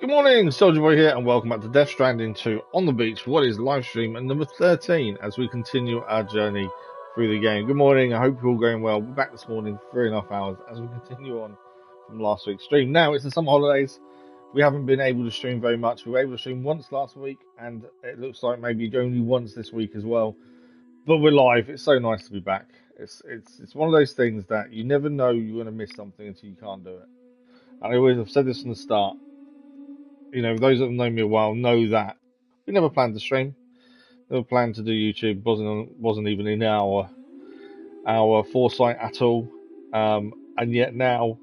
Good morning, Soldier Boy here, and welcome back to Death Stranding 2 on the beach. What is live stream and number 13 as we continue our journey through the game. Good morning, I hope you're all going well. We're back this morning, 3.5 hours, as we continue on from last week's stream. Now, it's the summer holidays. We haven't been able to stream very much. We were able to stream once last week, and it looks like maybe only once this week as well. But we're live. It's so nice to be back. It's one of those things that you never know you're going to miss something until you can't do it. And I always have said this from the start. You know, those that have known me a while know that we never planned to stream, never planned to do YouTube. wasn't even in our foresight at all. And yet now,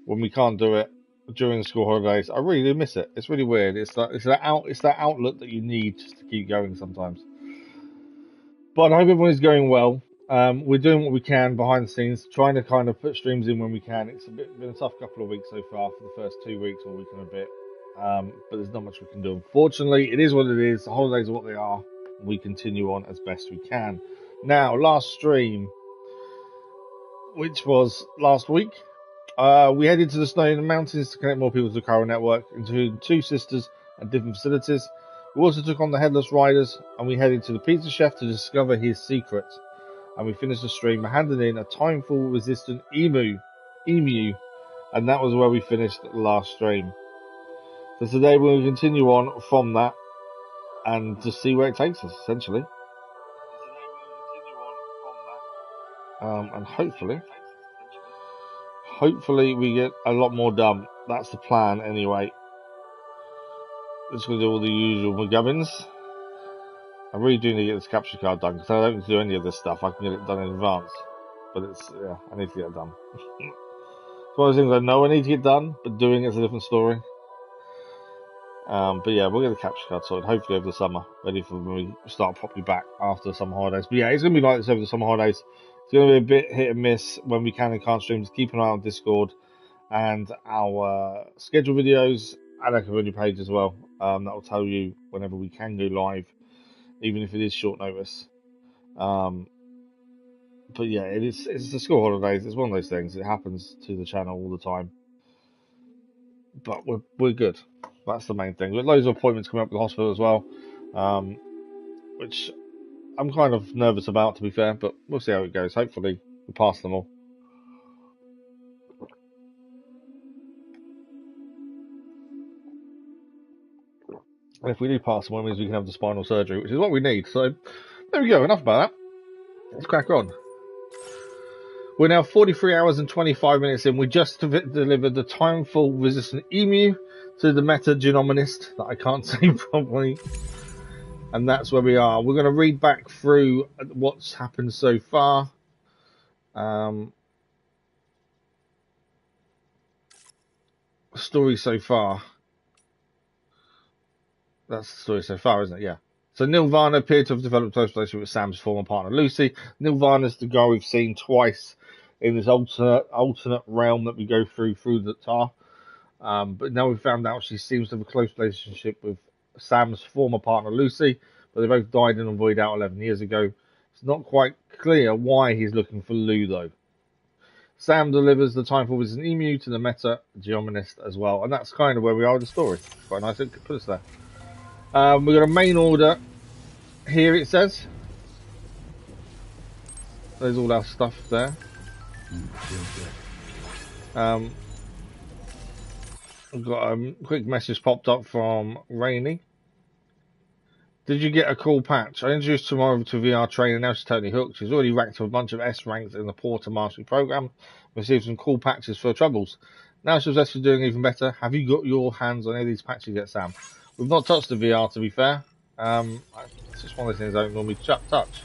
when we can't do it during the school holidays, I really do miss it. It's really weird. It's that outlet that you need just to keep going sometimes. But I hope everyone is going well. We're doing what we can behind the scenes, trying to kind of put streams in when we can. It's been a tough couple of weeks so far for the first 2 weeks or week and a bit. But there's not much we can do. Unfortunately, it is what it is. The holidays are what they are. We continue on as best we can. Now, last stream, which was last week, we headed to the snow in the mountains to connect more people to the Chiral Network, including 2 sisters at different facilities. We also took on the Headless Riders, and we headed to the pizza chef to discover his secret. And we finished the stream by handing in a timefall resistant emu, and that was where we finished the last stream. So today we'll continue on from that and just see where it takes us, essentially. And hopefully we get a lot more done. That's the plan anyway. Just going to do all the usual McGubbins. I really do need to get this capture card done because I don't need to do any of this stuff. I can get it done in advance. But I need to get it done. It's one of those things I know I need to get done, but doing it's a different story. But yeah, we'll get the capture card sorted, hopefully over the summer, ready for when we start properly back after the summer holidays. But yeah, it's going to be like this over the summer holidays. It's going to be a bit hit and miss when we can and can't stream. Just keep an eye on Discord and our schedule videos and our community page as well. That will tell you whenever we can go live, even if it is short notice. But yeah, it's the school holidays. It's one of those things. It happens to the channel all the time. But we're good. That's the main thing. We've got loads of appointments coming up with the hospital as well, which I'm kind of nervous about, to be fair, but we'll see how it goes. Hopefully we'll pass them all. And if we do pass them, it means we can have the spinal surgery, which is what we need. So there we go. Enough about that. Let's crack on. We're now 43 hours and 25 minutes in. We just delivered the timefall resistant emu to the meta-genomonist that I can't say properly. And that's where we are. We're going to read back through what's happened so far. Story so far. That's the story so far, isn't it? Yeah. So Vana appeared to have developed a close relationship with Sam's former partner, Lucy. Vana's the guy we've seen twice in this alternate realm that we go through the tar. But now we've found out she seems to have a close relationship with Sam's former partner, Lucy. But they both died in a void out 11 years ago. It's not quite clear why he's looking for Lou, though. Sam delivers the timefall with an emu to the meta-geomonist as well. And that's kind of where we are with the story. Quite nice to put us there. We've got a main order here, it says. There's all our stuff there. We've got a quick message popped up from Rainey. Did you get a cool patch? I introduced tomorrow to VR training. Now she's totally hooked. She's already racked up a bunch of S ranks in the Porter Mastery program. Received some cool patches for her troubles. Now she's actually doing even better. Have you got your hands on any of these patches yet, Sam? We've not touched the VR, to be fair. It's just one of those things I don't normally touch.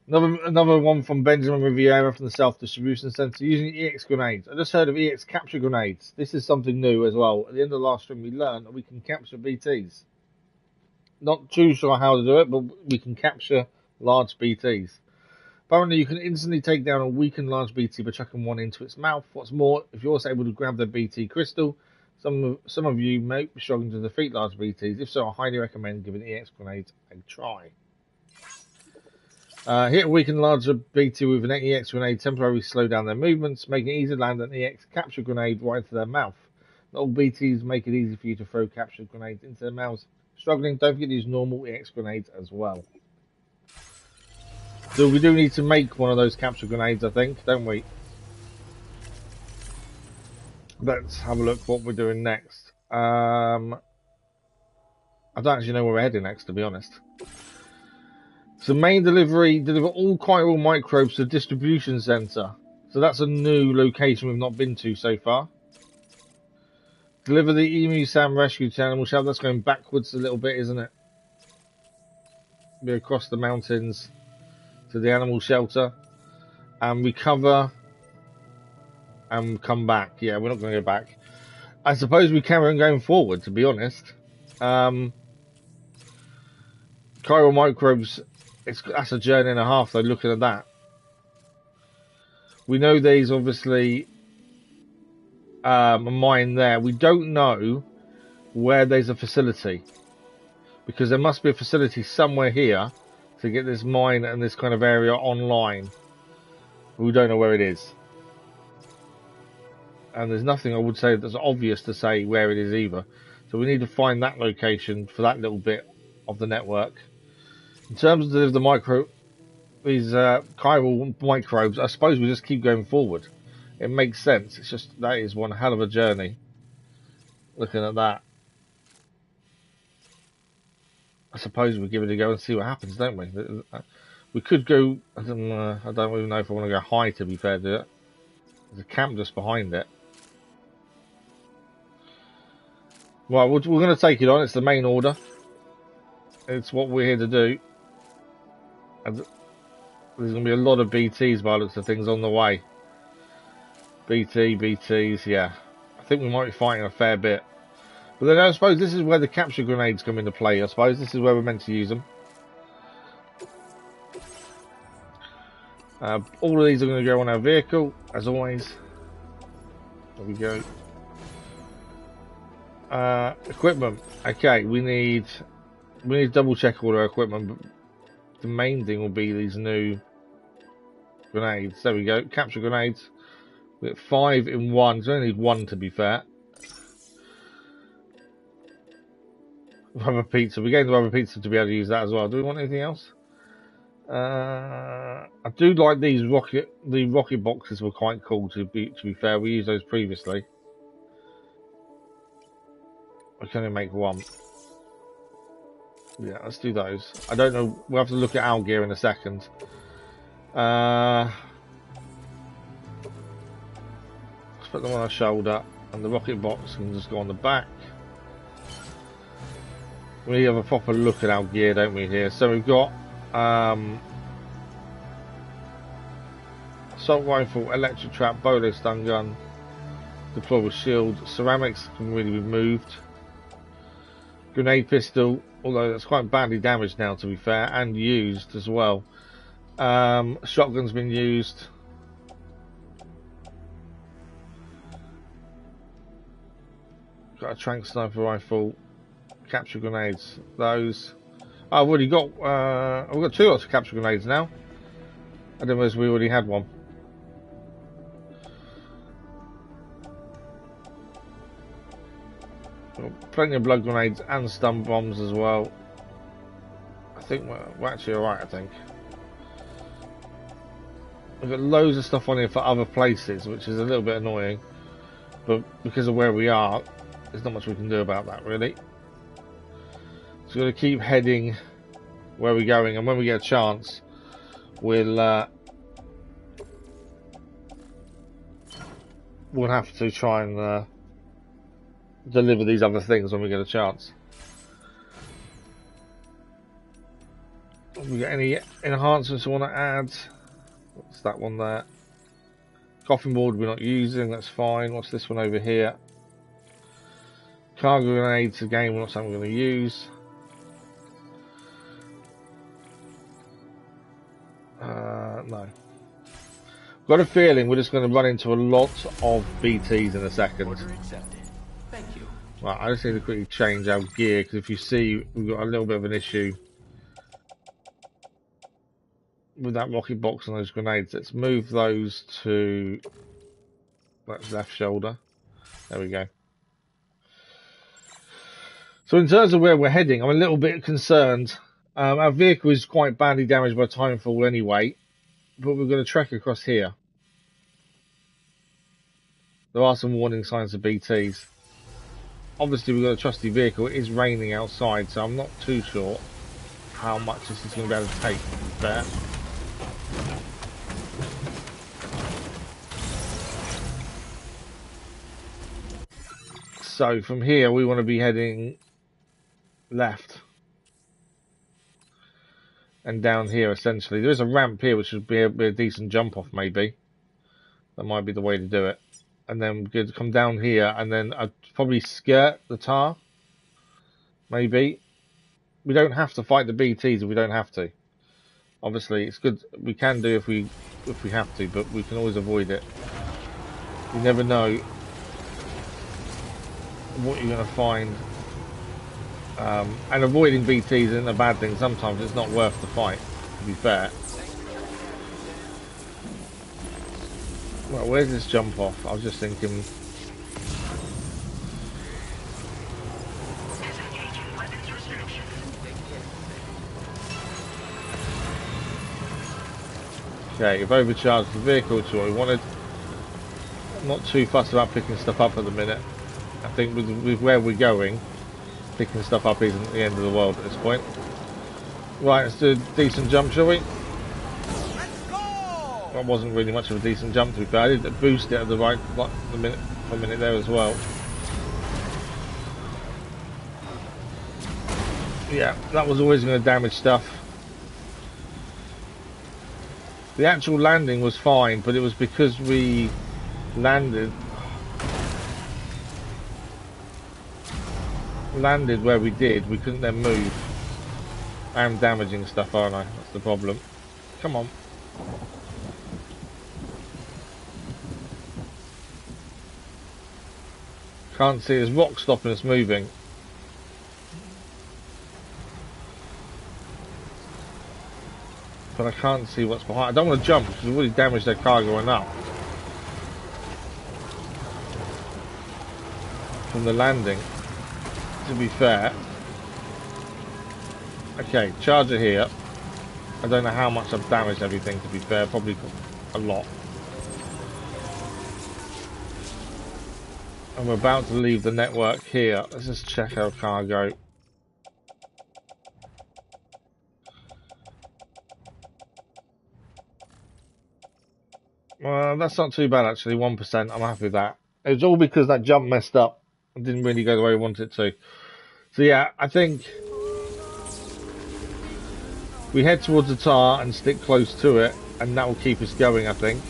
Another one from Benjamin Riviera from the South Distribution Centre using EX grenades. I just heard of EX capture grenades. This is something new as well. At the end of the last stream, we learned that we can capture BTs. Not too sure how to do it, but we can capture large BTs. Apparently, you can instantly take down a weakened large BT by chucking one into its mouth. What's more, if you're also able to grab the BT crystal, some of you may be struggling to defeat large BTs. If so, I highly recommend giving EX grenades a try. Hit a weakened larger BT with an EX grenade temporarily slow down their movements, making it easy to land an EX capture grenade right into their mouth. Not all BTs make it easy for you to throw capture grenades into their mouths. Struggling, don't forget to use normal EX grenades as well. So we do need to make one of those capture grenades, I think, don't we? Let's have a look what we're doing next. I don't actually know where we're heading next, to be honest. So main delivery, deliver all chiral microbes to the distribution center. So that's a new location we've not been to so far. Deliver the Emu Sam rescue to animal shelter. That's going backwards a little bit, isn't it? We're across the mountains to the animal shelter. And recover and come back. Yeah, we're not going to go back. I suppose we carry on going forward, to be honest. Chiral microbes, that's a journey and a half, though, looking at that. We know there's obviously a mine there. We don't know where there's a facility, because there must be a facility somewhere here to get this mine and this kind of area online. We don't know where it is. And there's nothing I would say that's obvious to say where it is either. So we need to find that location for that little bit of the network. In terms of these chiral microbes, I suppose we just keep going forward. It makes sense. It's just that is one hell of a journey. Looking at that, I suppose we give it a go and see what happens, don't we? We could go. I don't even know if I want to go high. To be fair to it, there's a camp just behind it. Right, we're going to take it on. It's the main order. It's what we're here to do. And there's going to be a lot of BTs by the looks of things on the way. BTs, yeah. I think we might be fighting a fair bit. But then I suppose this is where the capture grenades come into play. I suppose this is where we're meant to use them. All of these are going to go on our vehicle, as always. There we go. Equipment. Okay, we need to double check all our equipment. But the main thing will be these new grenades. There we go. Capture grenades. We get 5 in 1. So we only need 1 to be fair. Rubber pizza. We gained the rubber pizza to be able to use that as well. Do we want anything else? I do like these rocket boxes. Were quite cool to be fair. We used those previously. I can only make 1. Yeah, let's do those. I don't know. We'll have to look at our gear in a second. Let's put them on our shoulder, and the rocket box can just go on the back. We have a proper look at our gear, don't we, here? So we've got assault rifle, electric trap, bolo stun gun, deployable shield. Ceramics can really be moved. Grenade pistol, although that's quite badly damaged now, to be fair, and used as well. Shotgun's been used. Got a trank sniper rifle. Capture grenades. Those. Oh, I've already got. I've got 2 lots of capture grenades now. I didn't realize we already had one. Got plenty of blood grenades and stun bombs as well. I think we're actually alright. I think. We've got loads of stuff on here for other places, which is a little bit annoying. But because of where we are, there's not much we can do about that, really. So we're going to keep heading where we're going, and when we get a chance, we'll have to try and deliver these other things when we get a chance. Have we got any enhancements we want to add? What's that one there? Coffin board we're not using, that's fine. What's this one over here? Cargo grenades, again, we're not something we're going to use. No. Got a feeling we're just going to run into a lot of BTs in a second. Order accepted. Thank you. Right, I just need to quickly change our gear, because if you see, we've got a little bit of an issue with that rocket box and those grenades. Let's move those to that left shoulder. There we go. So in terms of where we're heading, I'm a little bit concerned. Our vehicle is quite badly damaged by timefall anyway, but we're going to trek across here. There are some warning signs of BTs. Obviously, we've got a trusty vehicle. It is raining outside, so I'm not too sure how much this is going to be able to take there. So from here, we want to be heading left. And down here, essentially. There is a ramp here, which would be a decent jump off, maybe. That might be the way to do it. And then we're going to come down here, and then I'd probably skirt the tar. Maybe. We don't have to fight the BTs if we don't have to. Obviously, it's good. We can do if we have to, but we can always avoid it. You never know what you're going to find. And avoiding BTs isn't a bad thing. Sometimes it's not worth the fight, to be fair. Well, where's this jump off? I was just thinking. Okay, you've overcharged the vehicle, which is what we wanted. I'm not too fussed about picking stuff up at the minute. I think with where we're going, picking stuff up isn't the end of the world at this point. Right, let's do a decent jump, shall we? That wasn't really much of a decent jump, to be fair. I did boost it at the right minute there as well. Yeah, that was always going to damage stuff. The actual landing was fine, but it was because we landed where we did, we couldn't then move. I am damaging stuff, aren't I? That's the problem. Come on. Can't see, there's rocks stopping us moving. But I can't see what's behind. I don't want to jump because we've already damaged their cargo enough. From the landing, to be fair. Okay, charger here. I don't know how much I've damaged everything, to be fair. Probably a lot. And we're about to leave the network here. Let's just check our cargo. That's not too bad actually, 1%. I'm happy with that. It was all because that jump messed up. It didn't really go the way we wanted it to. So yeah, I think we head towards the tar and stick close to it, and that will keep us going, I think.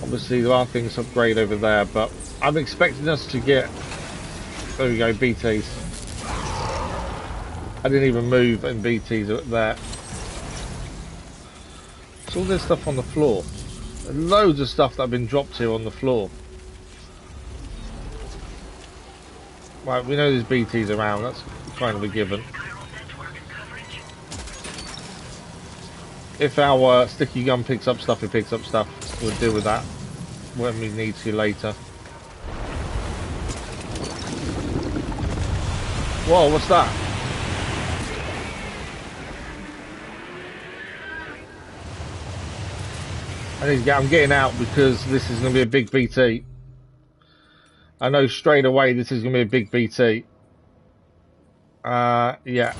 Obviously there are things to upgrade over there, but I'm expecting us to get... There we go, BTs. I didn't even move and BTs are there. There's all this stuff on the floor. There's loads of stuff that have been dropped here on the floor. Right, we know there's BTs around, that's kind of a given. If our sticky gun picks up stuff, it picks up stuff. We'll deal with that when we need to later. Whoa, what's that? I'm getting out because this is going to be a big BT. I know straight away this is going to be a big BT. Yeah.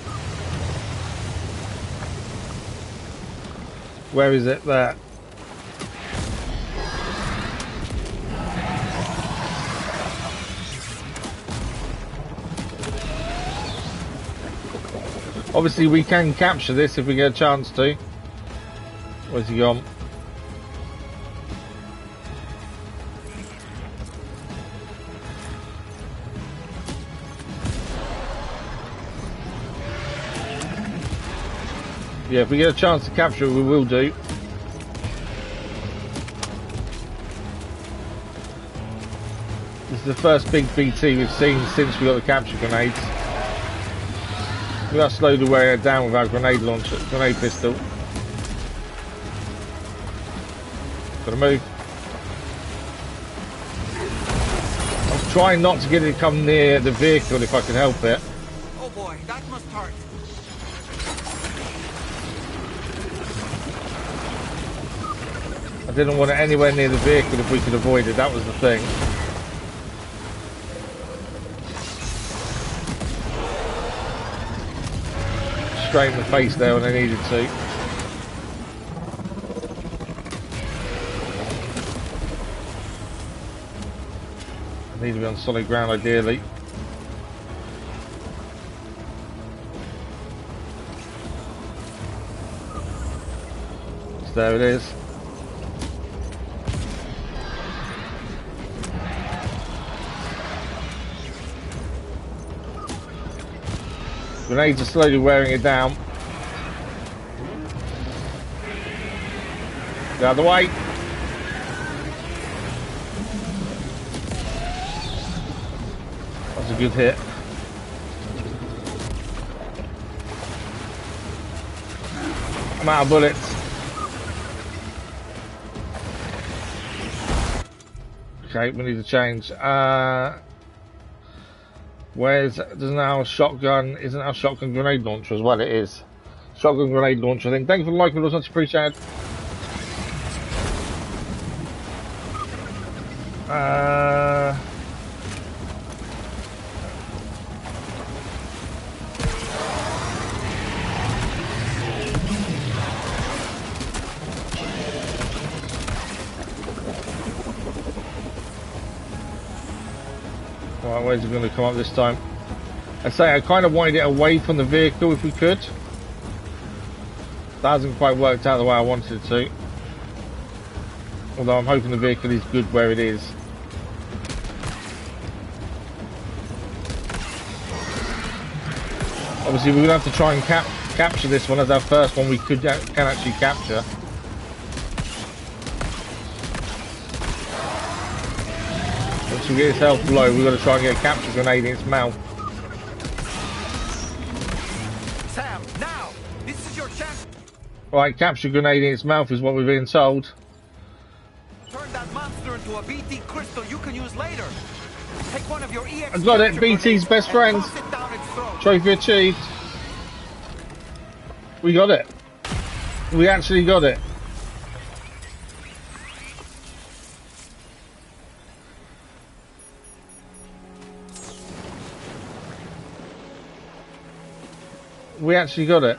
Where is it? There. Obviously we can capture this if we get a chance to. Where's he gone? Yeah, if we get a chance to capture it, we will do. This is the first big BT we've seen since we got the capture grenades. We got to slow the way down with our grenade launcher, grenade pistol. Gotta move. I was trying not to get it to come near the vehicle if I can help it. Oh boy, that must hurt. I didn't want it anywhere near the vehicle if we could avoid it, that was the thing. Straight in the face there when I needed to. I need to be on solid ground ideally. So there it is. Grenades are slowly wearing it down. Get out of the way. That's a good hit. I'm out of bullets. Okay, we need to change. Isn't our shotgun grenade launcher as well? It is. Shotgun grenade launcher thing. Thank you for the like, it was much appreciated. Right, where's it going to come up this time? I say I kind of wanted it away from the vehicle if we could. That hasn't quite worked out the way I wanted it to. Although I'm hoping the vehicle is good where it is. Obviously we're going to have to try and capture this one as our first one we can actually capture. Once we get his health low, we've got to try and get a capture grenade in its mouth. Sam, now! This is your chance! Right, capture grenade in its mouth is what we've been told. Turn that monster into a BT crystal you can use later. Take one of your EX. I got it, BT's best friend. Trophy achieved. We got it. We actually got it. We actually got it.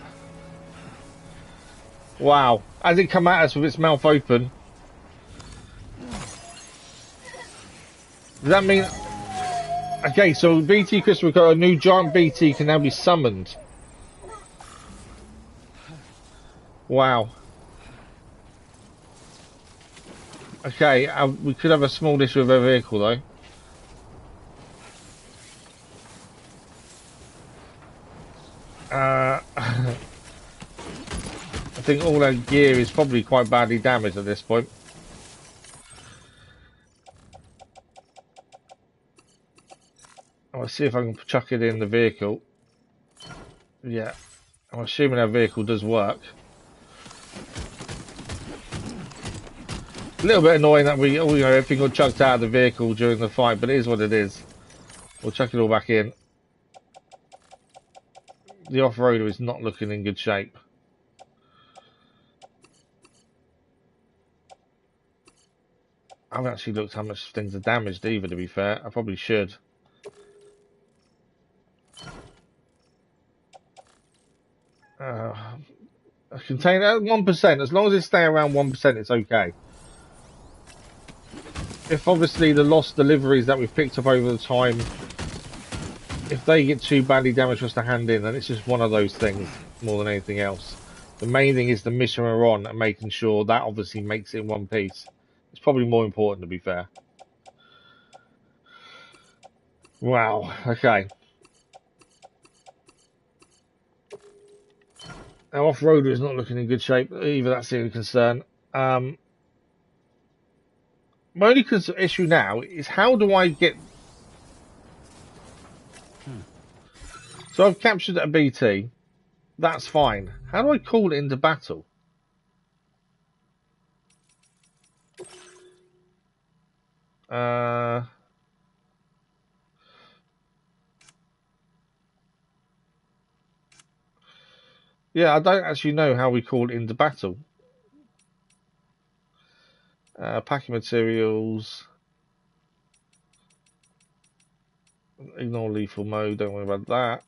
Wow. As it come at us with its mouth open. Does that mean... Okay, so BT Crystal, we've got a new giant BT can now be summoned. Wow. Okay, we could have a small issue with our vehicle though. I think all our gear is probably quite badly damaged at this point. I'll see if I can chuck it in the vehicle. Yeah, I'm assuming our vehicle does work. A little bit annoying that everything got chucked out of the vehicle during the fight, but it is what it is. We'll chuck it all back in. The off-roader is not looking in good shape. I haven't actually looked how much things are damaged either, to be fair. I probably should. A container 1%. As long as it stays around 1%, it's okay. If obviously the lost deliveries that we've picked up over the time, if they get too badly damaged for us to hand in, then it's just one of those things more than anything else. The main thing is the mission we're on and making sure that obviously makes it in one piece. It's probably more important, to be fair. Wow. Okay. Our off-roader is not looking in good shape either. That's the only concern. My only issue now is how do I get... So I've captured a BT. That's fine. How do I call it into battle? Yeah, I don't actually know how we call it into battle. Packing materials. Ignore lethal mode, don't worry about that.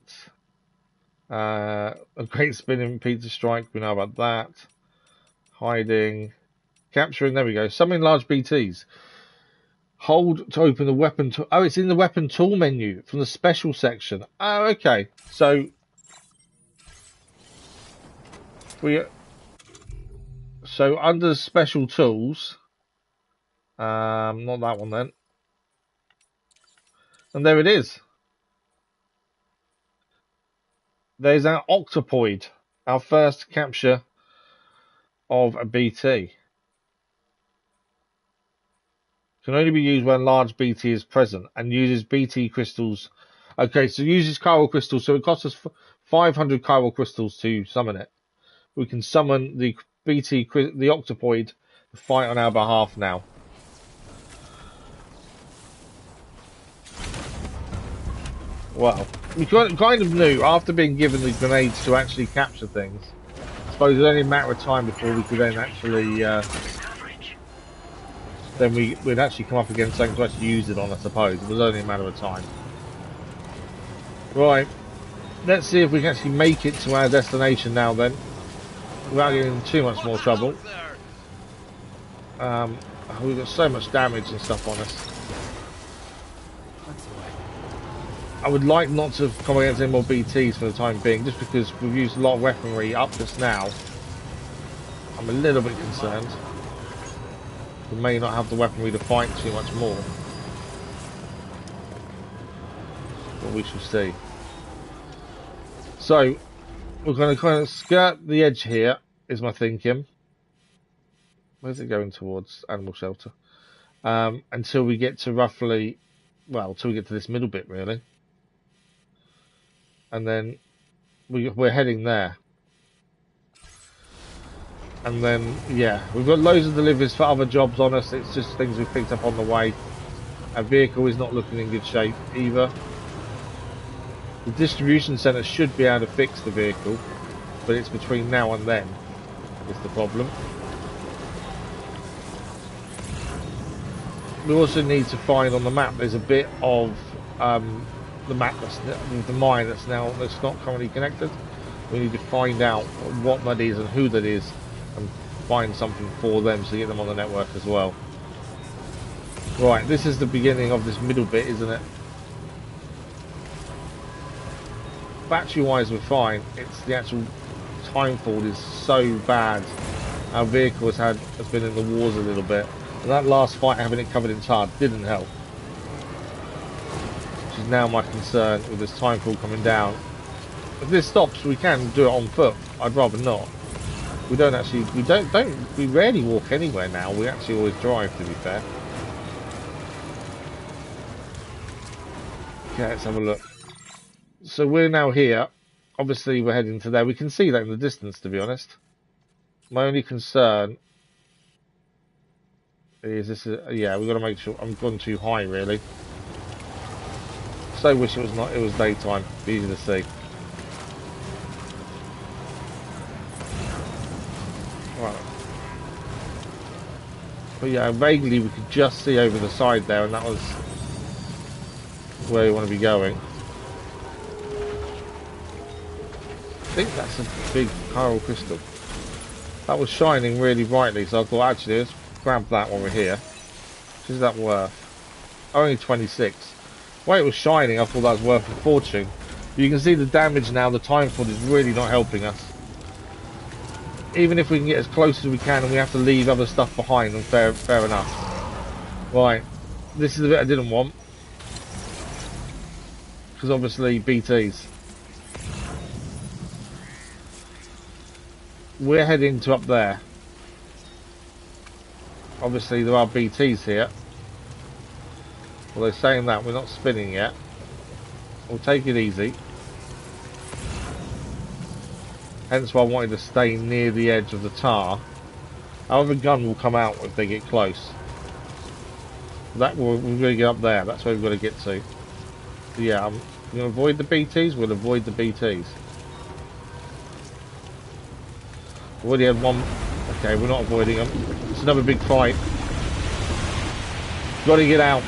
A great spinning pizza strike, we know about that. Hiding. Capturing, there we go. Summon large BTs. Hold to open the weapon tool. Oh, it's in the weapon tool menu from the special section. Oh, okay. So under special tools, not that one then. And there it is. There's our octopoid, our first capture of a BT. Can only be used when large BT is present and uses BT crystals. Okay, so uses chiral crystals. So it costs us 500 chiral crystals to summon it. We can summon the octopoid to fight on our behalf now. Well, we kind of knew after being given the grenades to actually capture things. I suppose it was only a matter of time before we could then actually we'd actually come up against something to actually use it on. I suppose it was only a matter of time. Right, let's see if we can actually make it to our destination now. Then, without getting in too much more trouble. We've got so much damage and stuff on us. I would like not to come against any more BTs for the time being, just because we've used a lot of weaponry up just now. I'm a little bit concerned. We may not have the weaponry to fight too much more. But we shall see. So, we're going to kind of skirt the edge here, is my thinking. Where's it going towards? Animal shelter. Until we get to roughly, well, until we get to this middle bit, really. And then we're heading there. And then, yeah, we've got loads of deliveries for other jobs on us. It's just things we've picked up on the way. Our vehicle is not looking in good shape either. The distribution centre should be able to fix the vehicle, but it's between now and then is the problem. We also need to find on the map, there's a bit of the map the mine that's not currently connected. We need to find out what that is and who that is, and find something for them to get them on the network as well. Right, this is the beginning of this middle bit, isn't it? Battery wise we're fine, it's the actual timefall is so bad. Our vehicle has been in the wars a little bit, and that last fight having it covered in tar didn't help. Which is now my concern with this timefall coming down. If this stops, we can do it on foot. I'd rather not. We rarely walk anywhere now. We actually always drive, to be fair. Okay, let's have a look. So we're now here. Obviously, we're heading to there. We can see that in the distance, to be honest. My only concern is this. Yeah, we've got to make sure I'm gone too high, really. So wish it was not. It was daytime. Be easy to see. Right. But yeah, vaguely we could just see over the side there, and that was where we want to be going. I think that's a big chiral crystal. That was shining really brightly, so I thought actually let's grab that while we're here. What is that worth? Only 26. The way it was shining, I thought that was worth a fortune. But you can see the damage now. The timefall is really not helping us. Even if we can get as close as we can, and we have to leave other stuff behind, then fair enough. Right, this is the bit I didn't want, because obviously BTs. We're heading to up there. Obviously there are BTs here. Although saying that, we're not spinning yet. We'll take it easy. Hence why I wanted to stay near the edge of the tar. Our other gun will come out if they get close. We've got to get up there. That's where we've got to get to. So yeah, I'm going to avoid the BTs. We'll avoid the BTs. We already had one. Okay, we're not avoiding them. It's another big fight. Got to get out.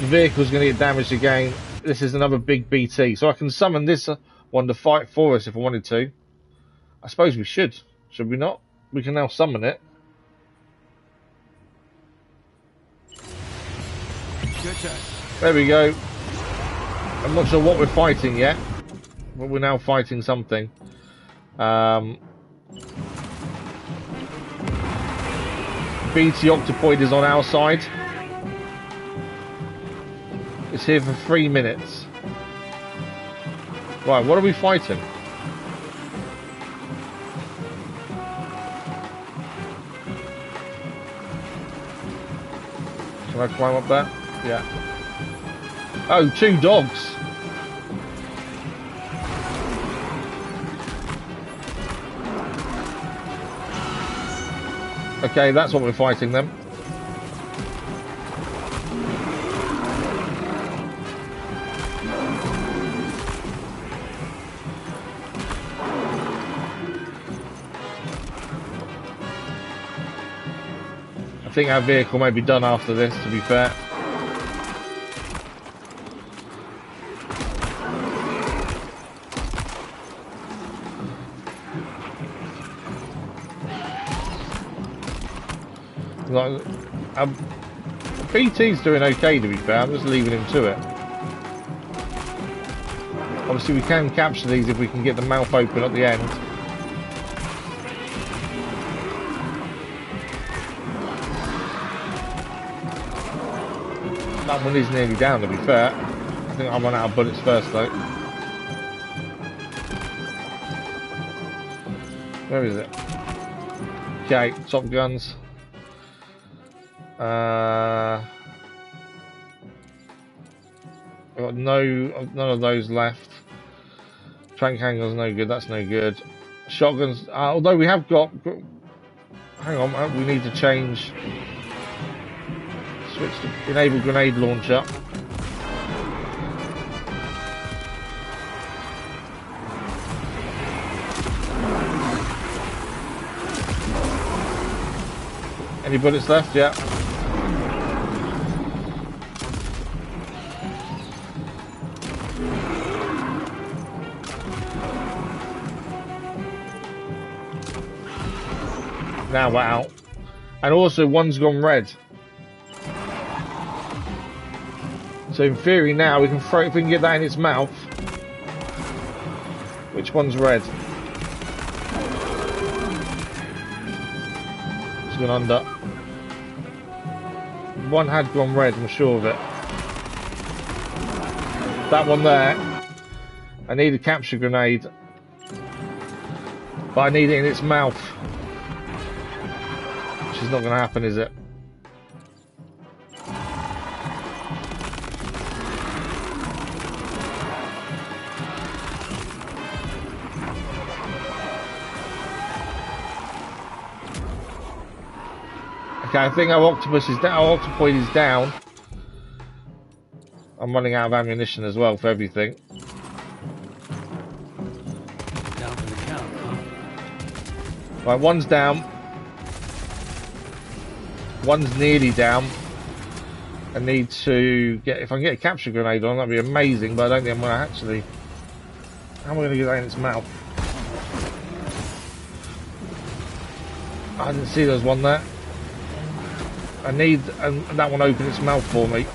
The vehicle's going to get damaged again. This is another big BT. So I can summon this one to fight for us if I wanted to. I suppose we should. Should we not? We can now summon it. Good turn. There we go. I'm not sure what we're fighting yet, but we're now fighting something. BT Octopoid is on our side. It's here for 3 minutes. Right, what are we fighting? Can I climb up there? Yeah. Oh, 2 dogs. Okay, that's what we're fighting then. I think our vehicle may be done after this, to be fair. Like, BT's doing okay, to be fair. I'm just leaving him to it. Obviously, we can capture these if we can get the mouth open at the end. That one is nearly down, to be fair. I think I run out of bullets first, though. Where is it? Okay, top guns. I've got none of those left. Trank handgun's no good. That's no good. Shotguns. Although we have got. Hang on, we need to change. Switch to enable grenade launcher. Any bullets left? Yeah. Now we're out. And also one's gone red. So in theory now we can throw, if we can get that in its mouth. Which one's red? It's gone under. One had gone red, I'm sure of it. That one there. I need a capture grenade. But I need it in its mouth. Which is not going to happen, is it? Okay, I think our octopus is down. Our octopoid is down. I'm running out of ammunition as well for everything. Down for the count, huh? Right, one's down. One's nearly down. I need to get, if I can get a capture grenade on, that'd be amazing, but I don't think I'm going to actually. How am I going to get that in its mouth? I didn't see there's one there. I need that one open its mouth for me.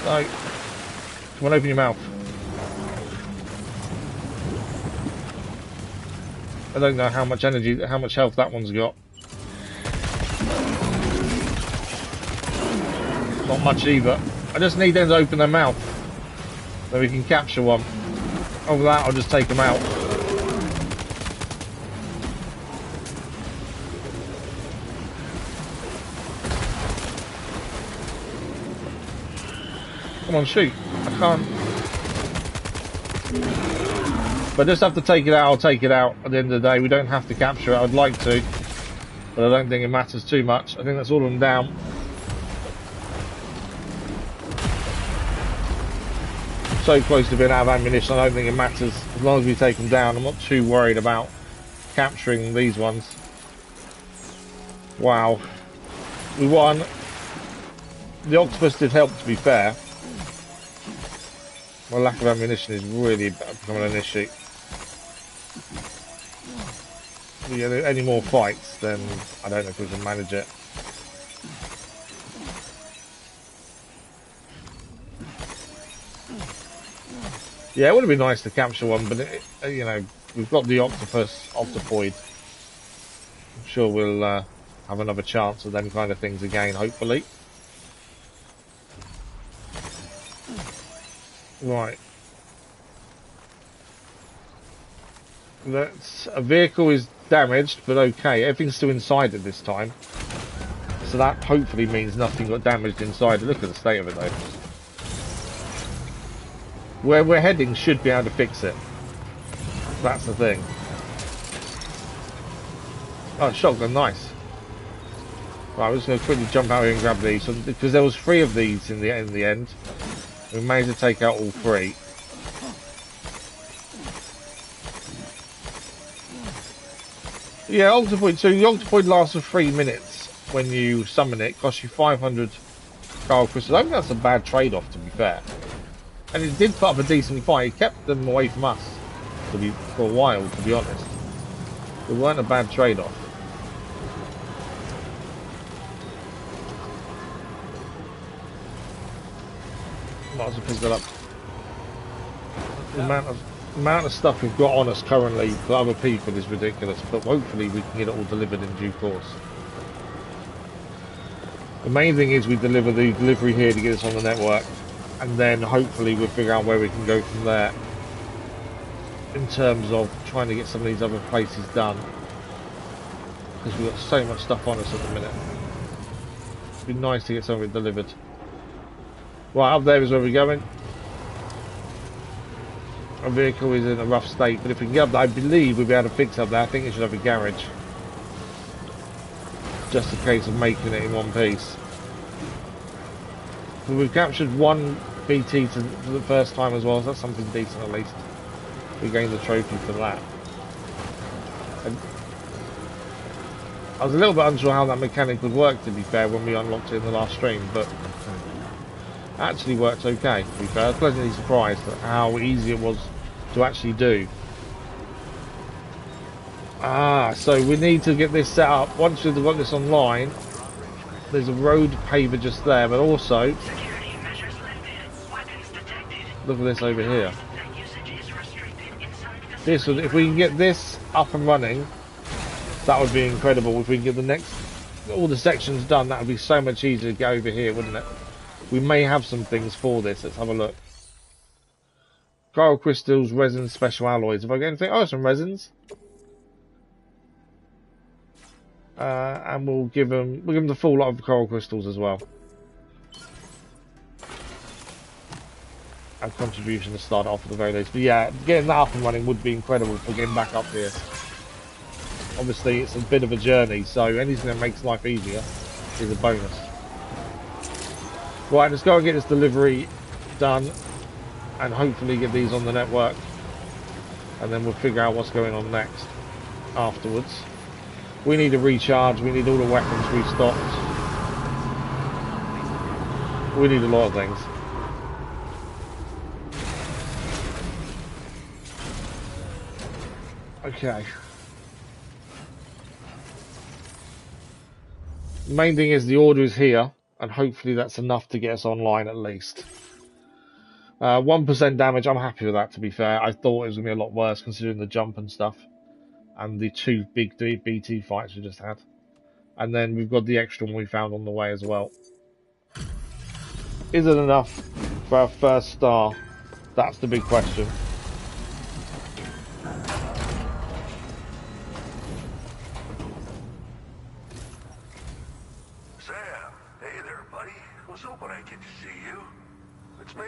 No. Come on, open your mouth. I don't know how much energy, how much health that one's got. Not much either. I just need them to open their mouth. So we can capture one. Over that, I'll just take them out. Come on, shoot. I can't. If I just have to take it out, I'll take it out at the end of the day. We don't have to capture it. I'd like to. But I don't think it matters too much. I think that's all of them down. so close to being out of ammunition, I don't think it matters. As long as we take them down, I'm not too worried about capturing these ones. Wow. We won. The octopus did help, to be fair. My lack of ammunition is really becoming an issue. If we get any more fights, then I don't know if we can manage it. Yeah, it would have been nice to capture one, but you know, we've got the octopoid. I'm sure we'll have another chance of them kind of things again, hopefully. Right. That's a vehicle is damaged, but okay. Everything's still inside it this time. So that hopefully means nothing got damaged inside. Look at the state of it though. Where we're heading should be able to fix it. That's the thing. Oh, shotgun, nice. Right, we're just going to quickly jump out here and grab these. So, because there was 3 of these in the end. We managed to take out all 3. Yeah, octopoid. So the octopoid lasts for 3 minutes when you summon it. Costs you 500 Chiral crystals. I think that's a bad trade-off, to be fair. And it did put up a decent fight. It kept them away from us for a while, to be honest. It weren't a bad trade-off. Might as well pick that up. The amount of stuff we've got on us currently for other people is ridiculous, but hopefully we can get it all delivered in due course. The main thing is we deliver the delivery here to get us on the network, and then hopefully we'll figure out where we can go from there in terms of trying to get some of these other places done, because we've got so much stuff on us at the minute. It'd be nice to get some of it delivered. Right, up there is where we're going. Our vehicle is in a rough state, but if we can get up there, I believe we'll be able to fix up there. I think it should have a garage. Just a case of making it in one piece. So we've captured 1 BT for the first time as well, so that's something decent at least. We gained the trophy for that. And I was a little bit unsure how that mechanic would work, to be fair, when we unlocked it in the last stream, but it actually worked okay, to be fair. I was pleasantly surprised at how easy it was to actually do. So we need to get this set up. Once we've got this online, there's a road paver just there, but also look at this over here. This would, if we can get this up and running, that would be incredible. If we can get all the sections done, that would be so much easier to get over here, wouldn't it? We may have some things for this. Let's have a look. Chiral crystals, resins, special alloys. If I get anything, oh, some resins. And we'll give them the full lot of chiral crystals as well. Our contribution to start off at the very least. But yeah, getting that up and running would be incredible for getting back up here. Obviously, it's a bit of a journey, so anything that makes life easier is a bonus. Right, let's go and get this delivery done and hopefully get these on the network, and then we'll figure out what's going on next afterwards. We need a recharge, we need all the weapons restocked, we need a lot of things. Okay. The main thing is the order is here, and hopefully that's enough to get us online at least. 1% damage, I'm happy with that, to be fair. I thought it was going to be a lot worse considering the jump and stuff. And the 2 big BT fights we just had. And then we've got the extra one we found on the way as well. Is it enough for our first star? That's the big question. Sam, hey there, buddy. Was hoping I'd get to see you. It's me.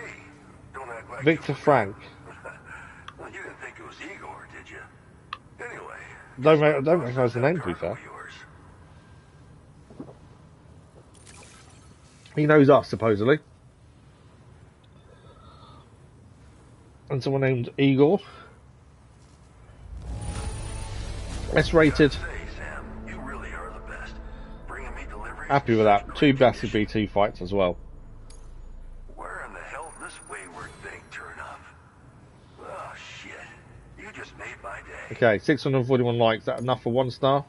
Don't act like Victor Frank. Well, you didn't think it was Igor, did you? Anyway. Don't recognise the name, to be fair. He knows us, supposedly. and someone named Igor. S rated. Say, Sam, you really are the best. Bringing me deliveries. Happy with that. 2 best BT fights as well. Where in the hell did this wayward thing turn up? Oh shit! You just made my day. Okay, 641 likes. Is that enough for 1 star?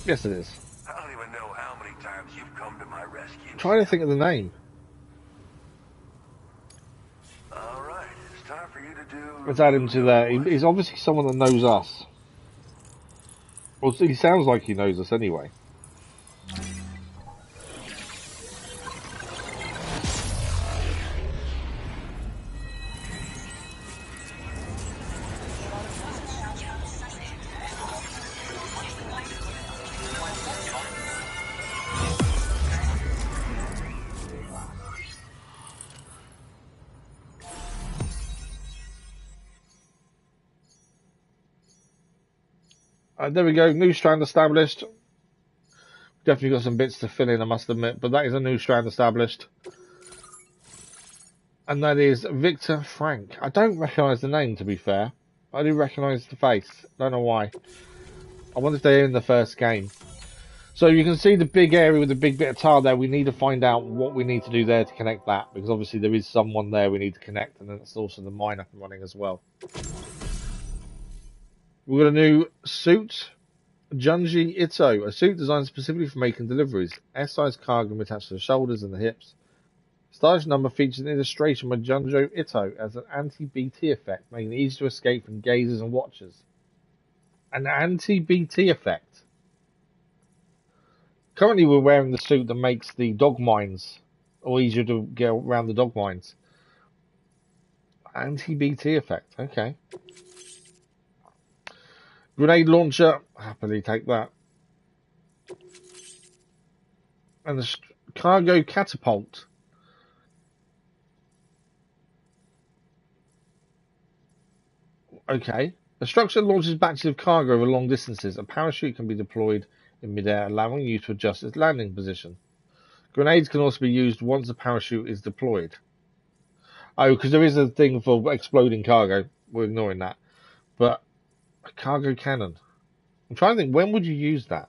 Yes, it is. I don't even know how many times you've come to my rescue. I'm trying to think of the name. All right, it's time for you to do. Let's add him to there. He's obviously someone that knows us. Well, he sounds like he knows us anyway. There we go, new strand established. Definitely got some bits to fill in, I must admit, but that is a new strand established. And that is Victor Frank. I don't recognise the name, to be fair. I do recognise the face. Don't know why. I wonder if they're in the first game. So you can see the big area with the big bit of tar there. We need to find out what we need to do there to connect that, because obviously there is someone there we need to connect, and then it's also the mine up and running as well. We've got a new suit, Junji Ito, a suit designed specifically for making deliveries. S-size cargo attached to the shoulders and the hips. Stylish number features an illustration by Junji Ito as an anti-BT effect, making it easy to escape from gazers and watchers. An anti-BT effect. Currently we're wearing the suit that makes the dog mines, or easier to get around the dog mines. Anti-BT effect, okay. Grenade launcher, happily take that. And the cargo catapult. Okay. The structure launches batches of cargo over long distances. A parachute can be deployed in midair, allowing you to adjust its landing position. Grenades can also be used once the parachute is deployed. Oh, because there is a thing for exploding cargo. We're ignoring that. But a cargo cannon. I'm trying to think, when would you use that?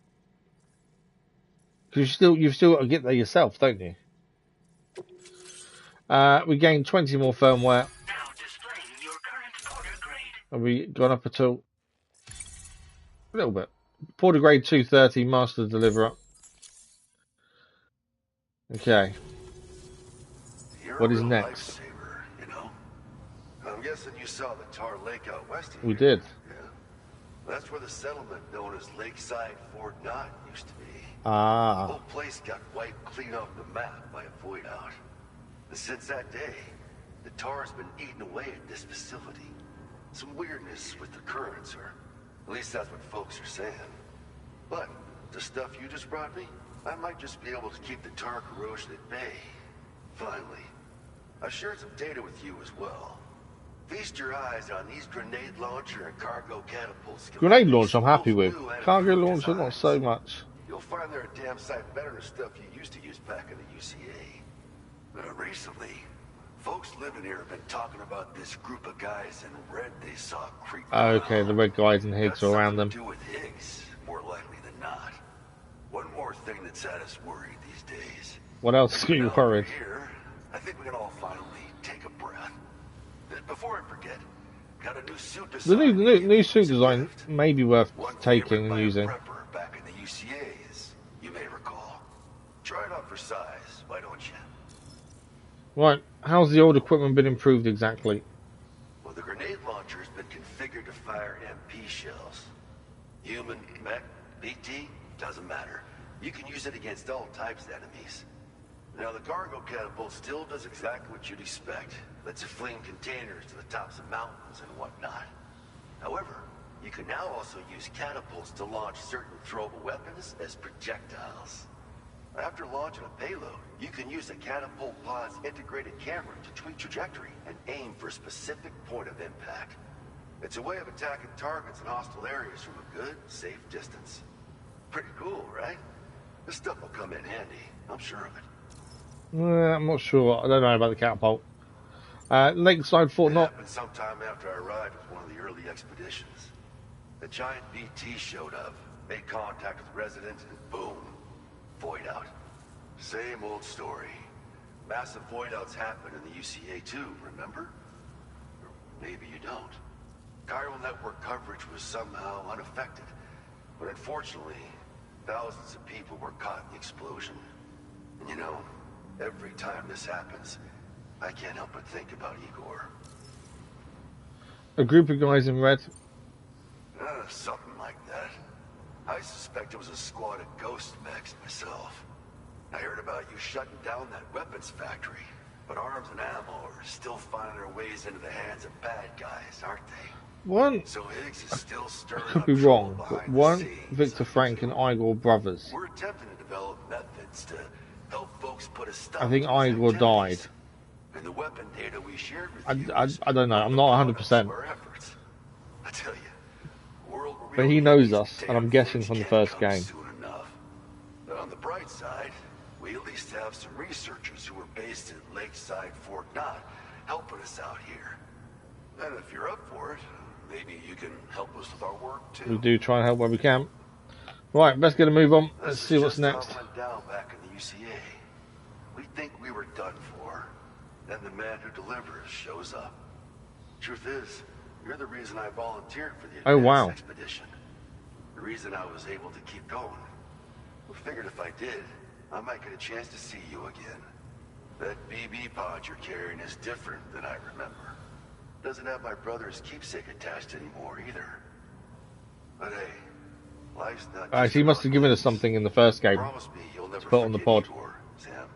Because you've still got to get there yourself, don't you? We gained 20 more firmware. Now displaying your current porter grade. And we gone up until a little bit. Porter grade 230, master deliverer. Okay. You're What a is real next? lifesaver, you know. I'm guessing you saw the Tar Lake out west of We here. did. Yeah. That's where the settlement known as Lakeside Fort Knott used to be. The Ah. whole place got wiped clean off the map by a void out. And since that day, the tar's been eating away at this facility. Some weirdness with the currents, or at least that's what folks are saying. But the stuff you just brought me, I might just be able to keep the tar corrosion at bay. Finally. I shared some data with you as well. Feast your eyes on these grenade launcher and cargo catapults. Grenade launcher I'm happy with. Cargo launcher not so much. You'll find they're a damn sight better than stuff you used to use back in the UCA. Recently, folks living here have been talking about this group of guys in red they saw creeping Okay, around. the red guys and Higgs are around them. Got something to do with Higgs, more likely than not. One more thing that's had us worried these days. What else are you Now we're worried? here, I think we can all finally take a breath. Before I forget, got a new suit The design. new suit design may be worth One taking favorite by and a using. prepper back in the UCAs, you may recall. Try it out for size, why don't you? Right, how's the old equipment been improved exactly? Well, the grenade launcher has been configured to fire MP shells. Human, mech, BT, doesn't matter. You can use it against all types of enemies. Now, the cargo catapult still does exactly what you'd expect. Lets it fling containers to the tops of mountains and whatnot. However, you can now also use catapults to launch certain throwable weapons as projectiles. After launching a payload, you can use a catapult pod's integrated camera to tweak trajectory and aim for a specific point of impact. It's a way of attacking targets in hostile areas from a good, safe distance. Pretty cool, right? This stuff will come in handy, I'm sure of it. I'm not sure. I don't know about the catapult. Lakeside Fort It not. happened sometime after I arrived with one of the early expeditions. The giant BT showed up, made contact with residents, and boom, void out. Same old story. Massive void outs happen in the UCA too, remember? Or maybe you don't. Chiral Network coverage was somehow unaffected. But unfortunately, thousands of people were caught in the explosion. And you know, every time this happens, I can't help but think about Igor. A group of guys in red. Something like that. I suspect it was a squad of ghost mechs myself. I heard about you shutting down that weapons factory, but arms and ammo are still finding their ways into the hands of bad guys, aren't they? One, So Higgs is still stirring could up be trouble wrong, but behind the one scenes. Victor Frank and Igor brothers. We're attempting to develop methods to help folks put a stop I think to these Igor died. activities. And the weapon data we shared with I you don't know. I'm not 100%. I tell you, a world where we But don't he need knows these us, and I'm damn guessing things from the can't first come game. soon enough. But on the bright side, we at least have some researchers who are based in Lakeside Fort Knott helping us out here. And if you're up for it, maybe you can help us with our work too. We do try and help where we can. Right, let's get a move on. Let's This see is what's just how next. it went down back in the UCA. We think we were done for. Then the man who delivers shows up. Truth is, you're the reason I volunteered for the Oh, advanced wow. expedition. The reason I was able to keep going. I figured if I did, I might get a chance to see you again. That BB pod you're carrying is different than I remember. Doesn't have my brother's keepsake attached anymore either. But hey, life's not just He must have given us about something in the first game. Promise me you'll never put on the forget pod. Igor, Sam.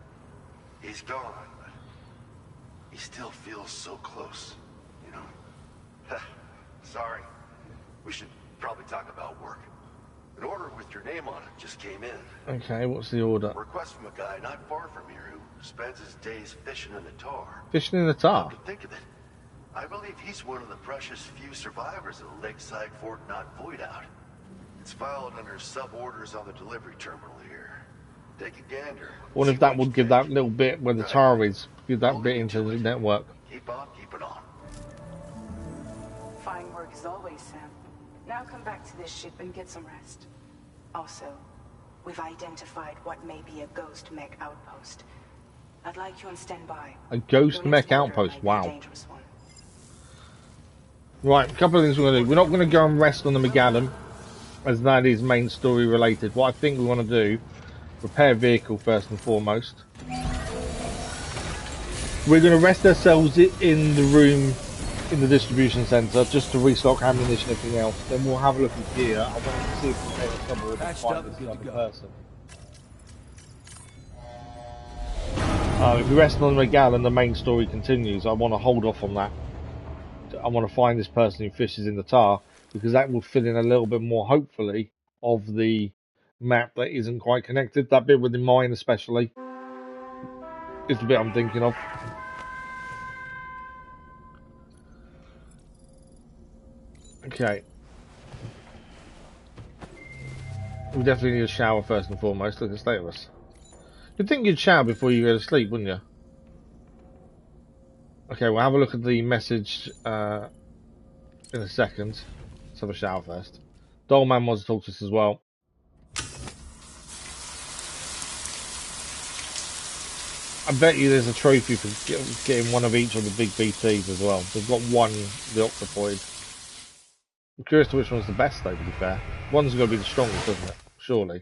He's gone, but he still feels so close, you know? Sorry. We should probably talk about work. An order with your name on it just came in. Okay, what's the order? Request from a guy not far from here who spends his days fishing in the tar. Fishing in the Come tar. to think of it, I believe he's one of the precious few survivors of the Lakeside Fort Knott void out. It's filed under sub-orders on the delivery terminal here. Take a gander. I wonder if See that what would you give think. that little bit where the tar is. Give that bit into the network. Keep on keeping on. Fine work as always, Sam. Now come back to this ship and get some rest. Also, we've identified what may be a ghost mech outpost. I'd like you on standby. A ghost Your mech next order outpost. might be a Wow. dangerous one. Right, a couple of things we're going to do. We're not going to go and rest on the Magellan, as that is main story related. What I think we want to do, repair vehicle first and foremost. We're going to rest ourselves in the room in the distribution centre just to restock ammunition and everything else. Then we'll have a look at gear. I want to see if we can take a couple of Patched find up, this good to other go. person. If we rest on the Magellan, the main story continues. I want to hold off on that. I want to find this person who fishes in the tar, because that will fill in a little bit more, hopefully, of the map that isn't quite connected. That bit with the mine especially is the bit I'm thinking of. Okay. We definitely need a shower first and foremost. Look at the state of us. You'd think you'd shower before you go to sleep, wouldn't you? Okay, we'll have a look at the message in a second. Let's have a shower first. Dollman wants to talk to us as well. I bet you there's a trophy for getting one of each of the big BTs as well. We've got one, the Octopoid. I'm curious to which one's the best though, to be fair. One's got to be the strongest, doesn't it? Surely.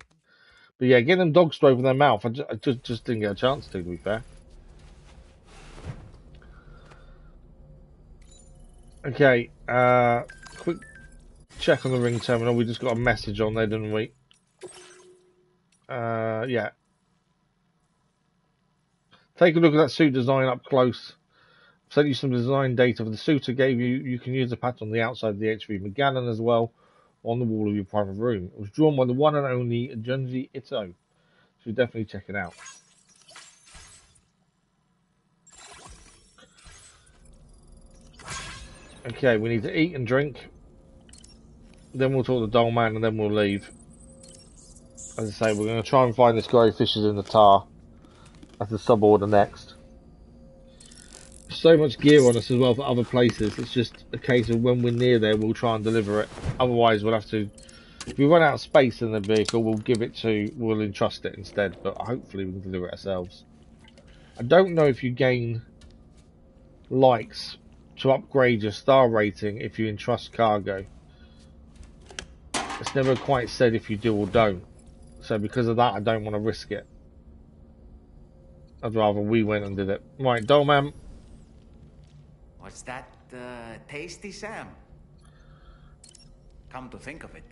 But yeah, getting them dogs to open their mouth, I just didn't get a chance to be fair. Okay, quick check on the ring terminal. We just got a message on there, didn't we? Yeah. Take a look at that suit design up close. Sent you some design data for the suit I gave you. You can use the pattern on the outside of the HV Magellan as well, on the wall of your private room. It was drawn by the one and only Junji Ito. So definitely check it out. Okay, we need to eat and drink. Then we'll talk to Dollman and then we'll leave. As I say, we're going to try and find this guy who fishes in the tar. That's the sub-order next. so much gear on us as well for other places. It's just a case of when we're near there, we'll try and deliver it. Otherwise, we'll have to. If we run out of space in the vehicle, we'll entrust it instead. But hopefully, we can deliver it ourselves. I don't know if you gain likes to upgrade your star rating if you entrust cargo. It's never quite said if you do or don't. So because of that, I don't want to risk it. I'd rather we went and did it. Right, Dolman. Was that tasty, Sam? Come to think of it,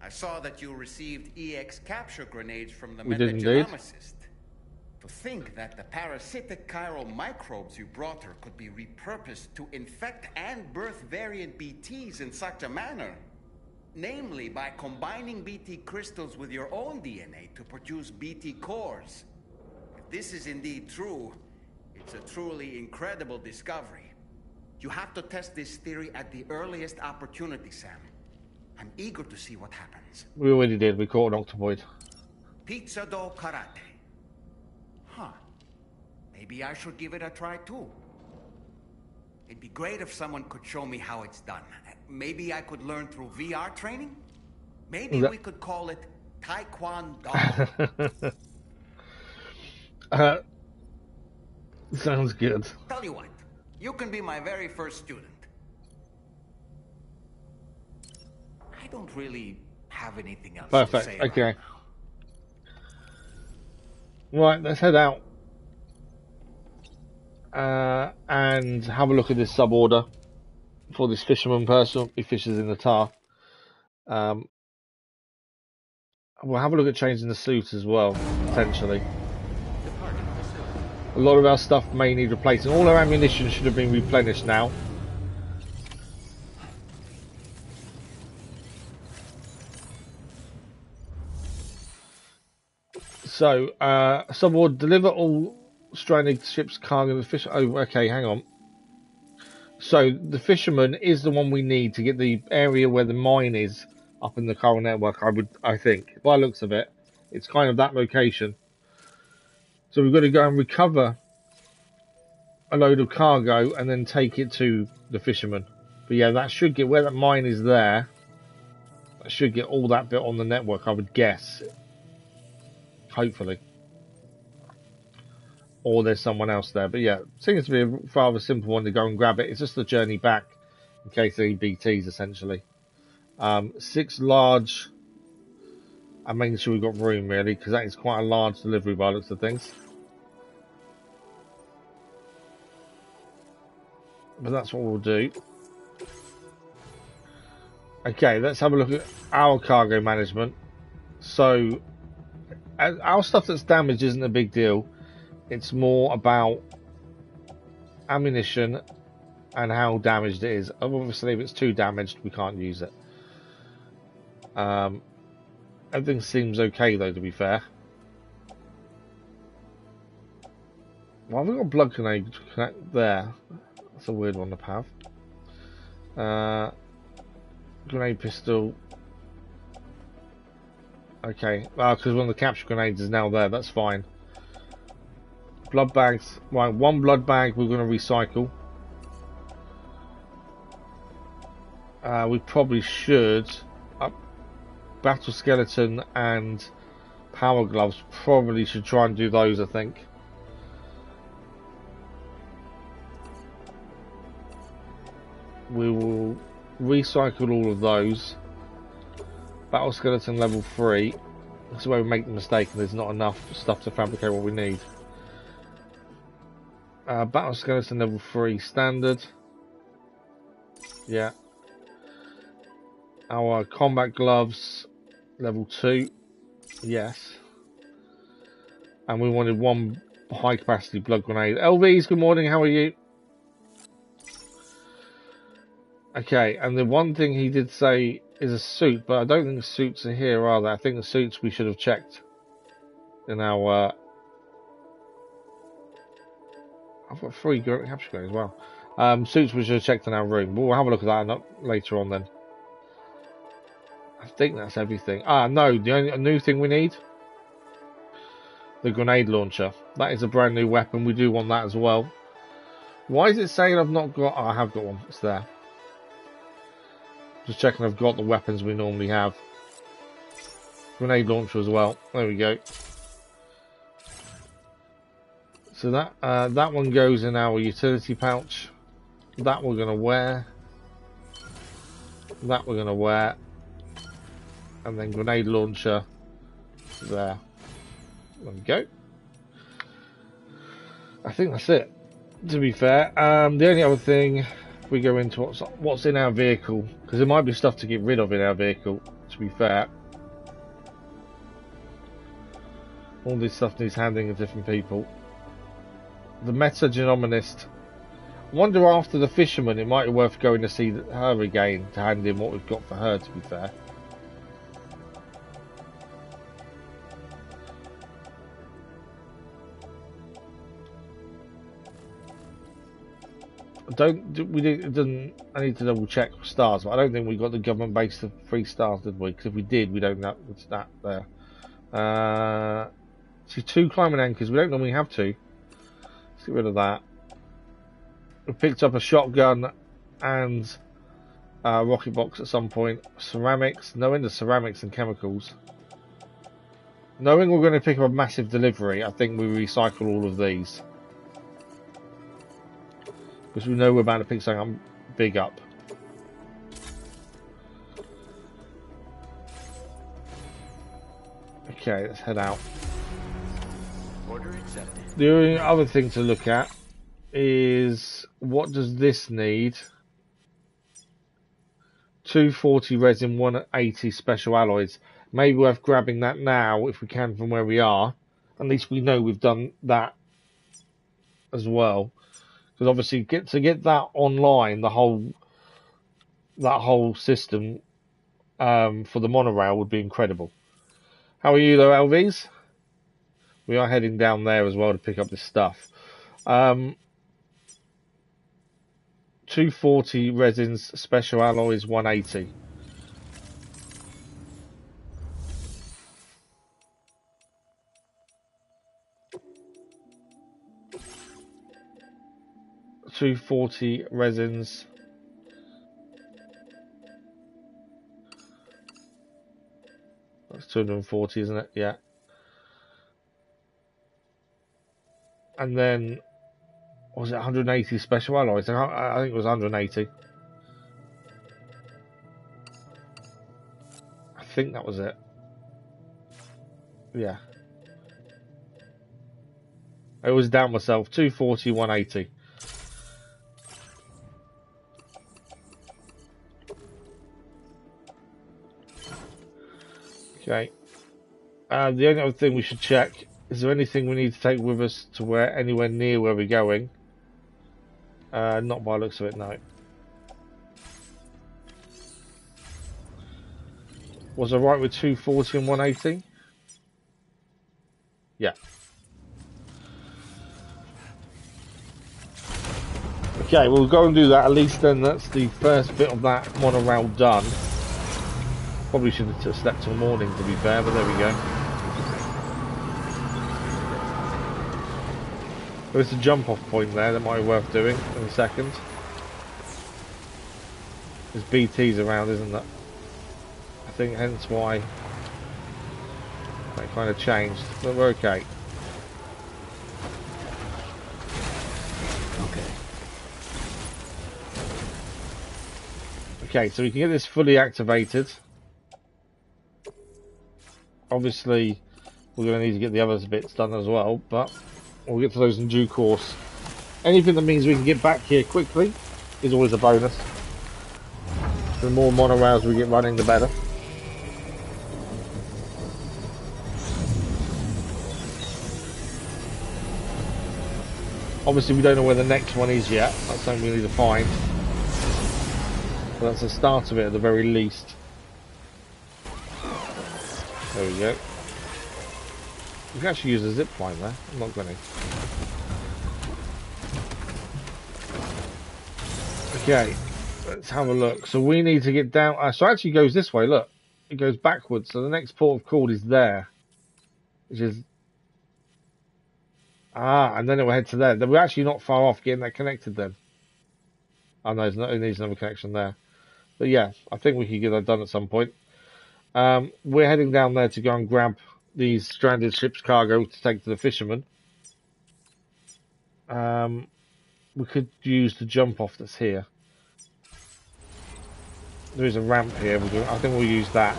I saw that you received EX capture grenades from the We did indeed. metagenomicist. To think that the parasitic chiral microbes you brought her could be repurposed to infect and birth variant BTs in such a manner. Namely, by combining BT crystals with your own DNA to produce BT cores. If this is indeed true, it's a truly incredible discovery. You have to test this theory at the earliest opportunity, Sam. I'm eager to see what happens. We already did. We caught an octopoid. Pizza dough karate. Huh. Maybe I should give it a try too. It'd be great if someone could show me how it's done. Maybe I could learn through VR training? Maybe we could call it Taekwondo. Sounds good. Tell you what, you can be my very first student. I don't really have anything else to say. Perfect. Okay. Right, let's head out and have a look at this suborder for this fisherman person. He fishes in the tar. We'll have a look at changing the suit as well, potentially. A lot of our stuff may need replacing. All our ammunition should have been replenished now. So, suborder, deliver all stranded ships cargo to the fish. Oh, okay, hang on. So, the fisherman is the one we need to get the area where the mine is up in the Chiral Network, I think. By the looks of it, it's kind of that location. So, we've got to go and recover a load of cargo and then take it to the fisherman. But yeah, that should get, where that mine is there, that should get all that bit on the network, I would guess. Hopefully. Or there's someone else there. But yeah, seems to be a rather simple one to go and grab it. It's just the journey back in case any BTs, essentially. 6 large. I'm making sure we've got room, really, because that is quite a large delivery by the looks of things. But that's what we'll do. Okay, let's have a look at our cargo management. So, our stuff that's damaged isn't a big deal. It's more about ammunition and how damaged it is. Obviously, if it's too damaged, we can't use it. Everything seems okay, though, to be fair. Well, have we got a blood grenade there? That's a weird one to have. Grenade pistol. Okay, because one of the capture grenades is now there, that's fine. Blood bags, right, 1 blood bag we're going to recycle. We probably should. Battle skeleton and power gloves, probably should try and do those, I think. We will recycle all of those. Battle skeleton level 3. That's where we make the mistake and there's not enough stuff to fabricate what we need. Battle skeleton level 3 standard. Yeah. Our combat gloves level 2. Yes. And we wanted 1 high capacity blood grenade. LVs, good morning, how are you? Okay, and the one thing he did say is a suit, but I don't think the suits are here, are they? I think the suits we should have checked in our... I've got 3 capture grenades as well. Suits we should have checked in our room. We'll have a look at that later on then. I think that's everything. No, the only new thing we need, the grenade launcher. That is a brand new weapon. We do want that as well. Why is it saying I've not got... Oh, I have got one. It's there. Just checking I've got the weapons we normally have. Grenade launcher as well. There we go. So that one goes in our utility pouch. That we're going to wear. That we're going to wear. And then grenade launcher there. There we go. I think that's it, to be fair. The only other thing, we go into what's in our vehicle, because there might be stuff to get rid of in our vehicle, to be fair. All this stuff needs handling to different people. The meta-genomist. I wonder after the fisherman, it might be worth going to see her again to hand in what we've got for her, to be fair. I need to double check stars, but I don't think we got the government base to 3 stars, did we? Because if we did, we don't know what's that there. See, 2 climbing anchors. We don't normally have 2. Let's get rid of that. We picked up a shotgun and a rocket box at some point. Ceramics. Knowing the ceramics and chemicals. Knowing we're going to pick up a massive delivery, I think we recycle all of these. Because we know we're about to pick something big up. Okay, let's head out. Order accepted. The only other thing to look at is what does this need? 240 resin, 180 special alloys. Maybe worth grabbing that now if we can from where we are. At least we know we've done that as well. Because obviously, to get that online, that whole system for the monorail would be incredible. How are you though, LVs? We are heading down there as well to pick up this stuff. 240 resins, special alloys, 180. $240 resins. That's 240, isn't it? Yeah. And then, was it 180 special alloys? I think it was 180. I think that was it. Yeah. I was down myself. 240, 180. Okay. The only other thing we should check, is there anything we need to take with us to anywhere near where we're going? Not by the looks of it, no. Was I right with 240 and 180? Yeah. Okay, we'll go and do that. At least then that's the first bit of that monorail done. Probably should have slept till morning, to be fair, but there we go. There's a jump off point there that might be worth doing in a second. There's BTs around, isn't there? I think hence why that kind of changed, but we're okay. Okay, so we can get this fully activated. Obviously, we're going to need to get the other bits done as well, but we'll get to those in due course. Anything that means we can get back here quickly is always a bonus. The more monorails we get running, the better. Obviously, we don't know where the next one is yet. That's something we need to find. But that's the start of it at the very least. There we go. We can actually use a zip line there. I'm not going to. Okay, let's have a look. So we need to get down. So it actually goes this way. Look, it goes backwards. So the next port of call is there, which is Ah, and then it will head to there. Then we're actually not far off getting that connected then. Oh no, it needs another connection there. But yeah, I think we could get that done at some point. We're heading down there to go and grab these stranded ship's cargo to take to the fishermen. We could use the jump off that's here. There is a ramp here. I think we'll use that.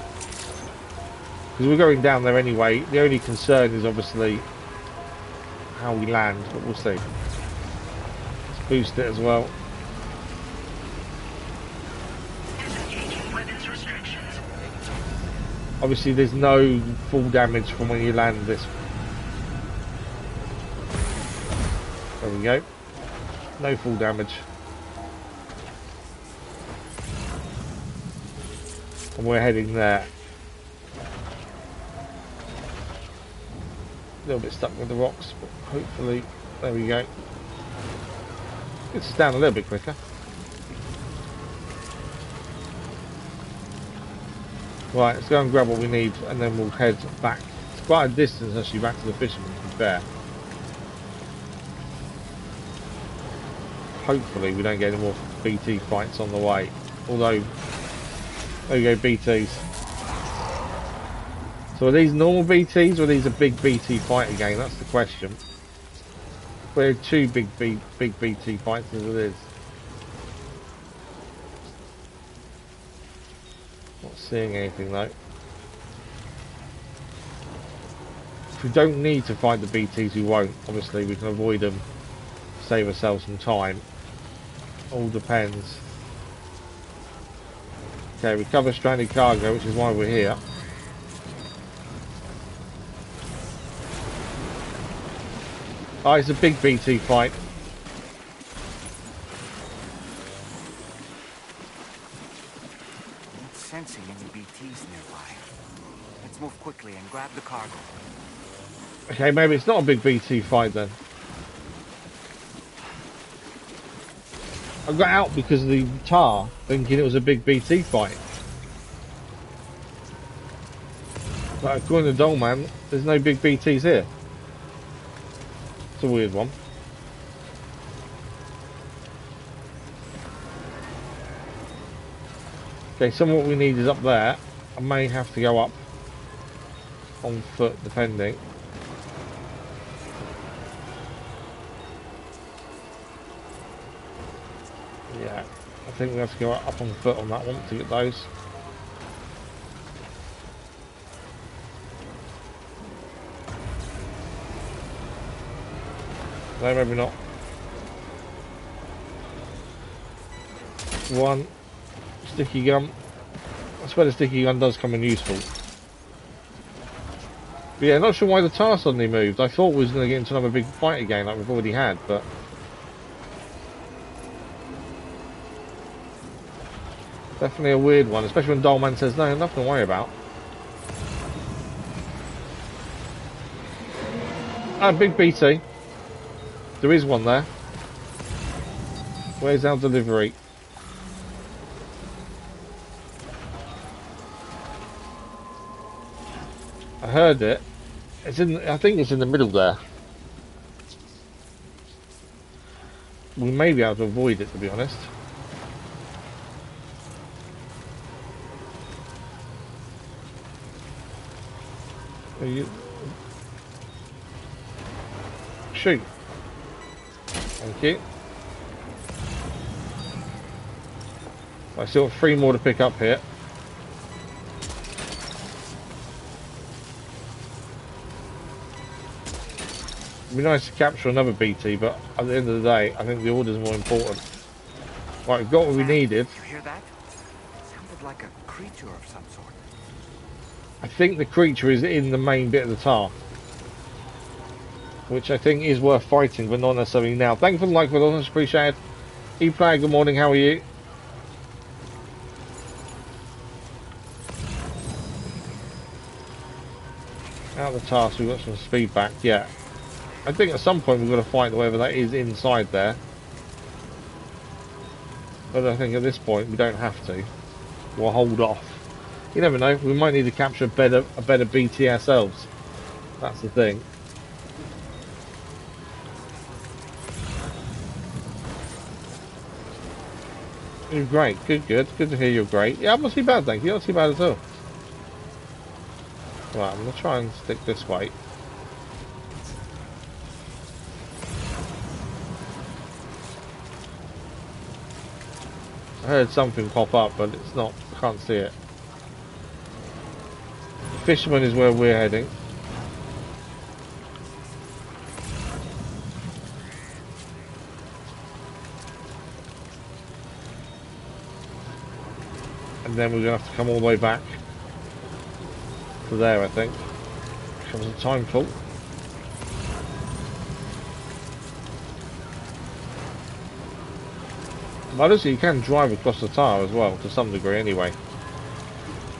Because we're going down there anyway. The only concern is obviously how we land, but we'll see. Let's boost it as well. Obviously there's no full damage from when you land this. There we go. No full damage. And we're heading there. A little bit stuck with the rocks, but hopefully, there we go. Gets us down a little bit quicker. Right, let's go and grab what we need, and then we'll head back. It's quite a distance actually back to the fishermen, to be fair. Hopefully we don't get any more BT fights on the way. Although, there we go, BTs. So are these normal BTs or are these a big BT fight again? That's the question. We're two big BT fights as it is. Not seeing anything though. If we don't need to fight the BTs, we won't. Obviously, we can avoid them, save ourselves some time. All depends. Okay, recover stranded cargo, which is why we're here. Oh, it's a big BT fight. Not sensing any BTs nearby. Let's move quickly and grab the cargo. Okay, maybe it's not a big BT fight then. I got out because of the tar, thinking it was a big BT fight. But according to Dolman, there's no big BTs here. It's a weird one. Okay, some of what we need is up there. I may have to go up on foot, depending. Yeah, I think we have to go up on foot on that one to get those. No, maybe not. One sticky gun. I swear the sticky gun does come in useful. But yeah, not sure why the tar suddenly moved. I thought we was going to get into another big fight again like we've already had, but... definitely a weird one, especially when Dolman says, no, nothing to worry about. Ah, big BT. There is one there. Where's our delivery? I heard it. It's in. I think it's in the middle there. We may be able to avoid it, to be honest. Are you... shoot. Thank you. I still have 3 more to pick up here. It'd be nice to capture another BT, but at the end of the day, I think the order's more important. Right, we've got what we needed. You hear that? Sounded like a creature of some sort. I think the creature is in the main bit of the tar, which I think is worth fighting, but not necessarily now. Thank you for the like, but honest, appreciate it. E-Player, good morning, how are you? Out of the task, we've got some speed back, yeah. I think at some point we've got to fight whoever that is inside there. But I think at this point we don't have to. We'll hold off. You never know, we might need to capture a better BT ourselves. That's the thing. You're great. Good, good. Good to hear you're great. Yeah, I'm not too bad, thank you. Not too bad at all. Right, I'm going to try and stick this way. I heard something pop up, but it's not. I can't see it. The fisherman is where we're heading. And then we're going to have to come all the way back to there, I think. Comes a time fault. Obviously, you can drive across the tower as well, to some degree, anyway.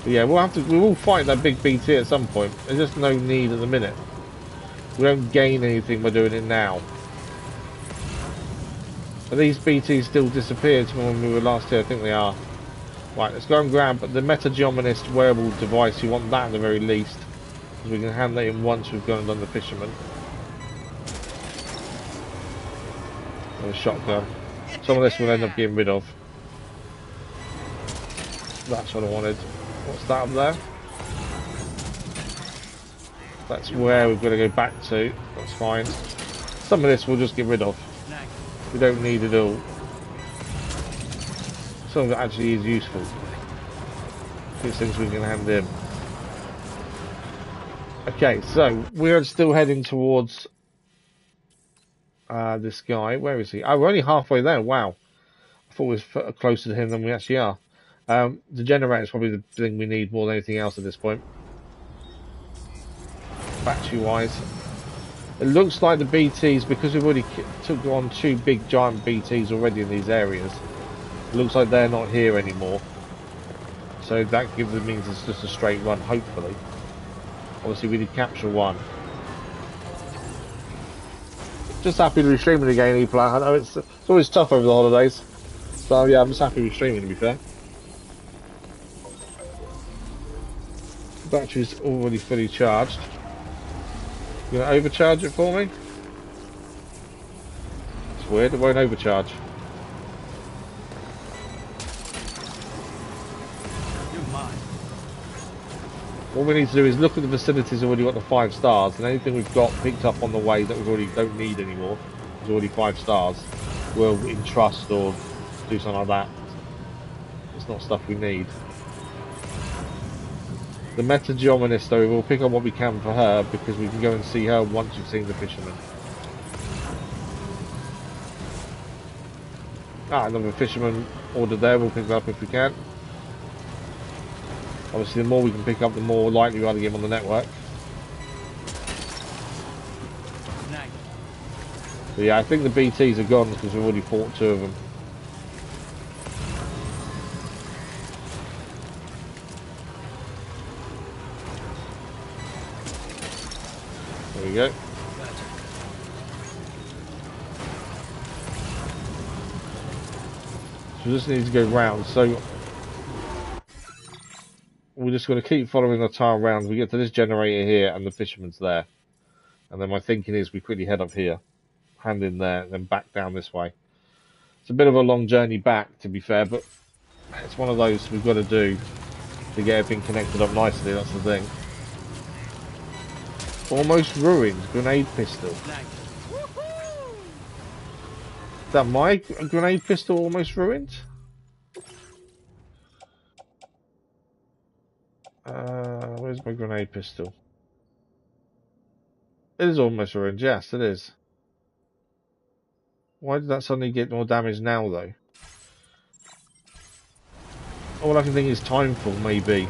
But yeah, we will fight that big BT at some point. There's just no need at the minute. We don't gain anything by doing it now. But these BTs still disappeared from when we were last here. I think they are. Right, let's go and grab the Metageomanist wearable device. You want that at the very least, because we can handle it in once we've gone and done the fisherman. And a shotgun. Some of this we'll end up getting rid of. That's what I wanted. What's that up there? That's where we've got to go back to. That's fine. Some of this we'll just get rid of. We don't need it all. Some of it actually is useful. These things we can hand in. Okay, so we're still heading towards this guy. Where is he? Oh, we're only halfway there. Wow. I thought we were closer to him than we actually are. The generator is probably the thing we need more than anything else at this point. Battery-wise. It looks like the BTs, because we've already took on 2 big giant BTs already in these areas, it looks like they're not here anymore. So that means it's just a straight run, hopefully. Obviously we did capture 1. Just happy to be streaming again, E-Player. I know it's always tough over the holidays. So yeah, I'm just happy to be streaming, to be fair. The battery's already fully charged. You gonna overcharge it for me? It's weird, it won't overcharge. What we need to do is look at the facilities already got the 5 stars, and anything we've got picked up on the way that we already don't need anymore is already 5 stars. We'll entrust or do something like that. It's not stuff we need. The Metageomanist, though, we'll pick up what we can for her, because we can go and see her once we've seen the fisherman. Ah, another fisherman ordered there, we'll pick it up if we can. Obviously, the more we can pick up, the more likely we are to get him on the network. But yeah, I think the BTs are gone because we've already fought 2 of them. There we go. So we just need to go round. So we're just going to keep following the tile around. We get to this generator here, and the fisherman's there. And then my thinking is we quickly head up here, hand in there, and then back down this way. It's a bit of a long journey back, to be fair, but it's one of those we've got to do to get everything connected up nicely. That's the thing. Almost ruined grenade pistol. Is that my grenade pistol almost ruined? Where's my grenade pistol? It is almost ruined, yes, it is. Why did that suddenly get more damage now, though? All I can think is timeful, maybe.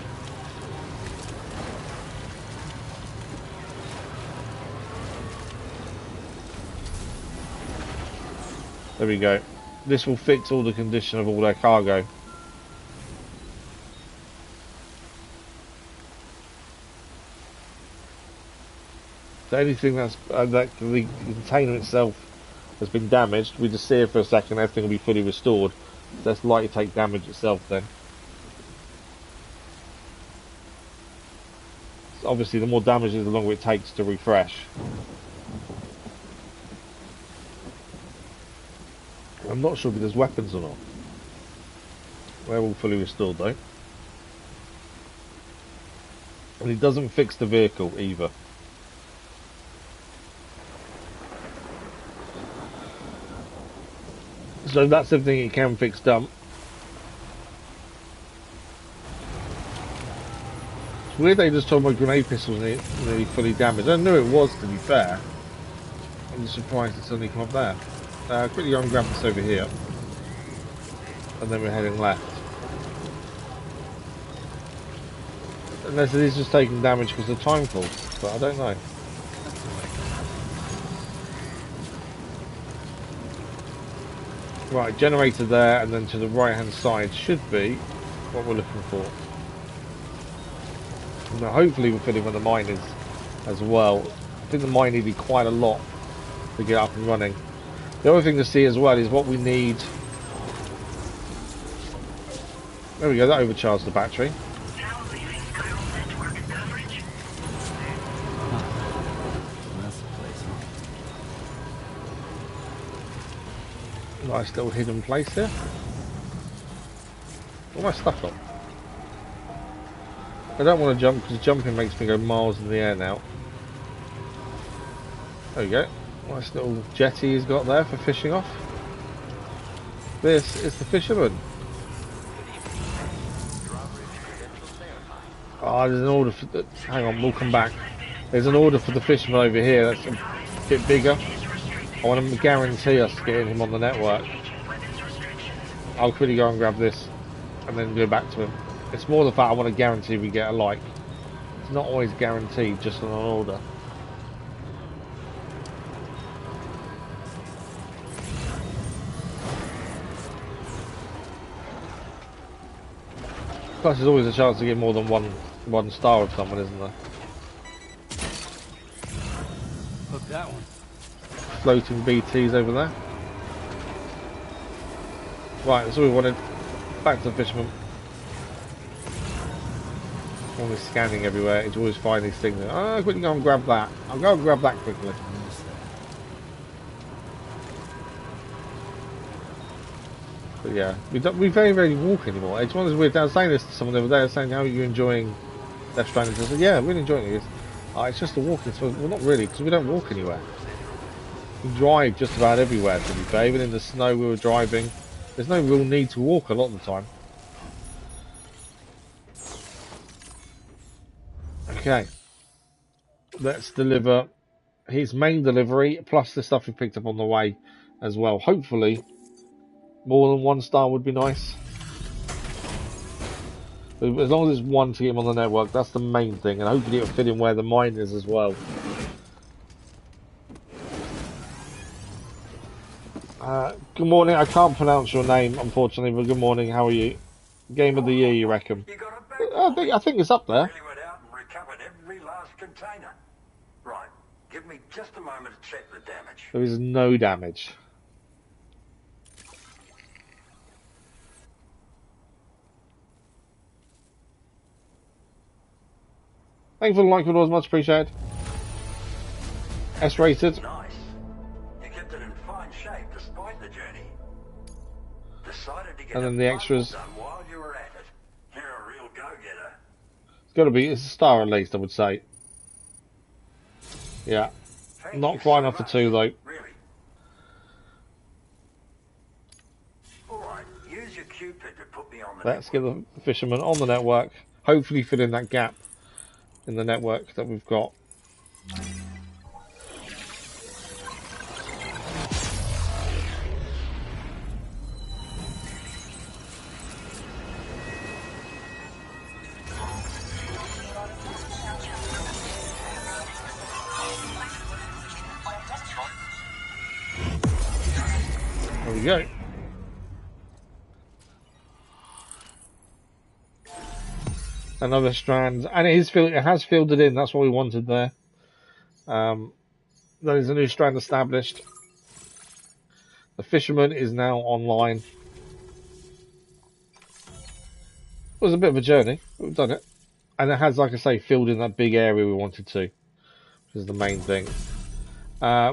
There we go. This will fix all the condition of all their cargo. So anything that's that the container itself has been damaged, we just see it for a second, everything will be fully restored. So that's likely to take damage itself then. So obviously the more damage is, the longer it takes to refresh. I'm not sure if there's weapons or not. They're all fully restored though. And it doesn't fix the vehicle either. So that's everything it can fix done. It's weird they just told my grenade pistol was nearly fully damaged. I knew it was, to be fair. I'm just surprised it's only come up there. Quickly go and grab this over here. And then we're heading left. Unless it is just taking damage because of time fall, but I don't know. Right, generator there, and then to the right hand side should be what we're looking for. Now hopefully we're filling with the miners as well. I think the mine needed quite a lot to get up and running. The other thing to see as well is what we need. There we go, that overcharged the battery. Now leaving Chiral Network coverage. That's the place, huh? Nice little hidden place here. All my stuff on. I don't want to jump because jumping makes me go miles in the air now. There we go. Nice little jetty he's got there for fishing off. This is the fisherman. Ah, there's an order for the... Hang on, we'll come back. There's an order for the fisherman over here that's a bit bigger. I want to guarantee us getting him on the network. I'll quickly go and grab this and then go back to him. It's more the fact I want to guarantee we get a like. It's not always guaranteed just on an order. Plus there's always a chance to get more than one star of someone, isn't there? Hook that one. Floating BTs over there. Right, that's all we wanted. Back to the fisherman. Always scanning everywhere. It's always find these things. Oh, quickly go and grab that. I'll go and grab that quickly. But yeah, we very rarely walk anymore. It's one of those weird. I was saying this to someone the other day. I was saying, "How are you enjoying Death Stranding?" I said, "Yeah, I'm really enjoying it." It's just a walking. So, well, not really, because we don't walk anywhere. We drive just about everywhere. To be fair, even in the snow we were driving. There's no real need to walk a lot of the time. Okay, let's deliver his main delivery plus the stuff we picked up on the way as well. Hopefully, more than one star would be nice. But as long as it's one to get him on the network, that's the main thing, and hopefully it'll fit in where the mine is as well. Good morning. I can't pronounce your name, unfortunately, but good morning. How are you? Game of the year, you reckon? You got it back. I think it's up there. Really went out and recovered every last container. Right. Give me just a moment to check the damage. There is no damage. Thanks for the like, it was much appreciated. S rated. Nice. You kept it in fine shape despite the journey. Decided to get And then the extras. done while you were at it. You're a real go-getter. It's got to be. It's a star at least, I would say. Yeah. Thank Not you quite so enough for much. 2 though. Really. Alright, use your Cupid to put me on the Let's get network. the fisherman on the network. Hopefully fill in that gap in the network that we've got. There we go. Another strand, and it has filled it in. That's what we wanted there. There is a new strand established. The fisherman is now online. It was a bit of a journey, but we've done it, and it has, like I say, filled in that big area we wanted to, which is the main thing.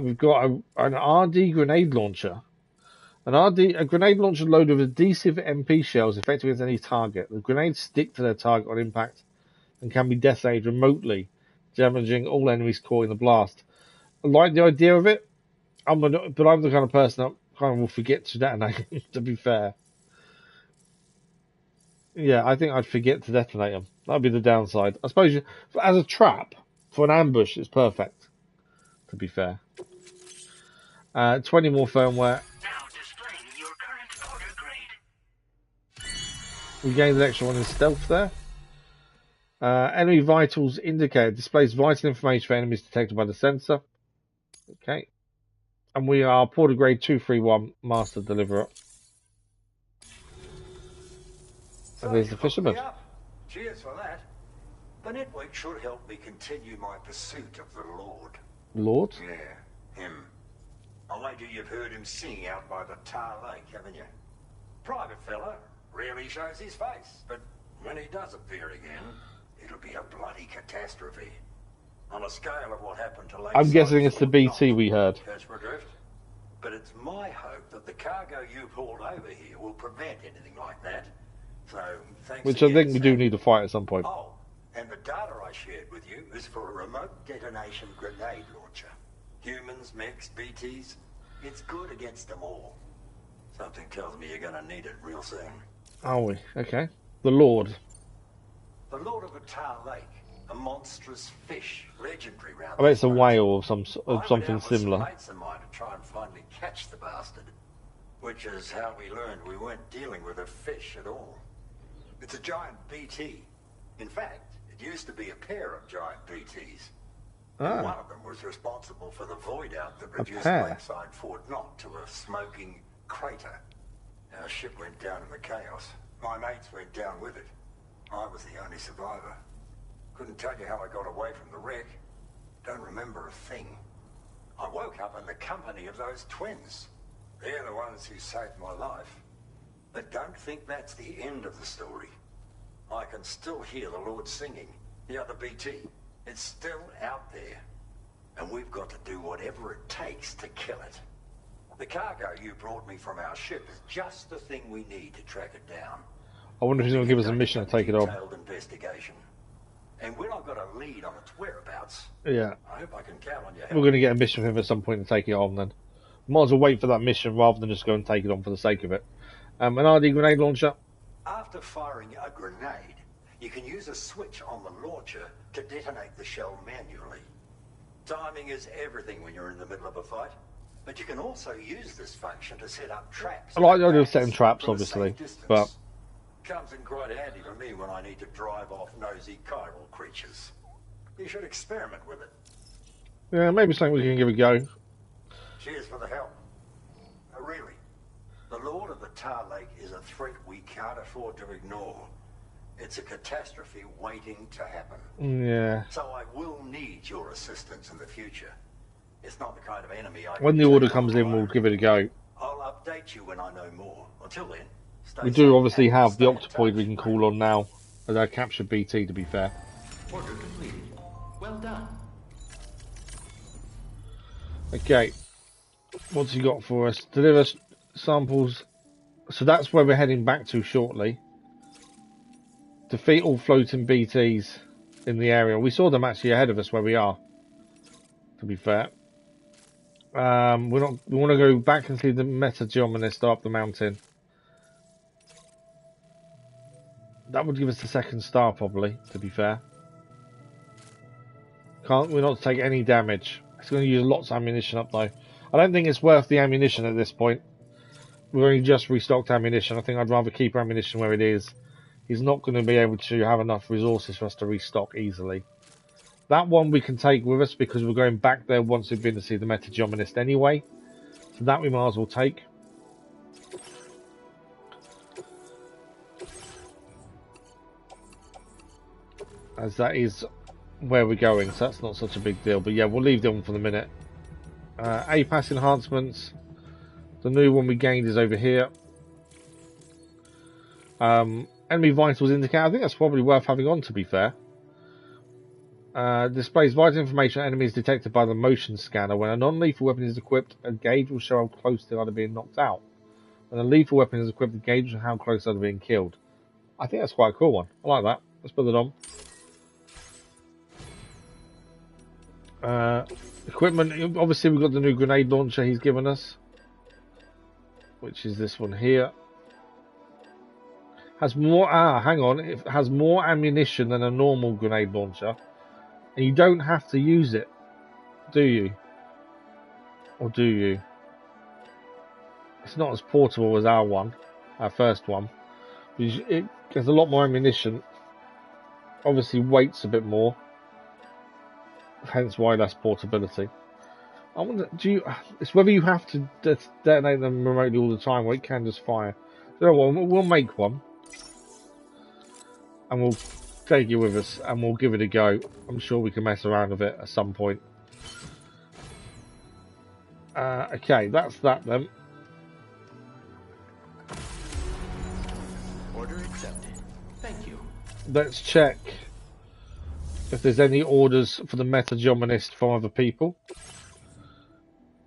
We've got an RD grenade launcher. A grenade launcher loaded with adhesive MP shells effective against any target. The grenades stick to their target on impact and can be detonated remotely, damaging all enemies caught in the blast. I like the idea of it, but I'm the kind of person that kind of will forget to detonate them, to be fair. Yeah, I think I'd forget to detonate them. That'd be the downside. I suppose as a trap, for an ambush, it's perfect, to be fair. 20 more firmware. Now displaying your current order grade. We gained an extra one in stealth there. Enemy vitals indicator displays vital information for enemies detected by the sensor. Okay. And we are Porter Grade 231 Master Deliverer. And there's the fisherman. Cheers for that. The network should help me continue my pursuit of the Lord. Lord? Yeah, him. I wager you've heard him sing out by the Tar Lake, haven't you? Private fella, rarely shows his face, but when he does appear again, it'll be a bloody catastrophe. On a scale of what happened to Lake I'm guessing it's the BT we heard. But it's my hope that the cargo you pulled over here will prevent anything like that. So, thanks Which again, I think we do Sam. need to fight at some point. Oh, and the data I shared with you is for a remote detonation grenade launcher. Humans, mechs, BTs, it's good against them all. Something tells me you're gonna need it real soon. Are we? Okay. The Lord. The Lord of the Tar Lake, a monstrous fish, legendary round. I bet it's a these whale or parts. something I went out with similar. some mates of mine to try and finally catch the bastard, which is how we learned we weren't dealing with a fish at all. It's a giant BT. In fact, it used to be a pair of giant BTs. And one of them was responsible for the void out that reduced pair? Lakeside Fort Knott to a smoking crater. Our ship went down in the chaos. My mates went down with it. I was the only survivor. Couldn't tell you how I got away from the wreck. Don't remember a thing. I woke up in the company of those twins. They're the ones who saved my life. But don't think that's the end of the story. I can still hear the Lord singing, the other BT. It's still out there. And we've got to do whatever it takes to kill it. The cargo you brought me from our ship is just the thing we need to track it down. I wonder if he's going to give us a mission to take it on. Detailed investigation. And when I've got a lead on its whereabouts, Yeah. I hope I can count on your help. We're going to get a mission from him at some point to take it on then. Might as well wait for that mission rather than just go and take it on for the sake of it. An RD grenade launcher. After firing a grenade, you can use a switch on the launcher to detonate the shell manually. Timing is everything when you're in the middle of a fight, but you can also use this function to set up traps. I like the idea of setting traps, from a obviously, safe distance. but Comes in quite handy for me when I need to drive off nosy chiral creatures. You should experiment with it. yeah, maybe something we can give a go. Cheers for the help. Really, the Lord of the Tar Lake is a threat we can't afford to ignore. It's a catastrophe waiting to happen. Yeah. So I will need your assistance in the future. It's not the kind of enemy I When can the order take comes on in, we'll alone. give it a go. I'll update you when I know more. Until then, stay We do safe obviously and have the stay in octopoid touch. we can call on now as our captured BT, to be fair. Order completed. Well done. Okay. What's he got for us? Deliver samples. So that's where we're heading back to shortly. Defeat all floating BTs in the area. We saw them actually ahead of us where we are, to be fair. We want to go back and see the metageomanist up the mountain. That would give us the second star, probably, to be fair. We're not to take any damage. It's going to use lots of ammunition up, though. I don't think it's worth the ammunition at this point. We've only just restocked ammunition. I think I'd rather keep ammunition where it is. He's not going to be able to have enough resources for us to restock easily. That one we can take with us because we're going back there once we've been to see the metageomanist anyway. So that we might as well take. As that is where we're going, so that's not such a big deal. But yeah, we'll leave them for the minute. APAS enhancements. The new one we gained is over here. Enemy vitals indicator. I think that's probably worth having on, to be fair. Displays vital information on enemies detected by the motion scanner. When a non-lethal weapon is equipped, a gauge will show how close they are to being knocked out. And a lethal weapon is equipped to gauge how close they're being killed. I think that's quite a cool one. I like that. Let's put it on. Equipment. Obviously, we've got the new grenade launcher he's given us, which is this one here. Has more. Hang on. It has more ammunition than a normal grenade launcher, and you don't have to use it, do you? Or do you? It's not as portable as our first one. It has a lot more ammunition. Obviously, weight's a bit more. Hence why less portability. I wonder, it's whether you have to detonate them remotely all the time, or it can just fire. So we'll make one, and we'll take it with us, and we'll give it a go. I'm sure we can mess around with it at some point. Okay, that's that then. Order accepted. Thank you. Let's check if there's any orders for the metageomanist from other people.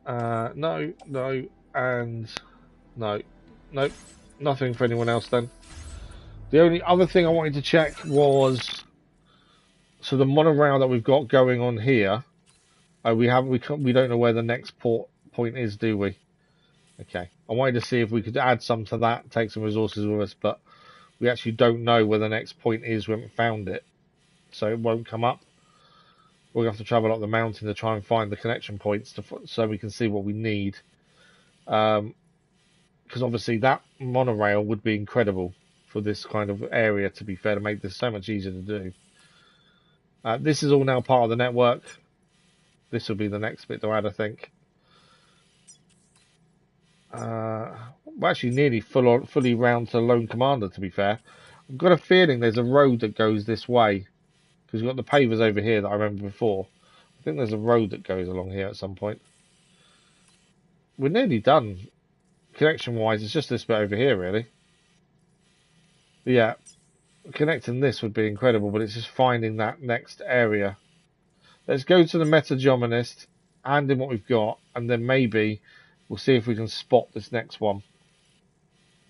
No, and no. Nope, nothing for anyone else then. The only other thing I wanted to check was, so the monorail that we've got going on here, we don't know where the next point is, do we? Okay, I wanted to see if we could add some to that, take some resources with us, but we actually don't know where the next point is. We haven't found it, so it won't come up. We're going to have to travel up the mountain to try and find the connection points so we can see what we need. Because obviously that monorail would be incredible for this kind of area, to be fair, to make this so much easier to do. This is all now part of the network. This will be the next bit to add, I think. We're actually nearly fully round to Lone Commander, to be fair. I've got a feeling there's a road that goes this way, because we've got the pavers over here that I remember before. I think there's a road that goes along here at some point. We're nearly done. Connection-wise, it's just this bit over here, really. But yeah, connecting this would be incredible, but it's just finding that next area. Let's go to the metageomanist, hand in what we've got, and then maybe we'll see if we can spot this next one.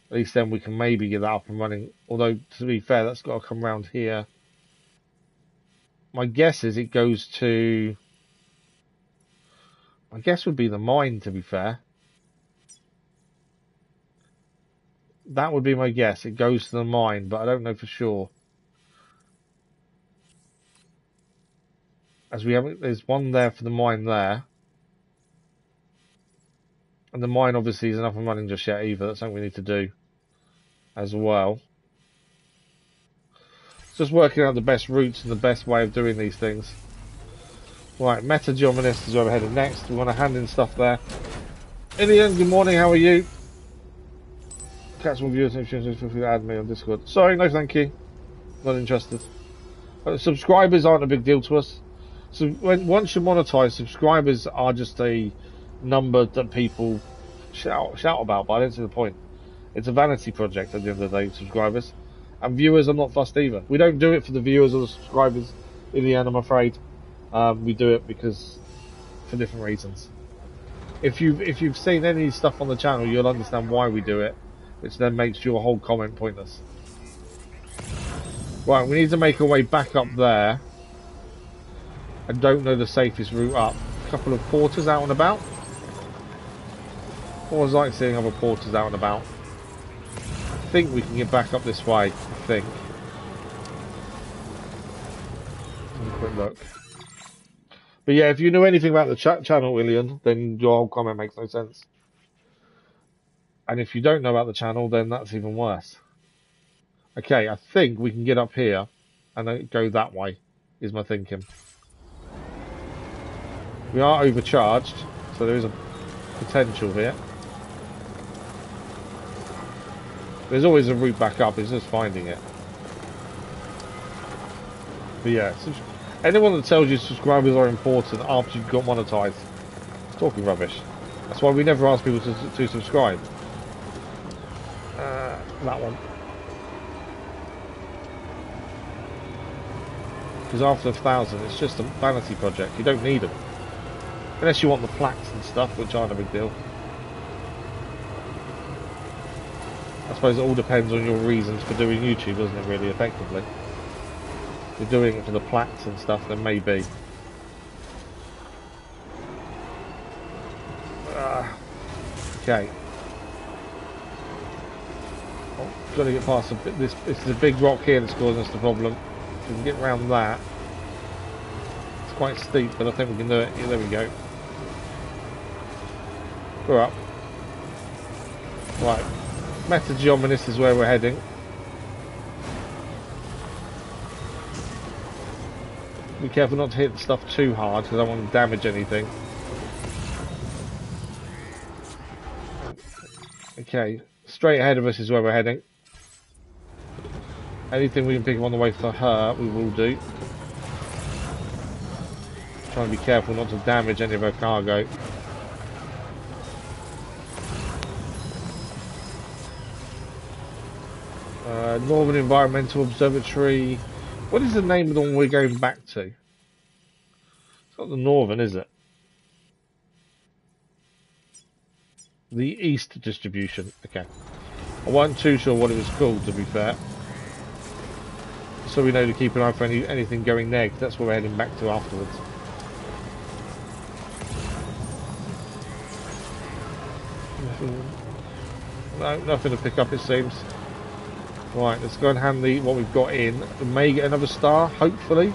At least then we can maybe get that up and running. Although, to be fair, that's got to come round here. My guess is it goes to... My guess would be the mine, to be fair. That would be my guess. It goes to the mine, but I don't know for sure. As we haven't... There's one there for the mine there. And the mine obviously isn't up and running just yet either. That's something we need to do as well. Just working out the best routes and the best way of doing these things. Right, metageomanist is where we're headed next. We want to hand in stuff there. Ilian, good morning, how are you? Catch more viewers and feel free to add me on Discord. Sorry, no thank you. Not interested. Subscribers aren't a big deal to us. So once you're monetized, subscribers are just a number that people shout about, but I don't see the point. It's a vanity project at the end of the day, subscribers. And viewers are not fussed either. We don't do it for the viewers or the subscribers in the end, I'm afraid. We do it because for different reasons. If you've seen any stuff on the channel, you'll understand why we do it, which then makes your whole comment pointless. Right, we need to make our way back up there. I don't know the safest route up. A couple of porters out and about. Always like seeing other porters out and about. I think we can get back up this way, I think. Have a quick look. But yeah, if you know anything about the channel, William, then your whole comment makes no sense. And if you don't know about the channel, then that's even worse. Okay, I think we can get up here and then go that way, is my thinking. We are overcharged, so there is a potential here. There's always a route back up, it's just finding it. But yeah, anyone that tells you subscribers are important after you've got monetized is talking rubbish. That's why we never ask people to subscribe. That one. Because after 1,000, it's just a vanity project. You don't need them. Unless you want the plaques and stuff, which aren't a big deal. I suppose it all depends on your reasons for doing YouTube, doesn't it, really, effectively? If you're doing it for the plats and stuff, then maybe. Okay. Oh, got to get past a bit. This is a big rock here that's causing us the problem. If we can get around that. It's quite steep, but I think we can do it. Yeah, there we go. We're up. Right. Metageominus is where we're heading. Be careful not to hit the stuff too hard because I don't want to damage anything. Okay, straight ahead of us is where we're heading. Anything we can pick up on the way for her, we will do. Trying to be careful not to damage any of her cargo. Northern Environmental Observatory. What is the name of the one we're going back to? It's not the Northern, is it? The East Distribution. Okay. I wasn't too sure what it was called, to be fair. So we know to keep an eye for anything going there, because that's where we're heading back to afterwards. No, nothing to pick up, it seems. Right, let's go and hand what we've got in. We may get another star, hopefully.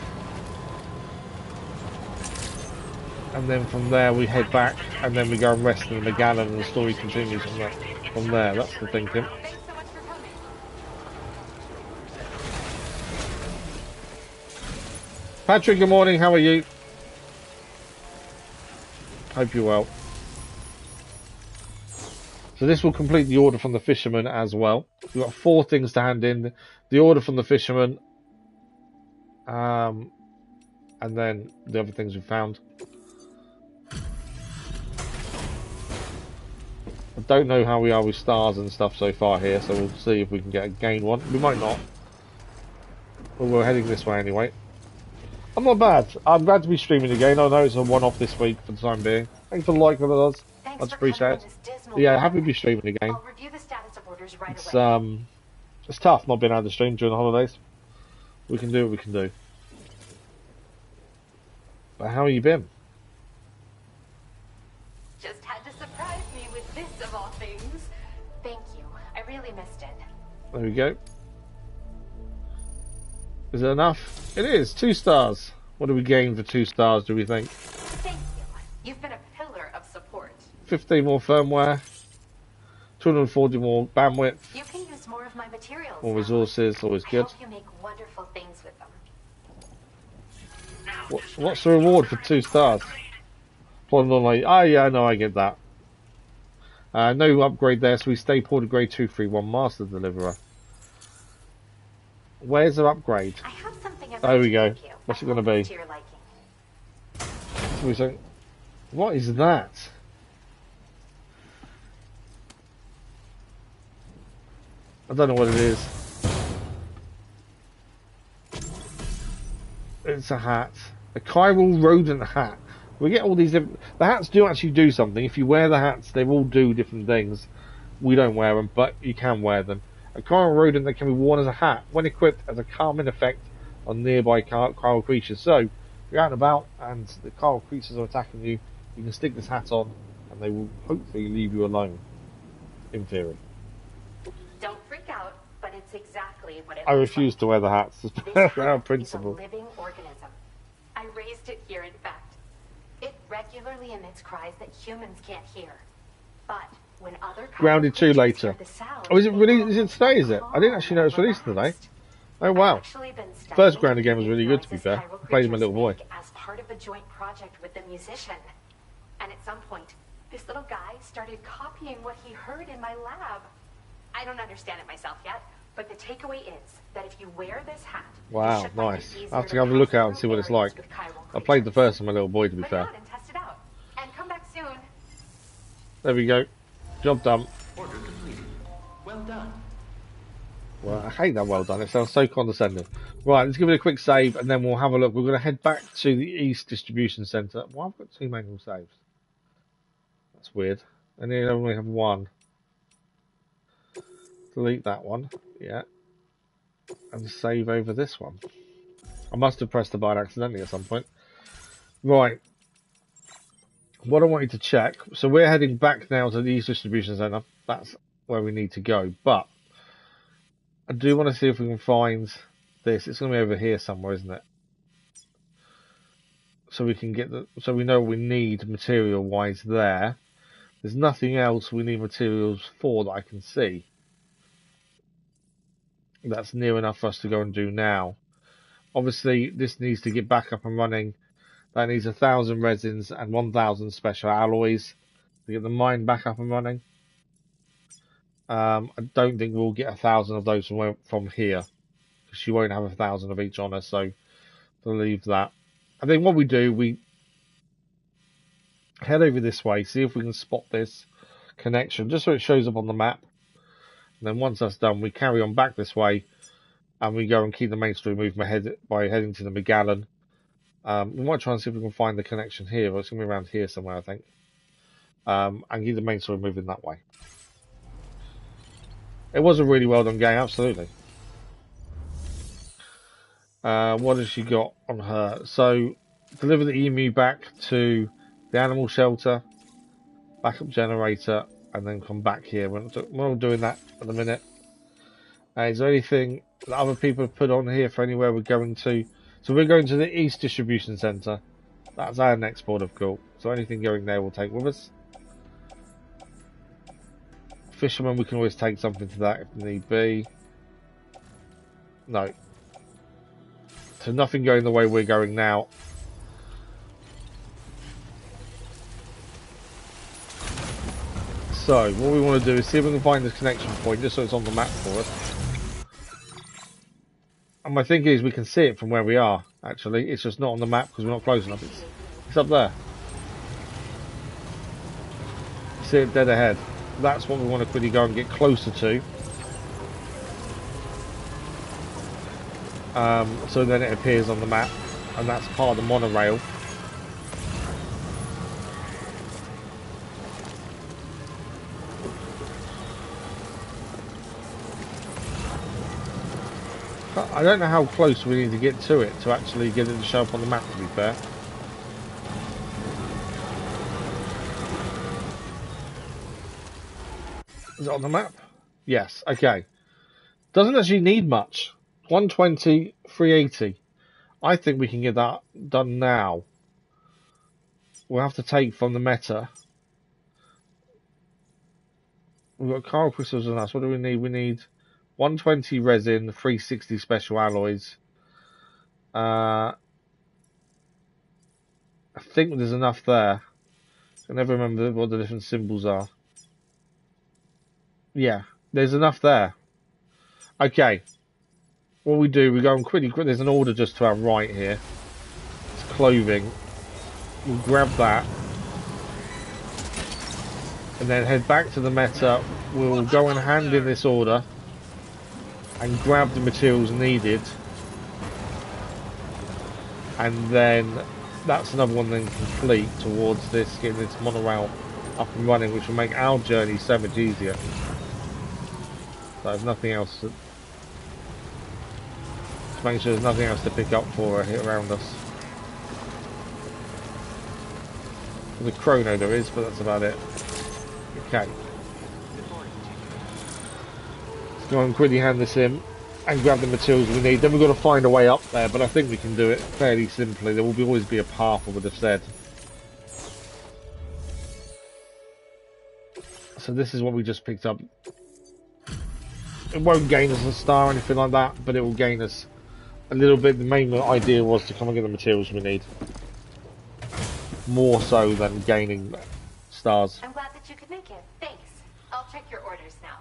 And then from there we head back, and then we go and rest in the Magellan, and the story continues from there. That's the thinking. Patrick, good morning. How are you? Hope you're well. So this will complete the order from the fisherman as well. We've got 4 things to hand in. The order from the fisherman, and then the other things we found. I don't know how we are with stars and stuff so far here, so we'll see if we can gain one. We might not. But we're heading this way anyway. I'm not bad. I'm glad to be streaming again. I know it's a one-off this week for the time being. Thanks for the like on us. Much appreciated. Yeah, happy to be streaming again. I'll review the status of orders right away. It's tough not being able to stream during the holidays. We can do what we can do. But how have you been? Just had to surprise me with this of all things. Thank you. I really missed it. There we go. Is it enough? It is. 2 stars. What do we gain for 2 stars, do we think? Thank you. You've been a pillar of support. 15 more firmware. 240 more bandwidth. You can use more of my materials. More resources. Always good. I hope you make wonderful things with them. What's the reward for 2 stars? Plotting on like, oh yeah, no, I get that. No upgrade there, so we stay porter grade 231 master deliverer. Where's the upgrade? I have something there we go. What's it going to be? What is that? I don't know what it is. It's a hat. A chiral rodent hat. We get all these different... The hats do actually do something. If you wear the hats, they all do different things. We don't wear them, but you can wear them. A chiral rodent that can be worn as a hat when equipped as a calming effect on nearby chiral creatures. So, if you're out and about and the chiral creatures are attacking you, you can stick this hat on and they will hopefully leave you alone. In theory. Don't freak out, but it's exactly what it I refuse to wear the hats. It's our principle. It's a living organism. I raised it here, in fact. It regularly emits cries that humans can't hear. But when other Grounded 2 later. Sound, oh, is it released? Is it today? Is it? I didn't actually know it was released today. Oh wow! First Grounded game was really good. To be fair, I played with my little boy. As part of a joint project with the musician, and at some point, this little guy started copying what he heard in my lab. I don't understand it myself yet, but the takeaway is that if you wear this hat, wow, nice. I have to have a look out and see what it's like. I played the first with my little boy. To be fair. And test it out, and come back soon. There we go. Job done. Order completed. Well done. Well, I hate that well done. It sounds so condescending. Right, let's give it a quick save and then we'll have a look. We're going to head back to the East Distribution Centre. Well, I've got 2 manual saves. That's weird. And then I only have 1. So delete that one, yeah, and save over this one. I must have pressed the button accidentally at some point. Right, what I wanted to check, so we're heading back now to the East Distribution Centre. That's where we need to go, but I do want to see if we can find this. It's going to be over here somewhere, isn't it? So we can get so we know we need material-wise there. There's nothing else we need materials for that I can see. That's near enough for us to go and do now. Obviously, this needs to get back up and running. That needs 1,000 resins and 1,000 special alloys to get the mine back up and running. I don't think we'll get 1,000 of those from here, because she won't have 1,000 of each on her, so we'll leave that. I think what we do, we head over this way, see if we can spot this connection, just so it shows up on the map. And then once that's done, we carry on back this way, and we go and keep the main story moving ahead by heading to the McGallen. We might try and see if we can find the connection here, but it's going to be around here somewhere, I think. And keep the main story moving that way. It was a really well done game, absolutely. What has she got on her? So, deliver the emu back to the animal shelter, backup generator, and then come back here. We're not doing that at the minute. Is there anything that other people have put on here for anywhere we're going to? So we're going to the East Distribution Centre. That's our next port of call. So anything going there we'll take with us. Fisherman, we can always take something to that if need be. No. So nothing going the way we're going now. So what we want to do is see if we can find this connection point, just so it's on the map for us. And my thinking is we can see it from where we are, actually. It's just not on the map because we're not close enough. It's up there. See it dead ahead. That's what we want to quickly go and get closer to. So then it appears on the map, and that's part of the monorail. I don't know how close we need to get to it to actually get it to show up on the map, to be fair. Is it on the map? Yes, okay. Doesn't actually need much. 120, 380. I think we can get that done now. We'll have to take from the meta. We've got Chiral crystals on us. What do we need? We need 120 resin, 360 special alloys. I think there's enough there. I never remember what the different symbols are. Yeah, there's enough there. Okay. What we do, we go and quickly, there's an order just to our right here. It's clothing. We'll grab that. And then head back to the meta. We'll go and hand in this order. And grab the materials needed. And then that's another one then complete towards this, getting this monorail up and running, which will make our journey so much easier. So there's nothing else to make sure there's nothing else to pick up for her around us. The chrono there is, but that's about it. Okay. Let's go and quickly hand this in and grab the materials we need. Then we've got to find a way up there, but I think we can do it fairly simply. There will always be a path, I would have said. So this is what we just picked up. It won't gain us a star or anything like that, but it will gain us a little bit. The main idea was to come and get the materials we need. More so than gaining stars. I'm glad that you could make it. Thanks. I'll check your orders now.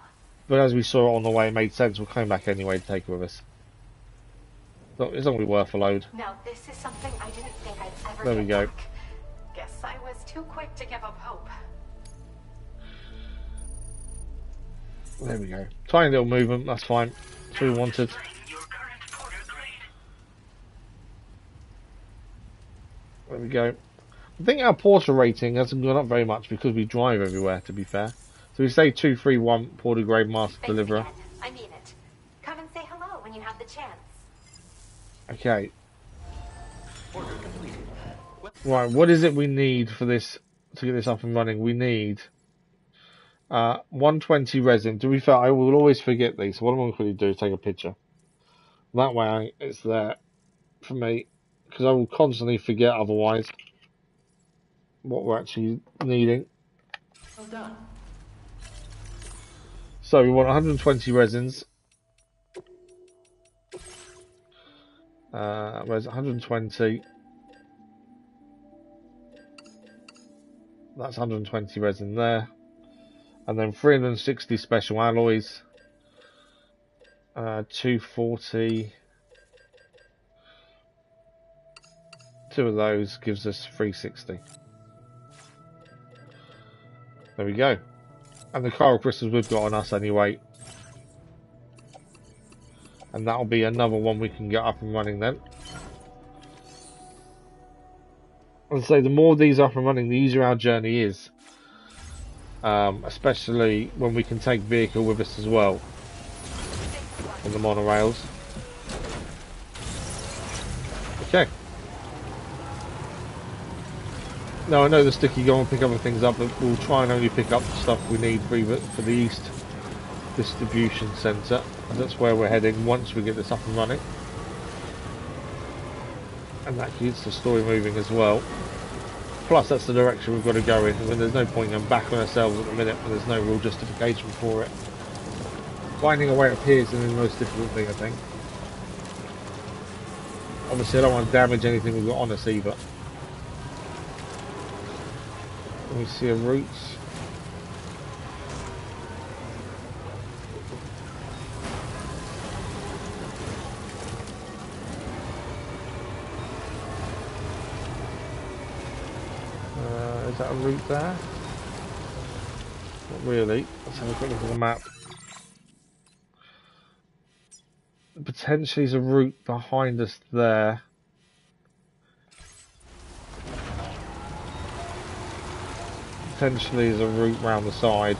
But as we saw on the way, it made sense. We're coming back anyway to take it with us. So it's not going to be worth a load. Now, this is something I didn't think I'd ever There we go. back. Guess I was too quick to give up hope. There we go. Tiny little movement, that's fine. That's what we wanted. There we go. I think our porter rating hasn't gone up very much because we drive everywhere, to be fair. So we say 231 porter grade master deliverer. I mean it. Come and say hello when you have the chance. Okay. Right, what is it we need for this to get this up and running? We need 120 resin. To be fair, I will always forget these. So what I'm going to quickly do is take a picture. That way it's there for me, because I will constantly forget otherwise what we're actually needing. Well done. So we want 120 resins. Where's 120? That's 120 resin there. And then 360 special alloys. 240. Two of those gives us 360. There we go. And the chiral crystals we've got on us anyway. And that'll be another one we can get up and running then. I'd say the more of these up and running, the easier our journey is. Especially when we can take vehicle with us as well. On the monorails. Okay. Now I know the sticky go and pick other things up, but we'll try and only pick up the stuff we need for the East Distribution Centre. And that's where we're heading once we get this up and running. And that keeps the story moving as well. Plus that's the direction we've got to go in. I mean, there's no point going back on ourselves at the minute when there's no real justification for it. Finding a way up here is the most difficult thing, I think. Obviously I don't want to damage anything we've got on us either. Let me see a route. Is that a route there? Not really. Let's have a quick look at the map. Potentially is a route behind us there. Potentially is a route round the side.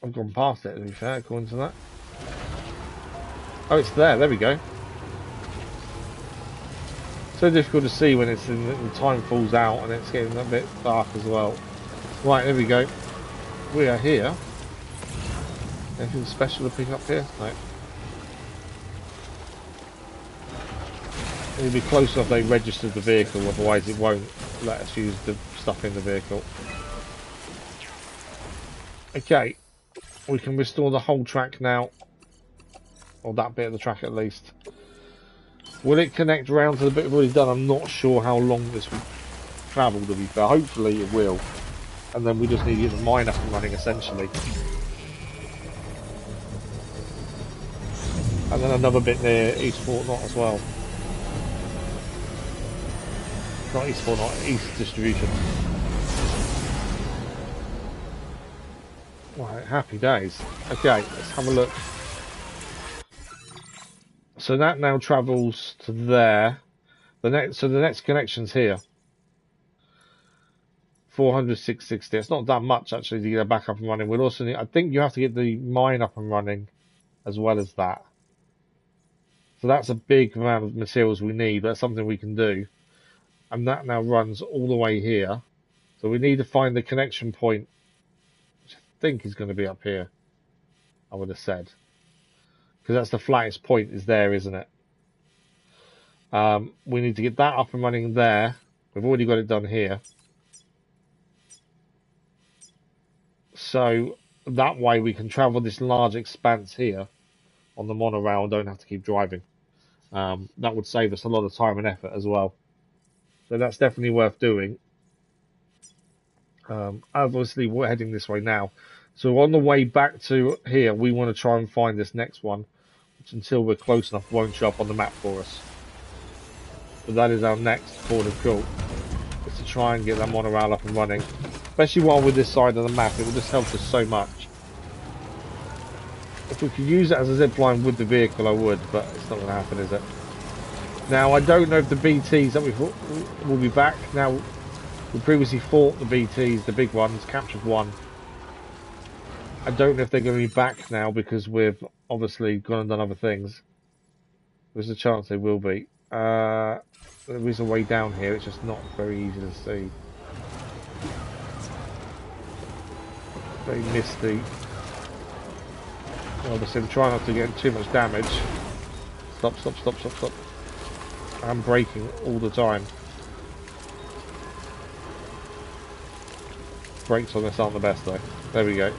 I've gone past it, to be fair, according to that. Oh, it's there. There we go. So difficult to see when it's in the time falls out and it's getting a bit dark as well. Right, there we go. We are here. Anything special to pick up here? No. It'll be close enough they registered the vehicle, otherwise it won't let us use the stuff in the vehicle. Okay. We can restore the whole track now. Or that bit of the track at least. Will it connect round to the bit we've already done? I'm not sure how long this will travel, to be fair. Hopefully it will. And then we just need to get the mine up and running, essentially. And then another bit near East Fortnite as well. Not East Fortnite, East Distribution. Right, happy days. Okay, let's have a look. So that now travels to there. The next connection's here. 400, 660. It's not that much actually to get it back up and running. We'll also need, I think you have to get the mine up and running as well as that. So that's a big amount of materials we need. That's something we can do. And that now runs all the way here. So we need to find the connection point, which I think is going to be up here, I would have said. Because that's the flattest point is there, isn't it? We need to get that up and running there. We've already got it done here. So that way we can travel this large expanse here on the monorail and don't have to keep driving. That would save us a lot of time and effort as well. So that's definitely worth doing. Obviously we're heading this way now. So on the way back to here, we want to try and find this next one, which until we're close enough won't show up on the map for us. But that is our next port of call, is to try and get that monorail up and running. Especially while we're this side of the map, it will just help us so much. If we could use it as a zip line with the vehicle, I would, but it's not going to happen, is it? Now, I don't know if the BTs that we fought will be back. Now, we previously fought the BTs, the big ones, captured one. I don't know if they're going to be back now because we've obviously gone and done other things. There's a chance they will be. There is a way down here, it's just not very easy to see. Very misty. Obviously, I'm trying not to get too much damage. Stop, stop, stop, stop, stop. I'm braking all the time. Brakes on this aren't the best though. There we go.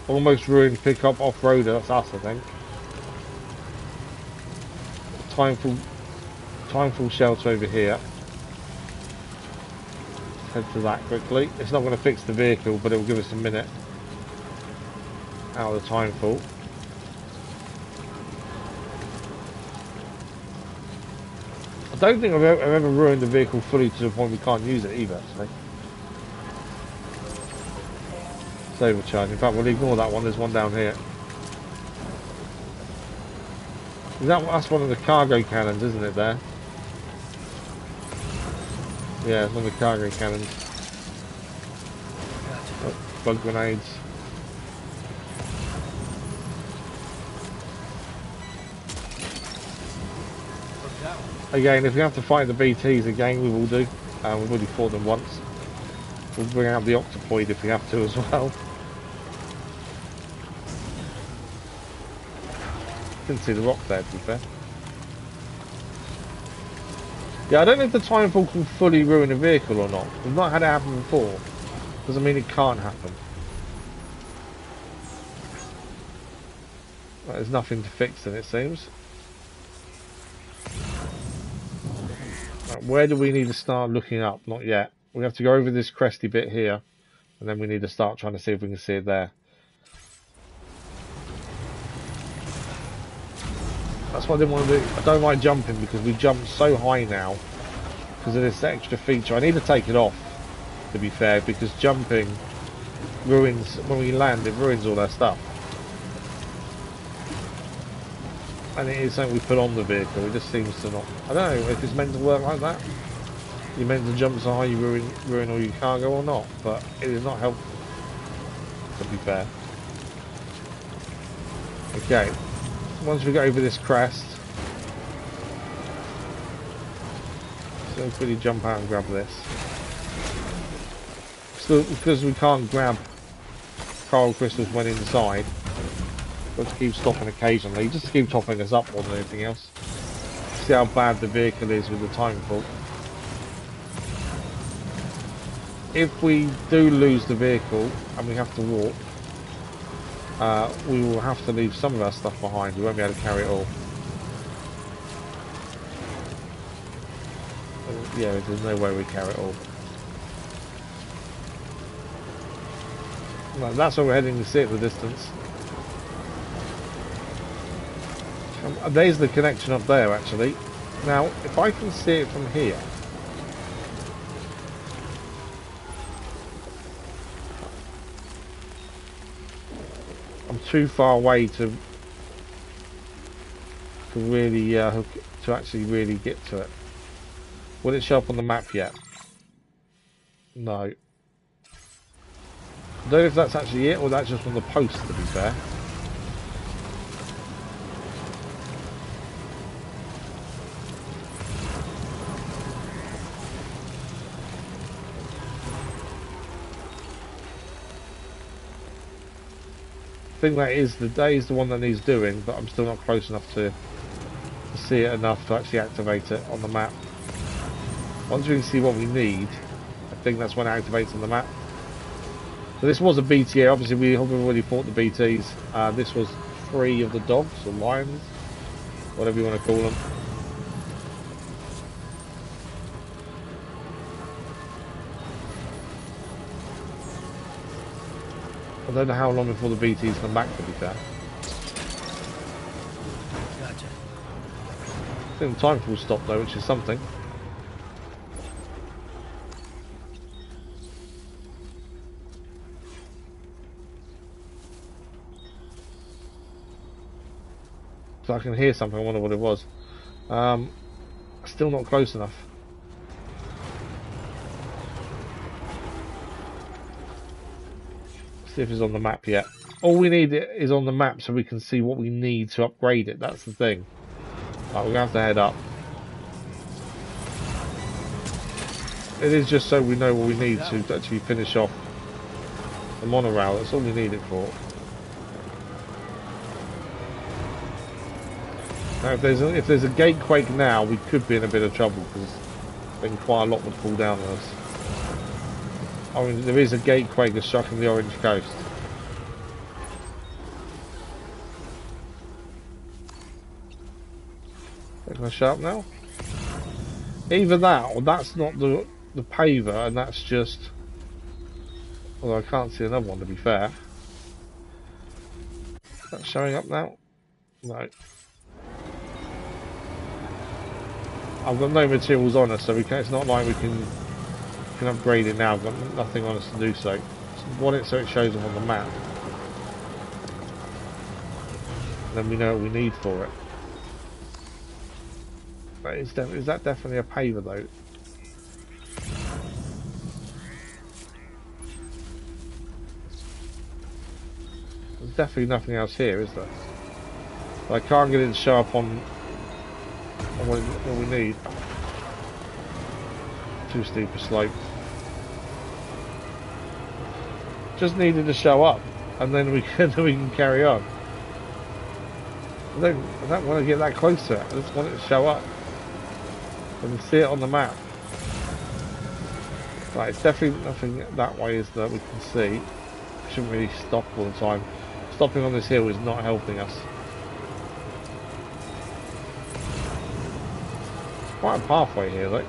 Almost ruined pickup off-roader, that's us I think. Timeful shelter over here. Head to that quickly. It's not going to fix the vehicle, but it will give us a minute out of the timeful. I don't think I've ever ruined the vehicle fully to the point we can't use it either, actually. It's overcharged. In fact, we'll ignore that one. There's one down here. That's one of the cargo cannons, isn't it, there? Yeah, it's one of the cargo cannons. Oh, bug grenades. Again, if we have to fight the BTs again, we will do. We've already fought them once. We'll bring out the octopoid if we have to as well. Didn't see the rock there, to be fair. Yeah, I don't know if the timefall can fully ruin a vehicle or not. We've not had it happen before. Doesn't mean it can't happen. Right, there's nothing to fix then, it seems. Right, where do we need to start looking up? Not yet. We have to go over this cresty bit here, and then we need to start trying to see if we can see it there. That's what I didn't want to do. I don't like jumping because we jump so high now because of this extra feature. I need to take it off, to be fair, because jumping ruins, when we land, it ruins all our stuff. And it is something we put on the vehicle. It just seems to not. I don't know if it's meant to work like that. You're meant to jump so high you ruin all your cargo or not, but it is not helpful, to be fair. Okay, once we get over this crest, so quickly jump out and grab this. So because we can't grab coral crystals when inside, we've got to keep stopping occasionally, just to keep topping us up more than anything else. See how bad the vehicle is with the timefall. If we do lose the vehicle and we have to walk, we will have to leave some of our stuff behind. We won't be able to carry it all. Yeah, there's no way we carry it all. Right, that's where we're heading to see at the distance. There's the connection up there, actually. Now, if I can see it from here. I'm too far away to really to actually really get to it. Will it show up on the map yet? No. I don't know if that's actually it or that's just on the post, to be fair. I think that is the one that needs doing, but I'm still not close enough to see it enough to actually activate it on the map. Once we can see what we need, I think that's when it activates on the map. So this was a BTA, obviously we have already fought the BTs. This was 3 of the dogs, or lions, whatever you want to call them. I don't know how long before the BTs come back, to be fair. Gotcha. I think the time will stop though, which is something. So I can hear something, I wonder what it was. still not close enough. See if it's on the map yet. All we need is on the map so we can see what we need to upgrade it. That's the thing. Right, we're going to have to head up. It is just so we know what we need to actually finish off the monorail. That's all we need it for. Now, if there's a gatequake now, we could be in a bit of trouble because then quite a lot would fall down on us. I mean, there is a gatequake that's struck in the Orange Coast. Can I shut up now? Either that, or that's not the paver, and that's just... Although I can't see another one, to be fair. Is that showing up now? No. I've got no materials on us, so it's not like we can upgrade it now. I've got nothing on us to do so. Just want it so it shows them on the map. And then we know what we need for it. But is that definitely a paver though? There's definitely nothing else here, is there? But I can't get it to show up on what we need. Too steep a slope. Just needed to show up, and then we can carry on. I don't want to get that close to it. I just want it to show up and see it on the map. Right, it's definitely nothing that way is that we can see. We shouldn't really stop all the time. Stopping on this hill is not helping us. Quite a pathway here, though.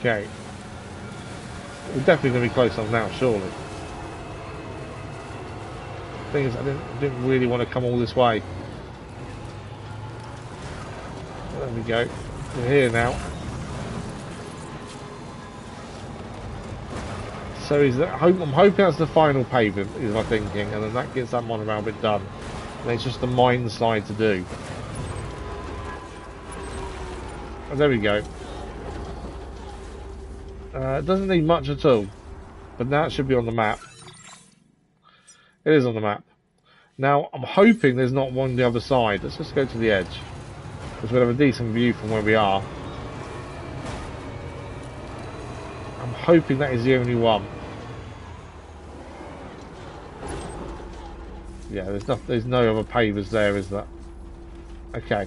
Okay. We're definitely going to be close enough now, surely. The thing is, I didn't really want to come all this way. There we go. We're here now. So I'm hoping that's the final pavement, is my thinking, and then that gets that monorail bit done. And it's just the mine slide to do. Oh, there we go. It doesn't need much at all, but now it should be on the map. It is on the map. Now, I'm hoping there's not one on the other side. Let's just go to the edge, because we'll have a decent view from where we are. I'm hoping that is the only one. Yeah, there's no other pavers there, is there? Okay.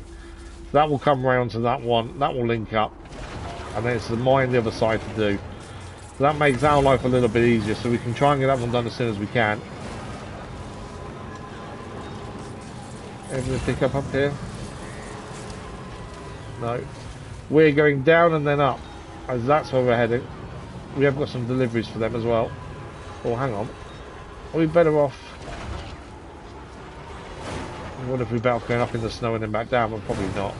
So that will come round to that one. That will link up. And then it's the mine the other side to do. So that makes our life a little bit easier, so we can try and get that one done as soon as we can. Anything to pick up here? No. We're going down and then up, as that's where we're heading. We have got some deliveries for them as well. Oh, hang on. Are we better off? What if we're better off going up in the snow and then back down? Well, probably not.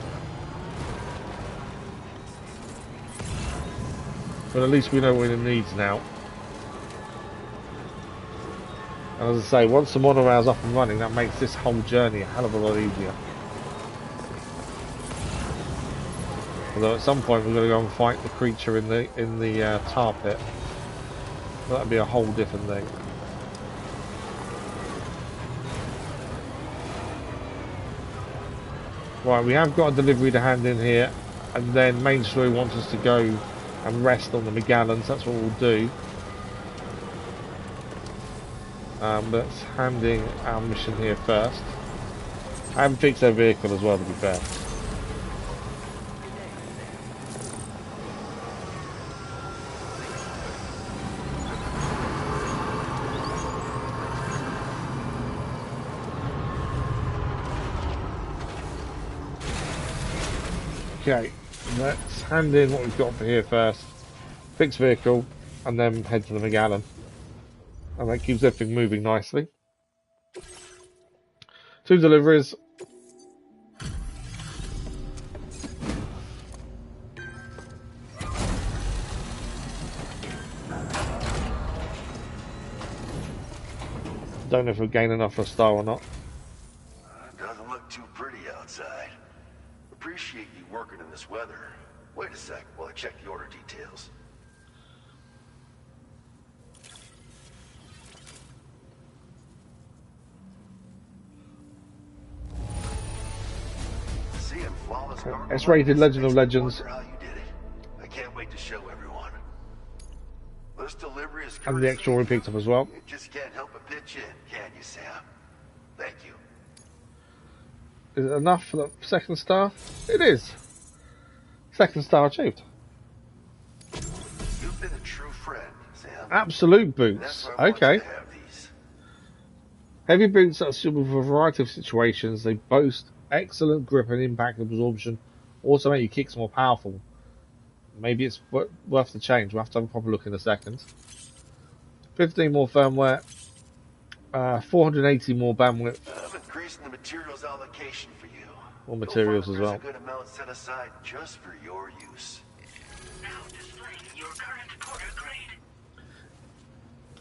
But at least we know what it needs now. And as I say, once the monorail's up and running, that makes this whole journey a hell of a lot easier. Although at some point we're going to go and fight the creature in the tar pit. That'd be a whole different thing. Right, we have got a delivery to hand in here, and then Main Story wants us to go and rest on the McGallons. That's what we'll do. Let's hand in our mission here first. I haven't fixed their vehicle as well, to be fair. Okay, let's hand in what we've got for here first. Fix vehicle, and then head to the McGallon. And that keeps everything moving nicely. 2 deliveries. Don't know if we're gaining enough for a star or not. Doesn't look too pretty outside. Appreciate you working in this weather. Wait a sec while I check the order details. S-rated Legend of Legends. How you did it. I can't wait to show everyone. This delivery is And the extra we picked up as well. You just can't help but pitch in, can you, Sam? Thank you. Is it enough for the second star? It is. Second star achieved. You've been a true friend, Sam. Absolute boots. That's why I want you Okay. to have these. Heavy boots are suitable for a variety of situations. They boast excellent grip and impact absorption. Also make your kicks more powerful. Maybe it's worth the change. We'll have to have a proper look in a second. 15 more firmware. 480 more bandwidth. I'm increasing the materials allocation for you. More materials as well. There's a good amount set aside just for your use. Now displaying your current porter grade.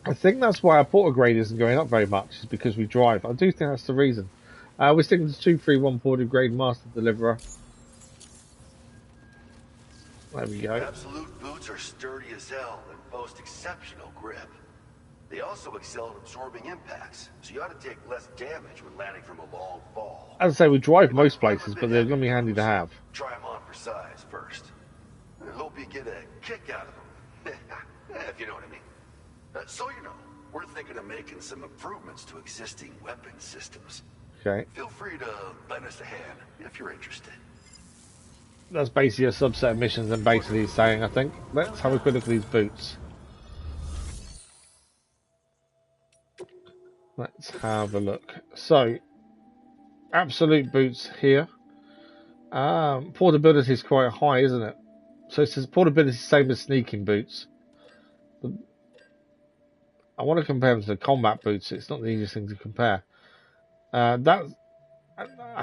I think that's why our porter grade isn't going up very much, is because we drive. I do think that's the reason. We're sticking to 231 porter grade master deliverer. There we go. Absolute boots are sturdy as hell and boast exceptional grip. They also excel at absorbing impacts, so you ought to take less damage when landing from a long fall. As I say, we drive most places, but they're going to be handy to have. Try them on for size first. I hope you get a kick out of them, if you know what I mean. So you know, we're thinking of making some improvements to existing weapon systems. Okay. Feel free to lend us a hand if you're interested. That's basically a subset of missions and basically saying, I think. Let's have a quick look at these boots. Let's have a look. So, absolute boots here. Portability is quite high, isn't it? So it says portability is the same as sneaking boots. I want to compare them to the combat boots. It's not the easiest thing to compare. I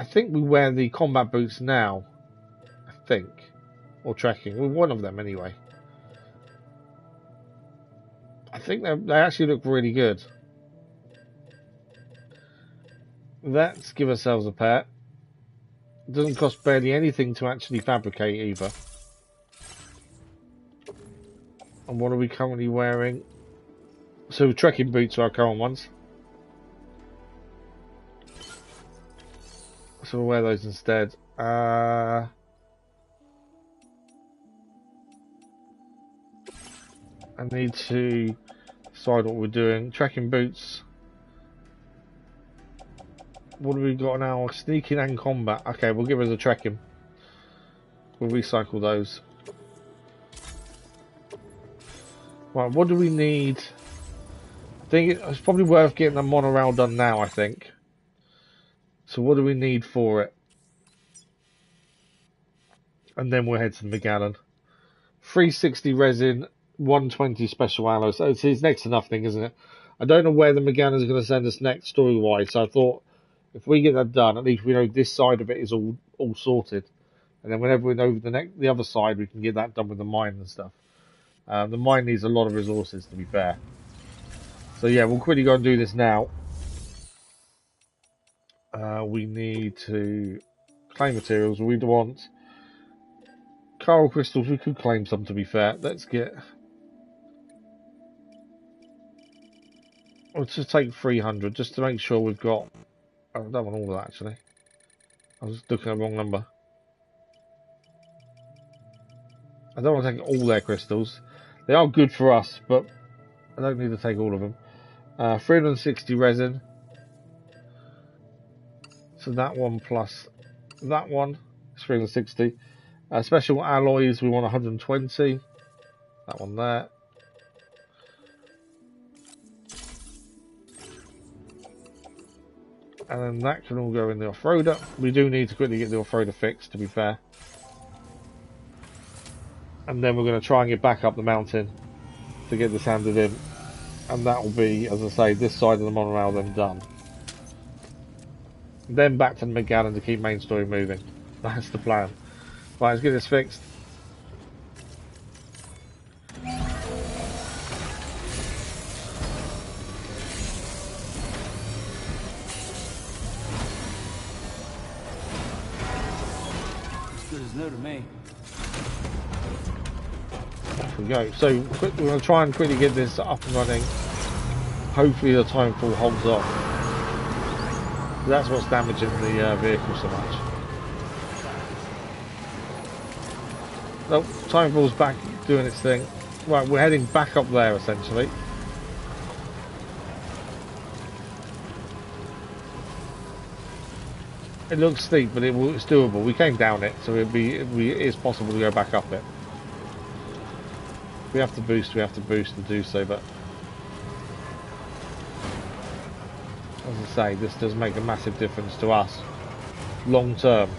think we wear the combat boots now. I think. Or trekking. Well, one of them anyway. I think they actually look really good. Let's give ourselves a pair. It doesn't cost barely anything to actually fabricate either. And what are we currently wearing? So trekking boots are our current ones. So we'll wear those instead. I need to decide what we're doing. Trekking boots. What have we got now? Sneaking and combat. Okay, we'll give us a trekking. We'll recycle those. Right, what do we need? I think it's probably worth getting the monorail done now, I think. So what do we need for it? And then we'll head to the Magellan. 360 resin, 120 special alloy. So it's next to nothing, isn't it? I don't know where the Magellan is going to send us next story-wise, so I thought if we get that done, at least we know this side of it is all sorted. And then whenever we know the other side, we can get that done with the mine and stuff. The mine needs a lot of resources, to be fair. So yeah, we'll quickly go and do this now. We need to claim materials. We want chiral crystals. We could claim some, to be fair. Let's just take 300, just to make sure we've got... I don't want all of that, actually. I was looking at the wrong number. I don't want to take all their crystals. They are good for us, but I don't need to take all of them. 360 resin. So that one plus that one is 360. Special alloys, we want 120. That one there. And then that can all go in the off-roader. We do need to quickly get the off-roader fixed, to be fair. And then we're going to try and get back up the mountain to get this handed in. And that will be, as I say, this side of the monorail then done. Then back to the Magellan to keep main story moving. That's the plan. Right, let's get this fixed. good as new to me. Off we go. So we're going to try and quickly get this up and running. Hopefully the timefall holds off. That's what's damaging the vehicle so much. Nope, timefall's back doing its thing. Right, we're heading back up there essentially. It looks steep, but it's doable. We came down it, so it is possible to go back up it. We have to boost and do so, but as I say, this does make a massive difference to us long term.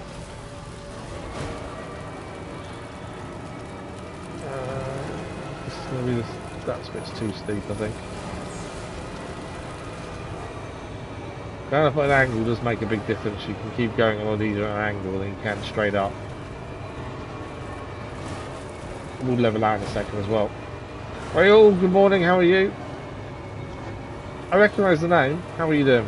This is going to be that bit's too steep, I think. Going up at an angle does make a big difference. You can keep going a lot easier at an angle than you can straight up. We'll level out in a second as well. Hey all, good morning, how are you? I recognise the name. How are you doing?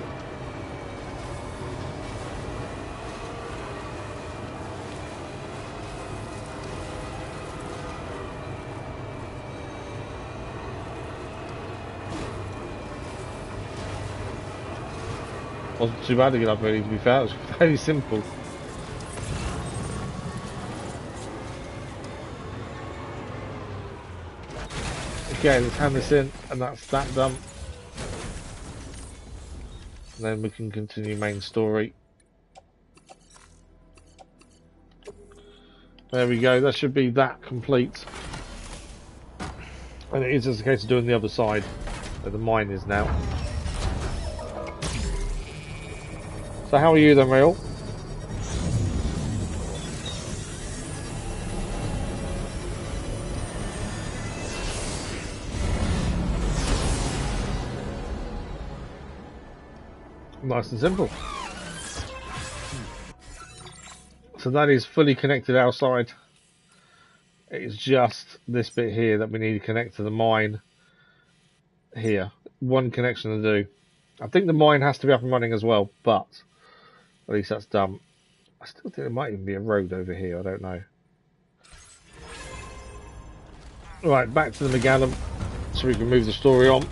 Wasn't too bad to get up early, to be fair. It was fairly simple. Okay, let's hand this in, and that's that done. And then we can continue main story. There we go, that should be that complete. And it is just a case of doing the other side, where the mine is now. So how are you then, Real? Nice and simple. So that is fully connected outside. It's just this bit here that we need to connect to the mine here. One connection to do. I think the mine has to be up and running as well, but at least that's done. I still think there might even be a road over here, I don't know. Right, back to the Megallum so we can move the story on.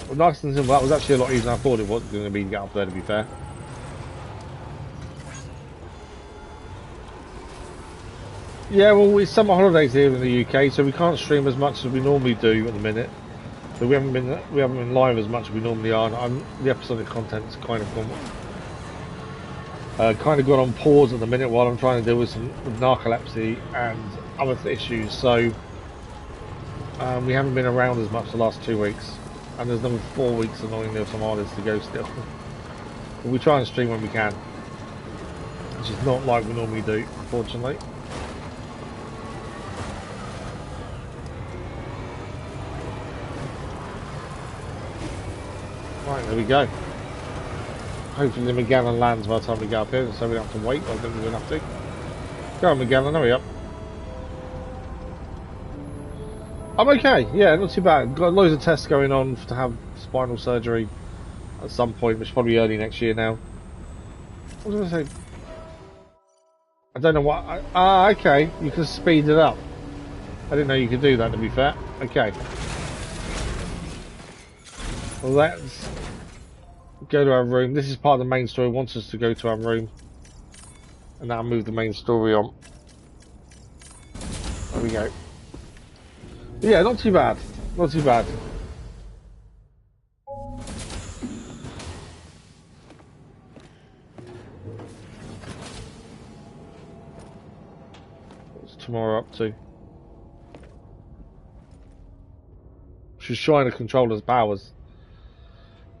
Well, nice and simple. That was actually a lot easier than I thought it was going to be to get up there, to be fair. Yeah, well, it's summer holidays here in the UK, so we can't stream as much as we normally do at the minute. So we haven't been live as much as we normally are. The episodic content's kind of gone on pause at the minute while I'm trying to deal with narcolepsy and other issues. So we haven't been around as much the last 2 weeks, and there's another 4 weeks annoyingly of some artists to go still. But we try and stream when we can, which is not like we normally do, unfortunately. Right, there we go. Hopefully the Megallum lands by the time we get up here, so we don't have to wait. I don't think we're going to have to. Go on, Megallum, hurry up. I'm okay, yeah, not too bad. Got loads of tests going on to have spinal surgery at some point, which is probably early next year now. What was I going to say? I don't know what... okay, you can speed it up. I didn't know you could do that, to be fair. Okay. Well, let's go to our room. This is part of the main story. It wants us to go to our room. And now move the main story on. There we go. Yeah, not too bad. Not too bad. What's tomorrow up to? She's trying to control his powers.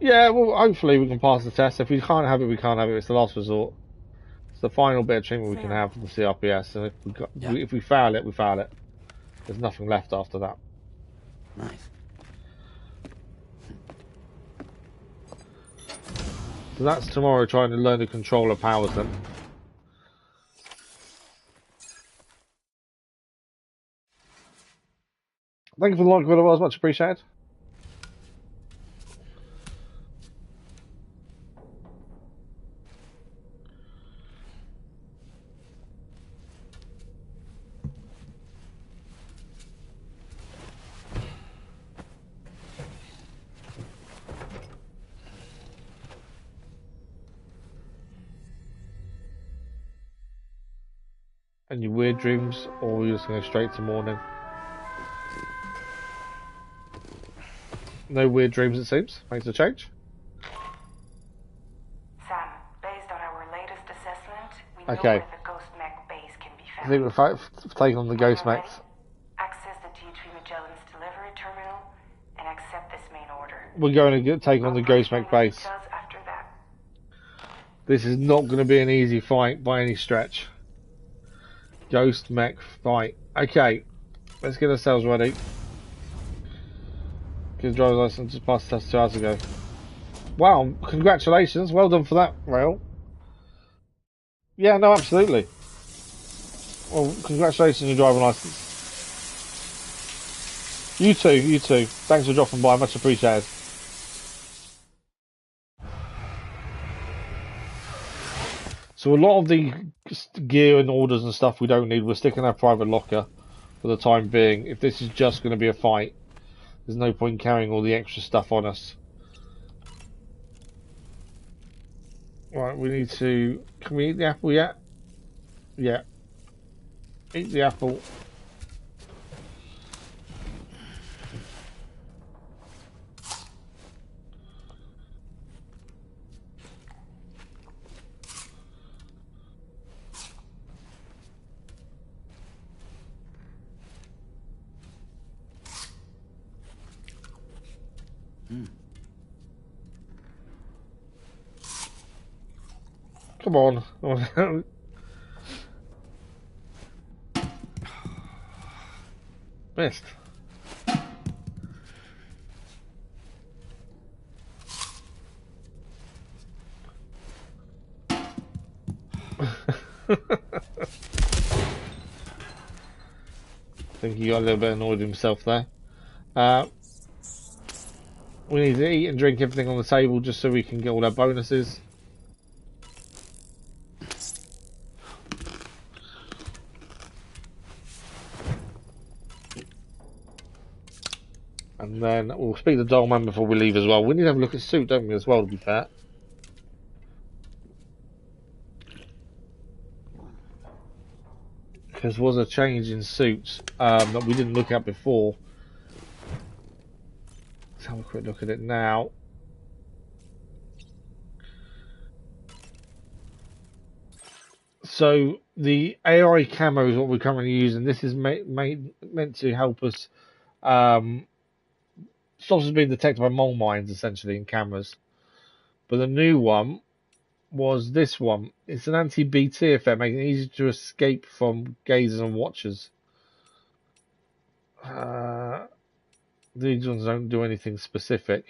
Yeah, well, hopefully we can pass the test. If we can't have it, we can't have it. It's the last resort. It's the final bit of treatment we can have for the CRPS. And if we fail it, we fail it. There's nothing left after that. Nice. So that's tomorrow, trying to learn to control her powers then. Thank you for the like, it was much appreciated. Any weird dreams, or are you just going to go straight to morning? No weird dreams, it seems. Makes a change. Sam, based on our latest assessment, we know Okay. where the Ghost Mech base can be I found. think we're taking on the Ghost When you're Mechs. ready, access the T3 Magellan's delivery terminal and accept this main order. We're going to take on the Ghost Mech base. Details after that. This is not going to be an easy fight by any stretch. Ghost Mech fight. Okay, let's get ourselves ready. Get the driver's license just passed the test 2 hours ago. Wow, congratulations. Well done for that, Rail. Yeah, no, absolutely. Well, congratulations on your driving license. You too, you too. Thanks for dropping by, much appreciated. So a lot of the gear and orders and stuff we don't need, we're sticking in our private locker for the time being. If this is just going to be a fight, there's no point carrying all the extra stuff on us. Right, we need to... Can we eat the apple yet? Yeah. Eat the apple. Come on. Missed. I think he got a little bit annoyed with himself there. We need to eat and drink everything on the table just so we can get all our bonuses. And then we'll speak to Dollman before we leave as well. We need to have a look at Suit, don't we, as well, to be fair. Because there was a change in suits that we didn't look at before. Let's have a quick look at it now. So the AI camo is what we're currently using. This is meant to help us stop us being detected by mole mines, essentially, in cameras. But the new one was this one. It's an anti-BT effect, making it easy to escape from gazers and watchers. These ones don't do anything specific.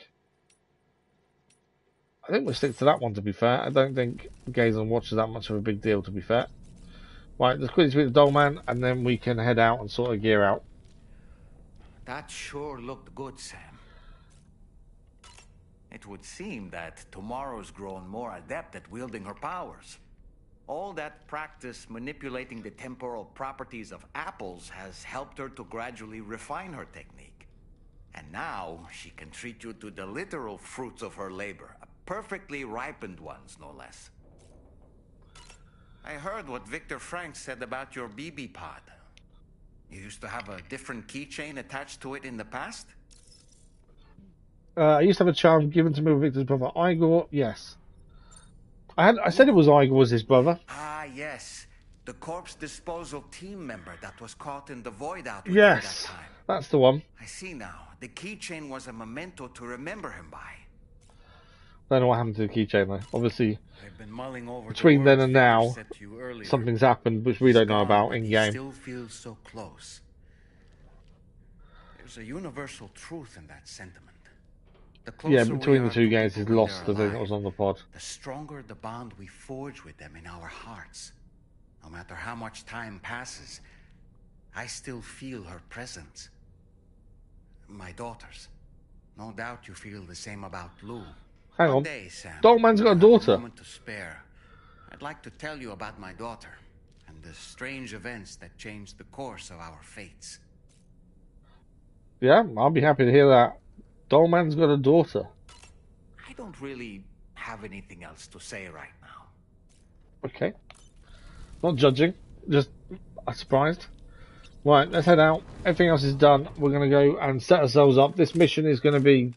I think we'll stick to that one, to be fair. I don't think gazers and watchers are that much of a big deal, to be fair. Right, let's quickly speak to Dollman, and then we can head out and sort of gear out. That sure looked good, Sam. It would seem that Tomorrow's grown more adept at wielding her powers. All that practice manipulating the temporal properties of apples has helped her to gradually refine her technique. And now she can treat you to the literal fruits of her labor, perfectly ripened ones, no less. I heard what Victor Frank said about your BB pod. You used to have a different keychain attached to it in the past? I used to have a charm given to me with Victor's brother Igor. Yes, I said it was Igor was his brother. Ah, yes, the corpse disposal team member that was caught in the void out with Yes, you that time. that's the one. I see now. The keychain was a memento to remember him by. Don't know what happened to the keychain though. Obviously, I've been mulling over between the then words and Victor now, said to you earlier. something's happened which we don't know He's about gone, but in he game. still feels so close. There's a universal truth in that sentiment. The closer Yeah, we between are the two to games, people he's when lost they're the thing that alive, was on the pod. the stronger the bond we forge with them in our hearts. No matter how much time passes, I still feel her presence. My daughters. No doubt you feel the same about Lou. Hang One on. day, Sam, Dogman's got a when you have daughter. moment to spare, I'd like to tell you about my daughter and the strange events that changed the course of our fates. Yeah, I'll be happy to hear that. Dollman's got a daughter. I don't really have anything else to say right now. Okay. Not judging. Just surprised. Right, let's head out. Everything else is done. We're going to go and set ourselves up. This mission is going to be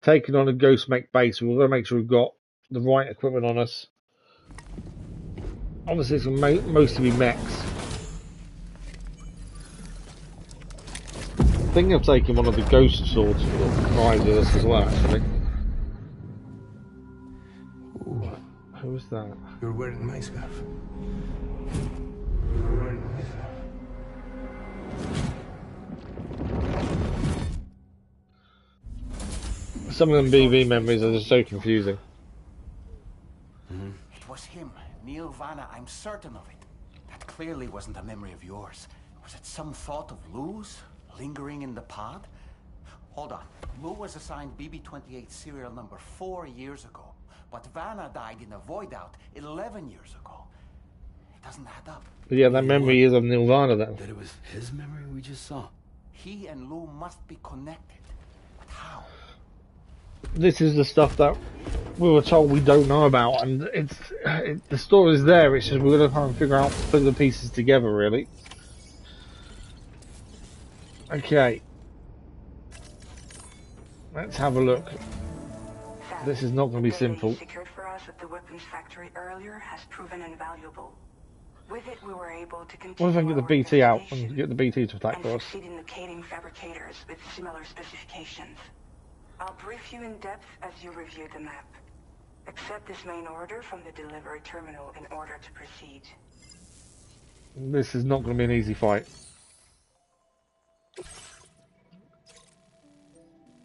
taking on a Ghost Mech base. We're going to make sure we've got the right equipment on us. Obviously, it's going to mostly be mechs. I'm thinking of taking one of the ghost swords for the prize with us as well, actually. Ooh, Who is that? you're wearing my scarf. You're wearing my scarf. Some of them BV memories are just so confusing. It was him, Neil Vana. I'm certain of it. That clearly wasn't a memory of yours. Was it some thought of Lou's lingering in the pod? Hold on. Lou was assigned BB-28 serial number 4 years ago, but Vana died in a void out 11 years ago. It doesn't add up. But yeah, that memory is of Nirvana then. That it was his memory we just saw. He and Lou must be connected. But how? This is the stuff that we were told we don't know about, and the story's there. It's just we're going to try and figure out, put the pieces together, really. Okay, let's have a look. This is not going to be simple. The data you secured for us at the weapons factory earlier has proven invaluable. With it, we were able to continue. What if I can get the BT out and get the BT to attack and for us? succeed in locating fabricators with similar specifications. I'll brief you in depth as you review the map. Accept this main order from the delivery terminal in order to proceed. This is not going to be an easy fight.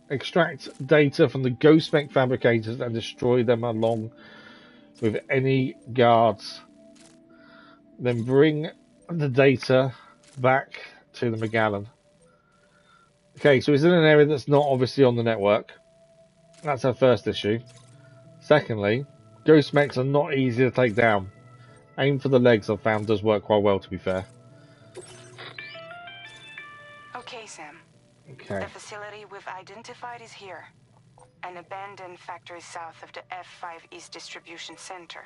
Extract data from the Ghost Mech fabricators and destroy them along with any guards. Then bring the data back to the Magellan. Okay, so it's in an area that's not obviously on the network. That's our first issue. Secondly, Ghost Mechs are not easy to take down. Aim for the legs, I've found, does work quite well, to be fair. Okay, Sam. Okay. The facility we've identified is here. An abandoned factory south of the F5 East Distribution Center.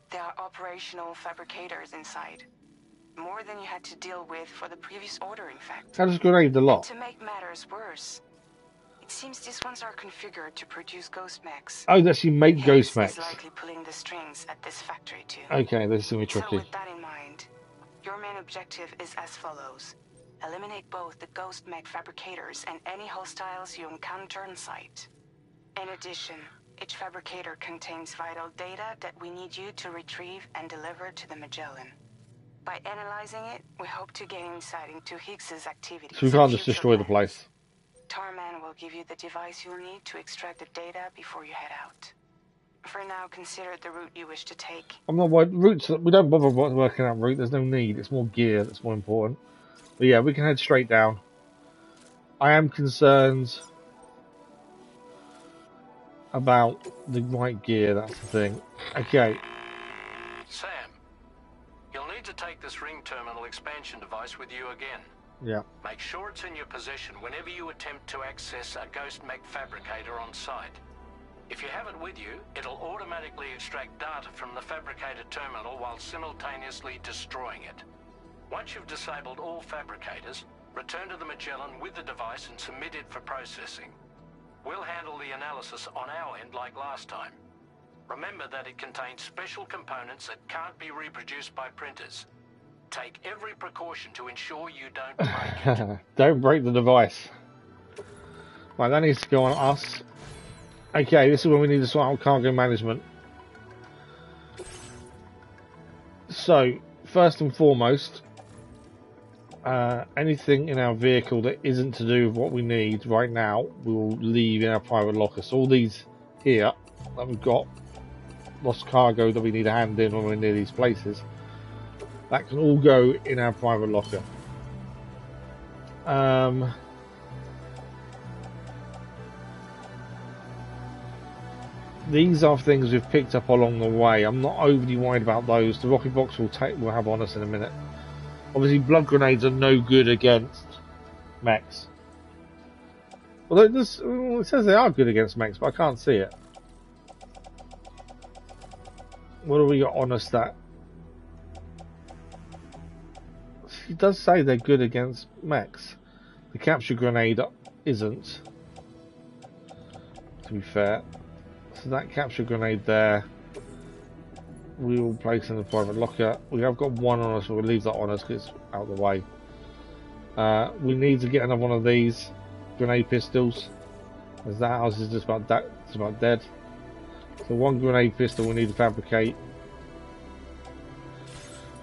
There are operational fabricators inside. More than you had to deal with for the previous order, in fact. How does grenade a lot? To make matters worse, it seems these ones are configured to produce ghost mechs. Oh, they actually make Ghost Hicks Mechs. is likely pulling the strings at this factory too. Okay, this is going to be So tricky. with that in mind, your main objective is as follows. Eliminate both the ghost mech fabricators and any hostiles you encounter on site. In addition, each fabricator contains vital data that we need you to retrieve and deliver to the Magellan. By analyzing it, we hope to gain insight into Higgs's activities. So we can't and just future destroy the plans. place. Tarman will give you the device you'll need to extract the data before you head out. For now, consider the route you wish to take. I'm not worried. Routes, we don't bother working out route. There's no need. It's more gear that's more important. But yeah, we can head straight down. I am concerned about the right gear. That's the thing. Okay. Sam, you'll need to take this ring terminal expansion device with you again. Yeah. Make sure it's in your possession whenever you attempt to access a Ghost Mech fabricator on site. If you have it with you, it'll automatically extract data from the fabricator terminal while simultaneously destroying it. Once you've disabled all fabricators, return to the Magellan with the device and submit it for processing. We'll handle the analysis on our end like last time. Remember that it contains special components that can't be reproduced by printers. Take every precaution to ensure you don't break it. Don't break the device. Right, that needs to go on us. Okay, this is when we need to sort out cargo management. So, first and foremost, anything in our vehicle that isn't to do with what we need right now, we will leave in our private locker. So all these here that we've got, lost cargo that we need to hand in when we're near these places, that can all go in our private locker. These are things we've picked up along the way. I'm not overly worried about those. The rocket box we'll have on us in a minute. Obviously, blood grenades are no good against mechs. Although it says they are good against mechs, but I can't see it. What do we got on us that It does say they're good against mechs. The capture grenade isn't, to be fair. So that capture grenade there, we will place in the private locker. We have got one on us, so we'll leave that on us because it's out of the way. We need to get another one of these grenade pistols, as that house is just about dead. So one grenade pistol we need to fabricate.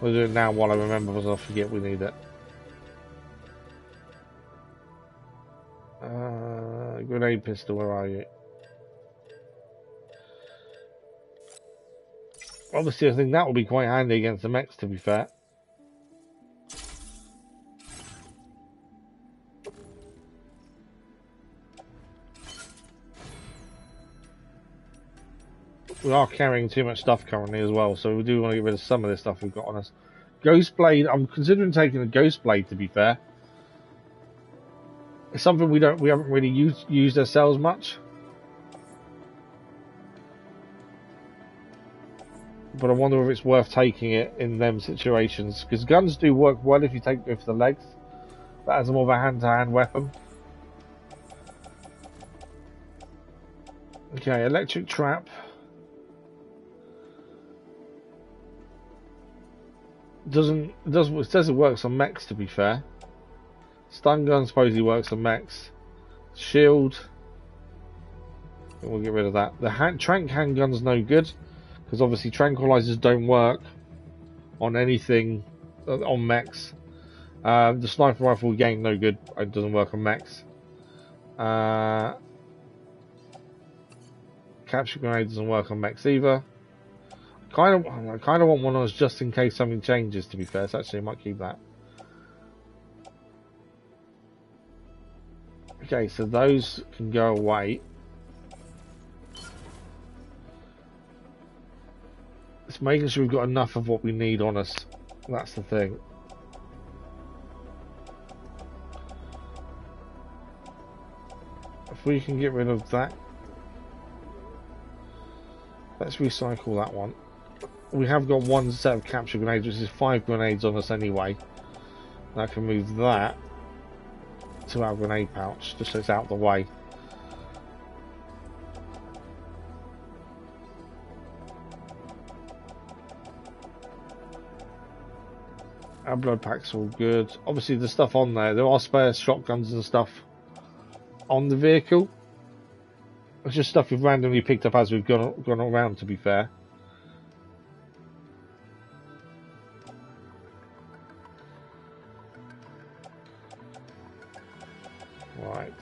We'll do it now while I remember, because I forget we need it. Grenade pistol, where are you? Obviously, I think that will be quite handy against the mechs, to be fair. We are carrying too much stuff currently as well, so we do want to get rid of some of this stuff we've got on us. Ghost Blade, I'm considering taking a Ghost Blade, to be fair. It's something we haven't really used ourselves much. But I wonder if it's worth taking it in them situations, because guns do work well if you take them for the legs, but as more of a hand-to-hand weapon. Okay, electric trap. It says it works on mechs, to be fair. Stun gun supposedly works on mechs. Shield. We'll get rid of that. The tranq handgun's no good, because obviously tranquilizers don't work on anything on mechs. The sniper rifle again no good. It doesn't work on mechs. Capture grenade doesn't work on mechs either. I kind of want one of those just in case something changes, to be fair, so actually I might keep that. Okay, so those can go away. It's making sure we've got enough of what we need on us. That's the thing. If we can get rid of that. Let's recycle that one. We have got one set of capture grenades, which is 5 grenades on us anyway. And I can move that to our grenade pouch, just so it's out of the way. Our blood packs are all good. Obviously the stuff on there are spare shotguns and stuff on the vehicle. It's just stuff we've randomly picked up as we've gone around, to be fair. Right.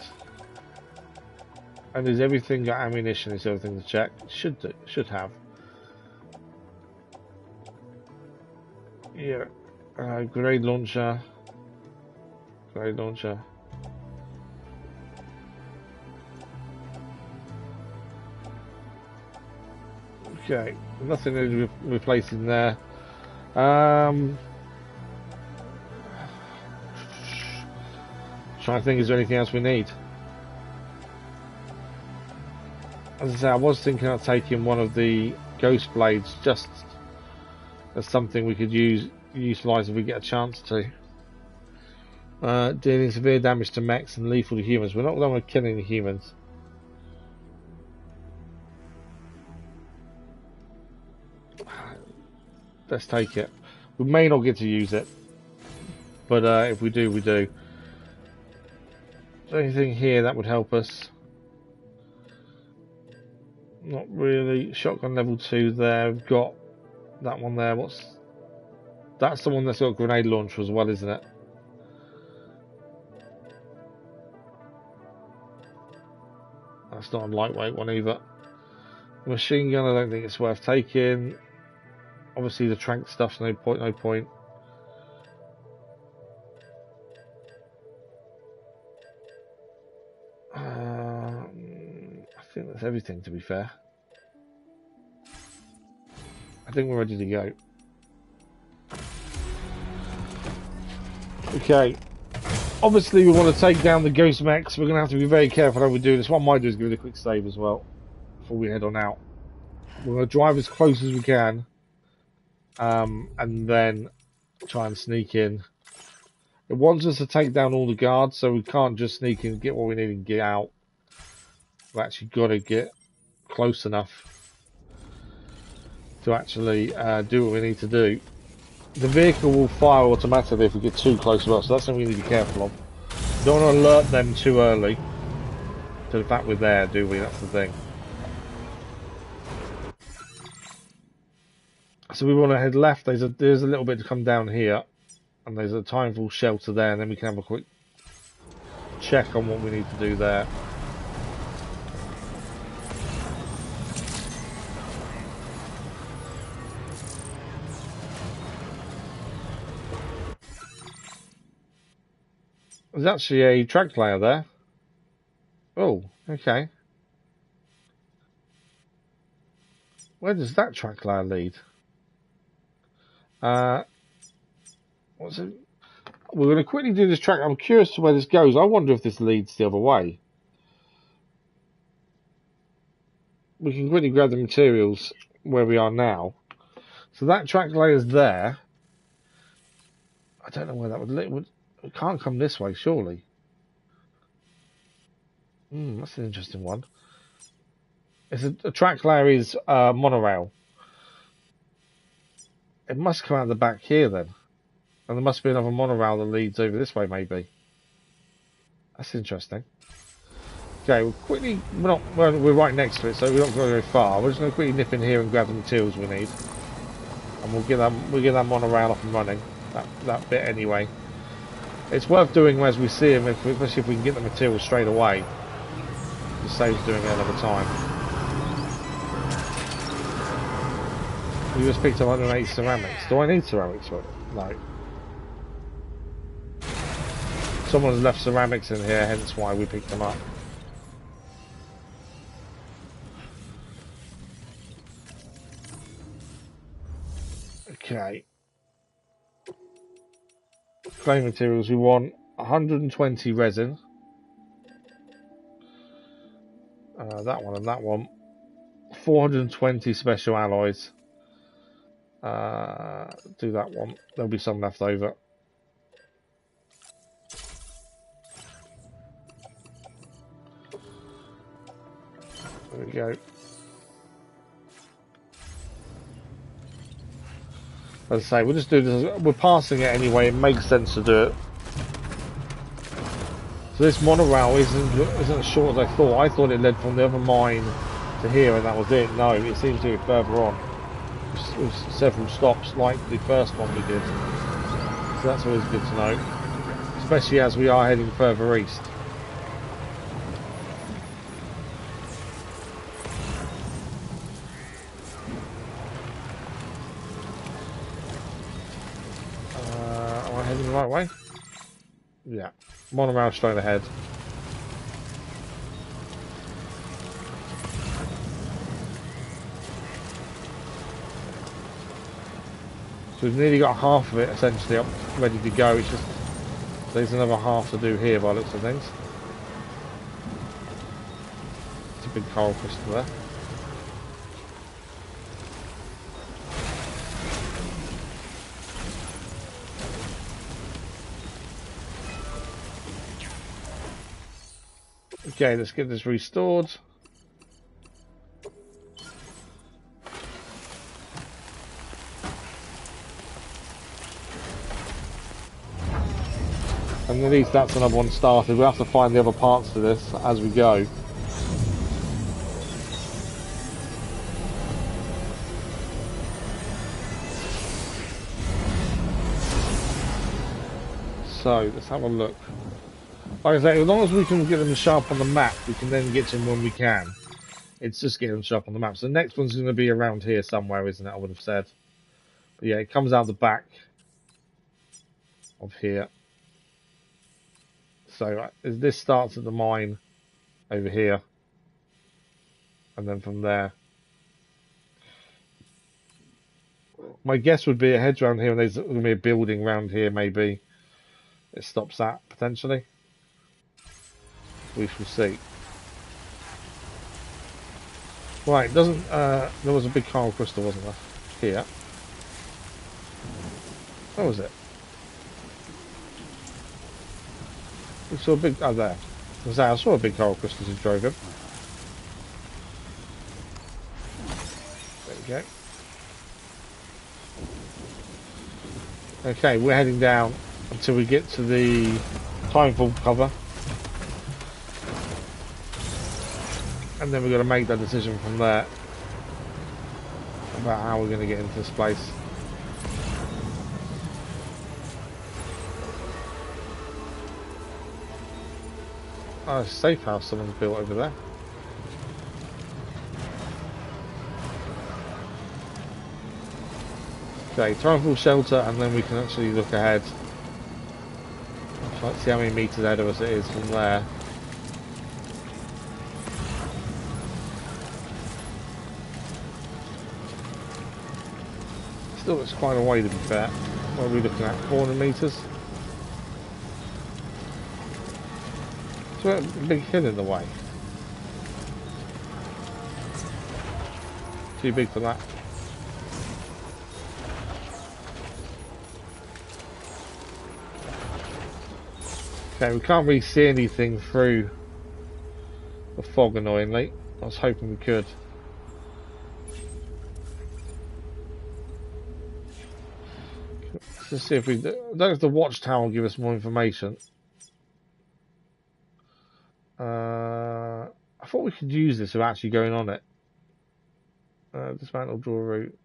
And is everything got ammunition? Is everything to check? Should have. Yeah. Grenade launcher. Grenade launcher. Okay, nothing to replace in there. Trying to think, is there anything else we need? As I say, I was thinking of taking one of the Ghost Blades just as something we could utilise if we get a chance to. Dealing severe damage to mechs and lethal to humans. We're not going to kill any humans. Let's take it. We may not get to use it, but if we do, we do. Is there anything here that would help us? Not really. Shotgun level 2 there. We've got that one there. That's the one that's got a grenade launcher as well, isn't it? That's not a lightweight one either. Machine gun, I don't think it's worth taking. Obviously the tranq stuff's no point. I think that's everything, to be fair. I think we're ready to go. Okay. Obviously we want to take down the ghost mechs. We're going to have to be very careful how we do this. What I might do is give it a quick save as well before we head on out. We're going to drive as close as we can. And then try and sneak in It wants us to take down all the guards, so we can't just sneak in, get what we need and get out. We've actually got to get close enough to actually do what we need to do. The vehicle will fire automatically if we get too close to us, so that's something we need to be careful of. We don't want to alert them too early to the fact we're there, do we? That's the thing. So we want to head left. There's a little bit to come down here, and there's a timeful shelter there, and then we can have a quick check on what we need to do there. There's actually a track layer there. Oh, okay. Where does that track layer lead? What's it? We're going to quickly do this track. I'm curious to where this goes. I wonder if this leads the other way. We can quickly grab the materials where we are now. So that track layer is there. I don't know where that would lead. It can't come this way, surely. That's an interesting one. It's a track layer is monorail. It must come out the back here then. And there must be another monorail that leads over this way, maybe. That's interesting. Okay, we're right next to it, so we're not going to go far. We're just going to quickly nip in here and grab the materials we need. And we'll get that monorail up and running. That bit anyway. It's worth doing as we see them, especially if we can get the materials straight away. It saves doing it another time. We just picked up 180 ceramics. Do I need ceramics for it? No. Someone's left ceramics in here, hence why we picked them up. Okay. Clay materials, we want 120 resin. That one and that one. 420 special alloys. Do that one. There'll be some left over. There we go. As I say, we'll just do this. We're passing it anyway. It makes sense to do it. So this monorail isn't as short as I thought. I thought it led from the other mine to here, and that was it. No, it seems to be further on. With several stops, like the first one we did. So that's always good to know, especially as we are heading further east. Am I heading the right way? Yeah. Monorail straight ahead. So we've nearly got half of it essentially up, ready to go. It's just there's another half to do here by the looks of things. It's a big coral crystal there. Okay, let's get this restored. And at least that's another one started. We'll have to find the other parts to this as we go. So, let's have a look. Like I say, as long as we can get them sharp on the map, we can then get to them when we can. It's just getting them sharp on the map. So the next one's going to be around here somewhere, isn't it? I would have said. But yeah, it comes out the back of here. So this starts at the mine over here. And then from there. My guess would be it heads around here and there's going to be a building around here maybe. It stops that potentially. We shall see. Right, doesn't there was a big coral crystal, wasn't there? Here. What was it? We saw a big... Oh, there. I saw a big coral crystal as we drove him. There we go. Okay, we're heading down until we get to the timefall cover. And then we've got to make that decision from there about how we're going to get into this place. Oh, a safe house someone's built over there. Okay, timefall shelter, and then we can actually look ahead. Let's see how many meters ahead of us it is from there. Still looks quite a way to be fair. What are we looking at? 400 meters? It's a big hill in the way. Too big for that. Okay, we can't really see anything through the fog, annoyingly. I was hoping we could. Let's see if we... I don't know if the watchtower will give us more information. I thought we could use this without actually going on it. Dismantle, draw a route.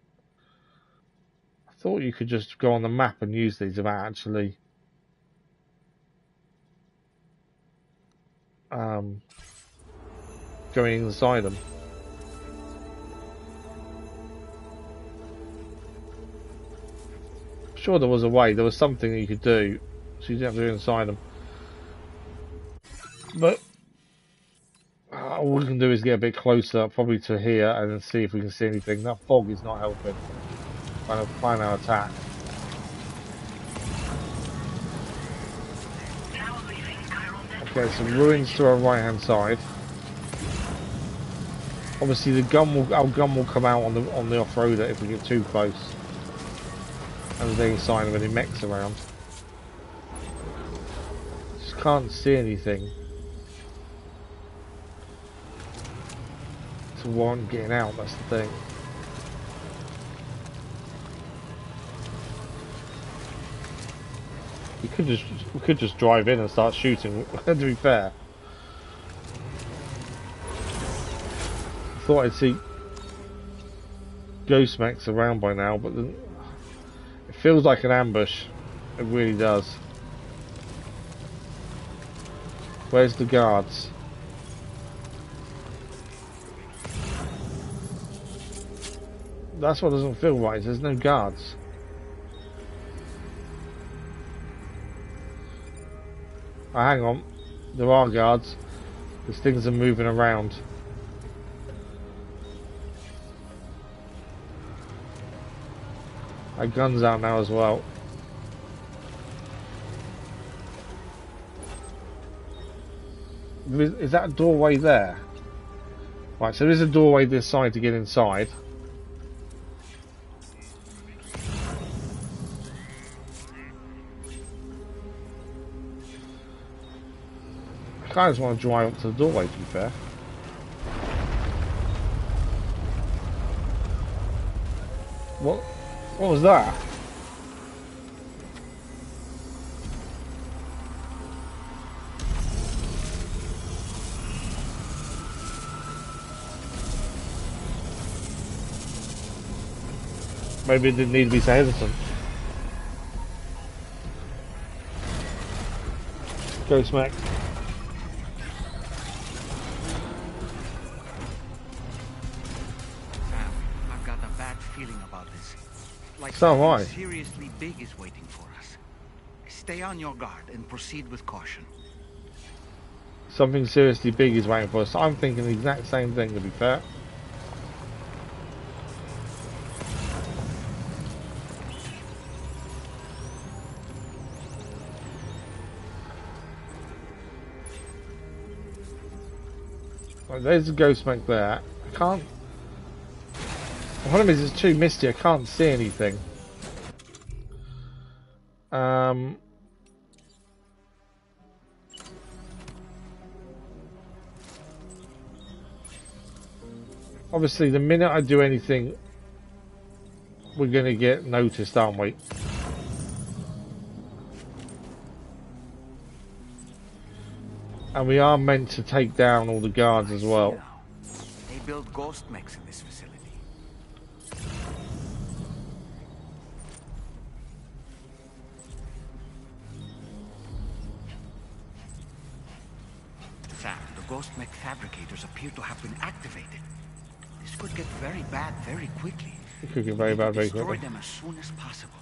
I thought you could just go on the map and use these without actually... going inside them. Sure, there was a way. There was something that you could do, so you didn't have to go inside them. But all we can do is get a bit closer, probably to here, and then see if we can see anything. That fog is not helping. Trying to find our attack. Okay, some ruins to our right-hand side. Obviously, our gun will come out on the off-roader if we get too close. And there's any sign of any mechs around. Just can't see anything to warrant getting out. That's the thing. We could just drive in and start shooting. To be fair, I thought I'd see ghost mechs around by now, but it feels like an ambush. It really does. Where's the guards? That's what doesn't feel right. There's no guards. Oh, hang on. There are guards. These things are moving around. Our gun's out now as well. Is that a doorway there? Right, so there's a doorway this side to get inside. I kind of just want to drive up to the doorway, to be fair. What was that? Maybe it didn't need to be so hesitant. Go smack. I've got a bad feeling about this. Like so am I. Seriously big is waiting for us. Stay on your guard and proceed with caution. Something seriously big is waiting for us. I'm thinking the exact same thing, to be fair. Right, there's a ghost mech there. I can't... The problem is it's too misty, I can't see anything. Obviously, the minute I do anything, we're going to get noticed, aren't we? And we are meant to take down all the guards as well. They build ghost mechs in this facility. Sam, the ghost mech fabricators appear to have been activated. This could get very bad very quickly. It could get very bad very quickly. Destroy them as soon as possible.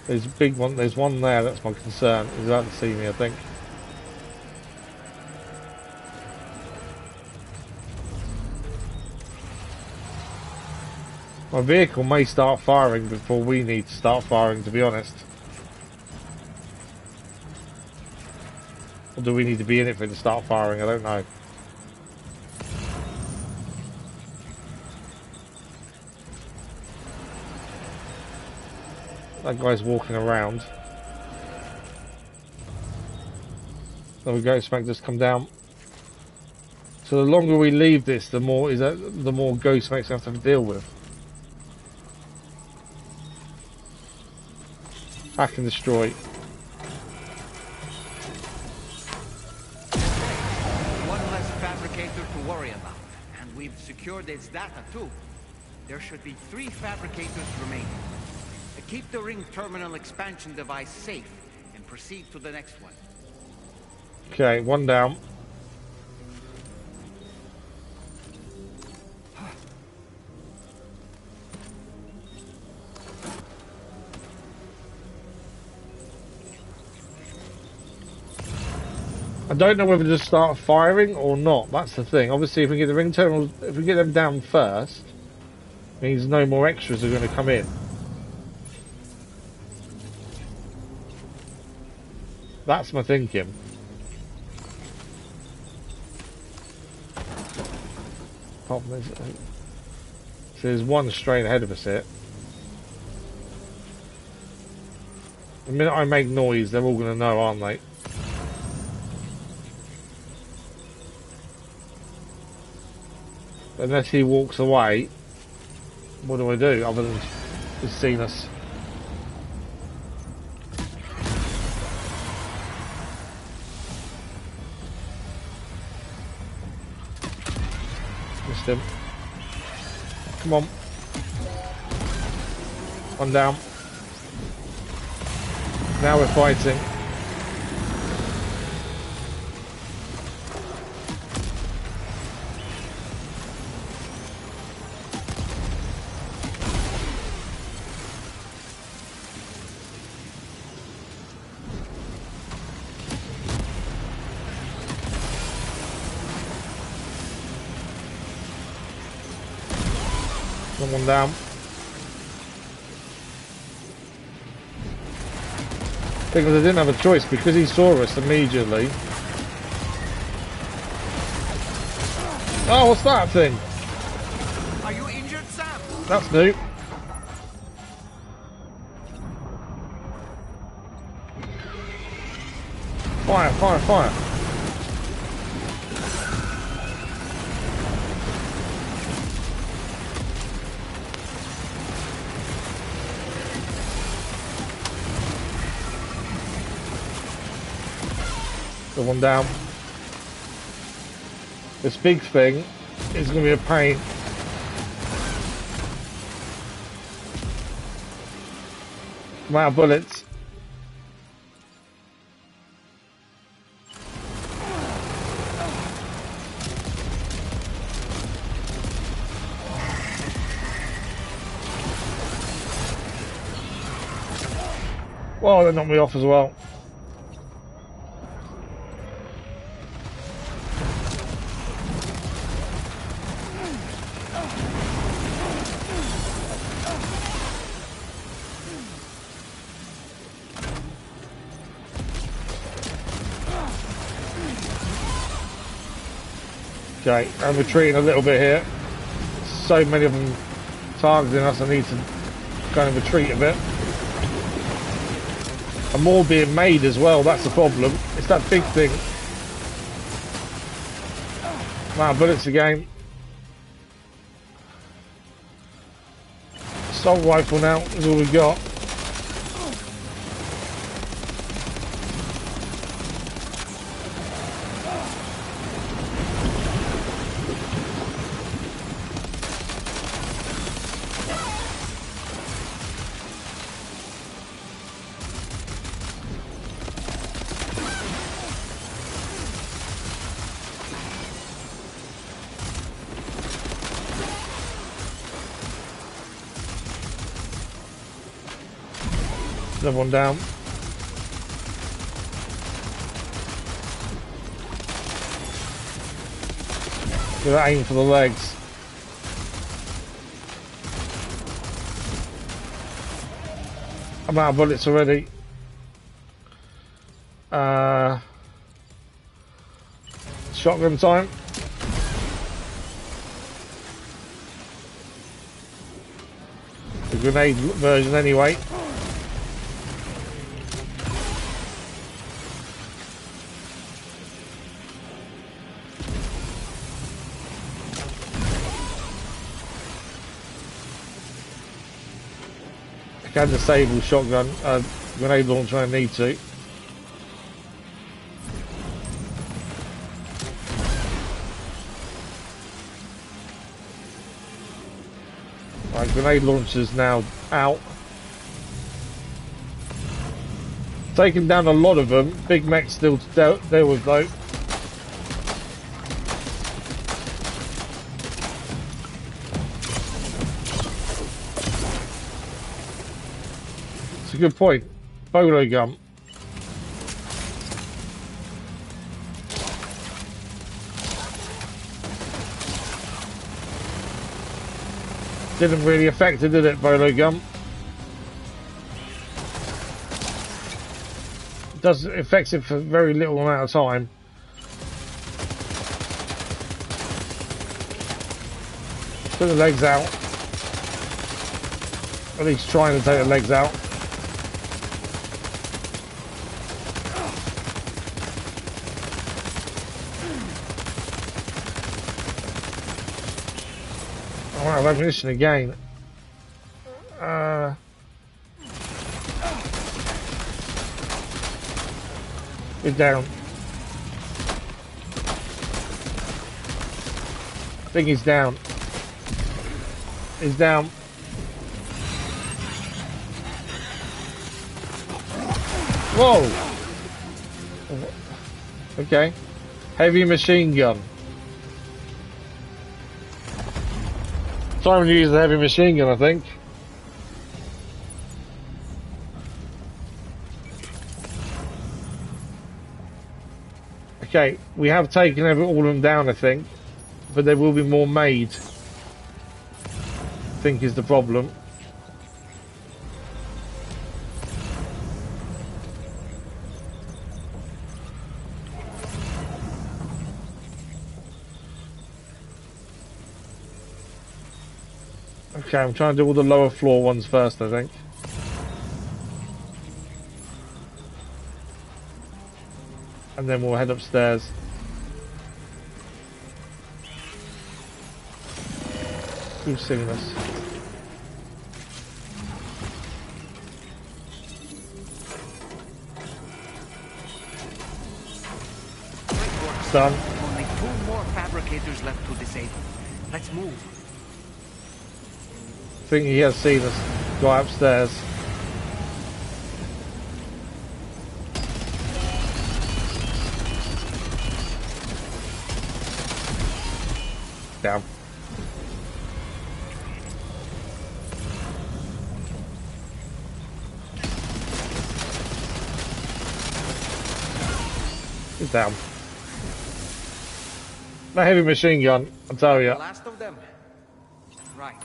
There's a big one. There's one there. That's my concern. He's about to see me, I think. My vehicle may start firing before we need to start firing, to be honest. Or do we need to be in it for it to start firing? I don't know. That guy's walking around. There we go, Smack just come down. So the longer we leave this, the more ghost makes us have to deal with. Hack and destroy. One less fabricator to worry about. And we've secured its data too. There should be 3 fabricators remaining. Keep the ring terminal expansion device safe and proceed to the next one. Okay, one down. I don't know whether to start firing or not. That's the thing. Obviously, if we get the ring terminals, if we get them down first, means no more extras are going to come in. That's my thinking. So there's one straight ahead of us here. The minute I make noise, they're all going to know, aren't they? Unless he walks away, what do I do other than just seeing us? Him. Come on. One down. Now we're fighting. One down. Because I didn't have a choice because he saw us immediately. Oh, what's that thing? Are you injured, Sam? That's new. Fire, fire, fire. One down. This big thing is going to be a pain. I'm out of bullets. Whoa, they knocked me off as well. Okay, I'm retreating a little bit here. So many of them targeting us, I need to kind of retreat a bit. And more being made as well, that's the problem. It's that big thing. Wow, bullets again. Assault rifle now is all we've got. Another one down. Gotta aim for the legs. I'm out of bullets already. Shotgun time. The grenade version anyway. I can disable shotgun grenade launcher when I need to. Right, grenade launcher's now out. Taking down a lot of them. Big mech still to deal with though. It's a good point. Bolo gun. Didn't really affect it, did it, Bolo gun? Does affect it for very little amount of time. Put the legs out. At least trying to take the legs out. I'm out of ammunition again. He's down. I think he's down. He's down. Whoa! Okay. Heavy machine gun. Time to use the heavy machine gun, I think. Okay, we have taken all of them down, I think, but there will be more made. I think is the problem. Okay, I'm trying to do all the lower floor ones first, I think. And then we'll head upstairs. Who's seen us? Done. Only 2 more fabricators left to disable. Let's move. I think he has seen us. Go upstairs. Down. He's down. The heavy machine gun, I'll tell you. The last of them. Right.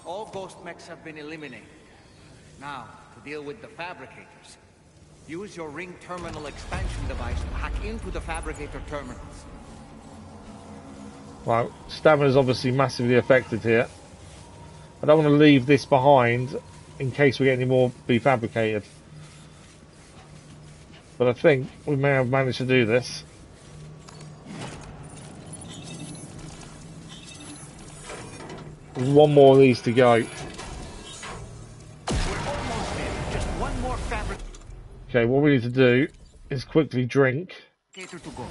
All ghost mechs have been eliminated. Now, to deal with the fabricators. Use your ring terminal expansion device to hack into the fabricator terminals. Right, stamina is obviously massively affected here. I don't want to leave this behind in case we get any more be fabricated. But I think we may have managed to do this. There's one more of these to go. We're almost there. Just one more fabricator Okay, what we need to do is quickly drink to go.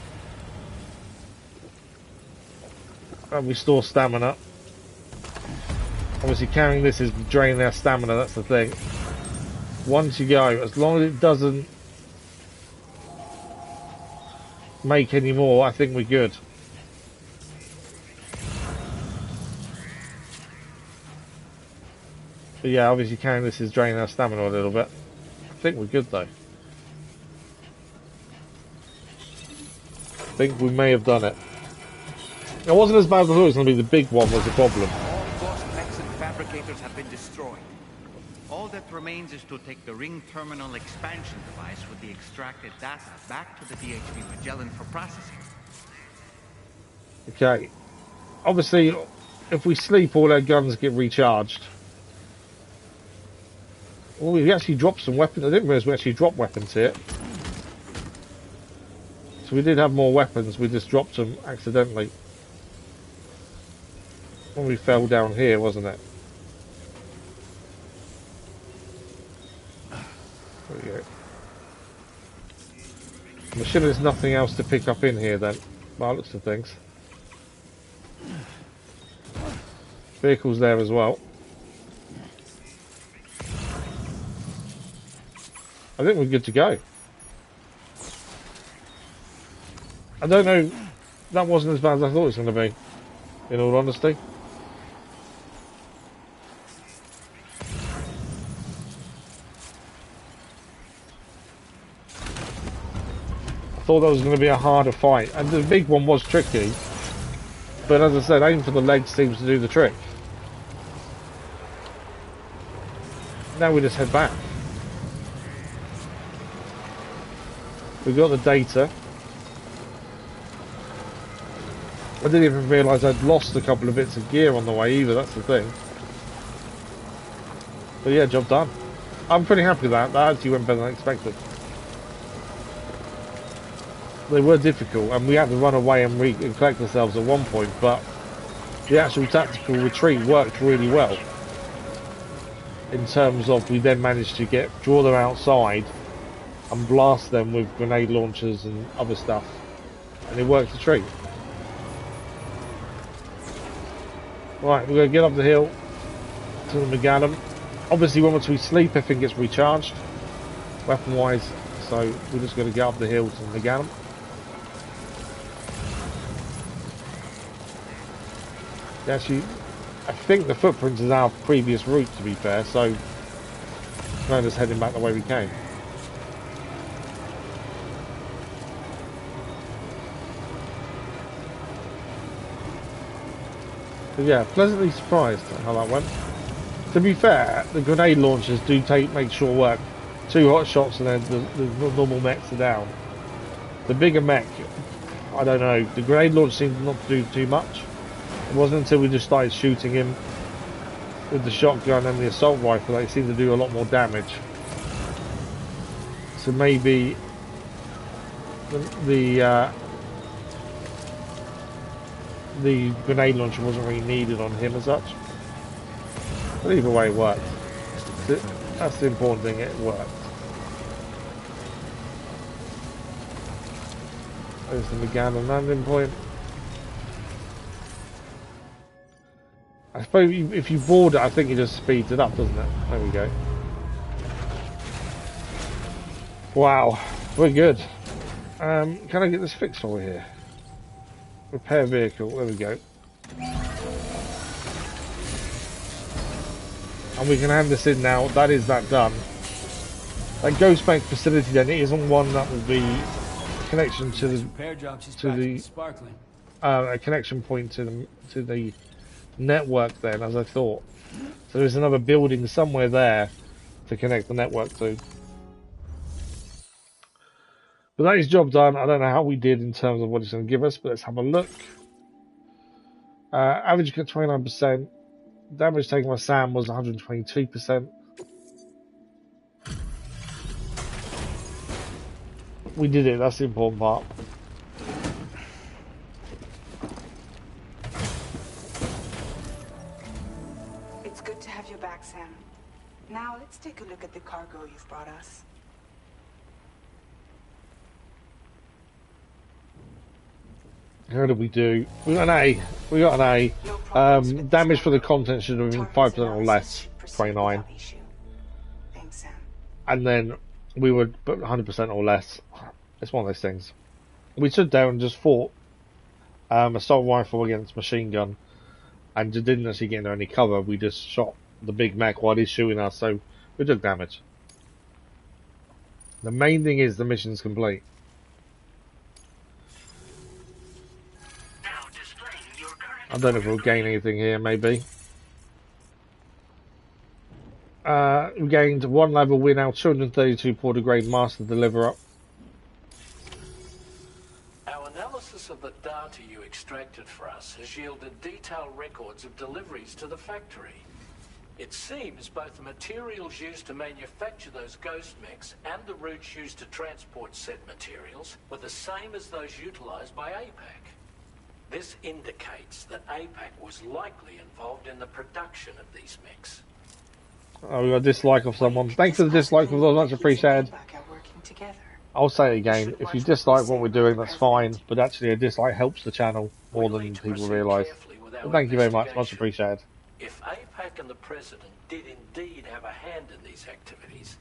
and restore stamina. Obviously carrying this is draining our stamina, that's the thing. Once you go, as long as it doesn't make any more, I think we're good. But yeah, obviously carrying this is draining our stamina a little bit. I think we're good though. I think we may have done it. It wasn't as bad as I thought it was going to be. The big one was the problem. All ghost mechs and fabricators have been destroyed. All that remains is to take the ring terminal expansion device with the extracted data back to the DHB Magellan for processing. Okay. Obviously, if we sleep, all our guns get recharged. Well, we actually dropped some weapons. I didn't realise we actually dropped weapons here. So we did have more weapons, we just dropped them accidentally. When we fell down here, wasn't it? There we go. I'm assuming there's nothing else to pick up in here then, by the looks of things. Vehicles there as well. I think we're good to go. I don't know, that wasn't as bad as I thought it was going to be, in all honesty. I thought that was going to be a harder fight, and the big one was tricky, but as I said, aim for the legs seems to do the trick. Now we just head back. We've got the data. I didn't even realise I'd lost a couple of bits of gear on the way either, that's the thing. But yeah, job done. I'm pretty happy with that. That actually went better than I expected. They were difficult, and we had to run away and collect ourselves at one point, but the actual tactical retreat worked really well. In terms of, we then managed to draw them outside and blast them with grenade launchers and other stuff. And it worked a treat. Right, we're going to get up the hill to the Magellan. Obviously, once we sleep, everything gets recharged, weapon-wise. So we're just going to get up the hill to the Magellan. Actually, I think the footprints is our previous route, to be fair. So we're just heading back the way we came. But yeah, pleasantly surprised at how that went. To be fair, the grenade launchers do make sure work. 2 hot shots and then the normal mechs are down. The bigger mech, I don't know, the grenade launch seemed not to do too much. It wasn't until we just started shooting him with the shotgun and the assault rifle that it seemed to do a lot more damage. So maybe the grenade launcher wasn't really needed on him as such. But either way, it worked. That's the important thing, it worked. There's the Magellan landing point. I suppose if you board it, I think it just speeds it up, doesn't it? There we go. Wow, we're good. Can I get this fixed over here? Repair vehicle, there we go. And we can hand this in now. That is that done. That Ghost Bank facility then, it isn't one that will be a connection to a connection point to the network then, as I thought. So there's another building somewhere there to connect the network to. But that is job done. I don't know how we did in terms of what it's going to give us, but let's have a look. Average get 29%. Damage taken by Sam was 122%. We did it, that's the important part. It's good to have you back, Sam. Now let's take a look at the cargo you've brought us. How did we do? We got an A. We got an A. Damage for the content should have been 5% or less. 29. Thanks, Sam. And then we were 100% or less. It's one of those things. We stood there and just fought assault rifle against machine gun, and just didn't actually get into any cover. We just shot the big mech while he's shooting us, so we took damage. The main thing is the mission's complete. I don't know if we'll gain anything here, maybe. We gained 1 level, we're now 232 porter grade master deliverer. Our analysis of the data you extracted for us has yielded detailed records of deliveries to the factory. It seems both the materials used to manufacture those ghost mechs and the routes used to transport said materials were the same as those utilized by APAC. This indicates that APAC was likely involved in the production of these mechs. Oh, we got a dislike of someone. Thanks for the dislike, it was much appreciated. I'll say it again, if you dislike what we're doing, that's fine, but actually a dislike helps the channel more than people realise. But thank you very much appreciated. If APAC and the President did indeed have a hand in these activities,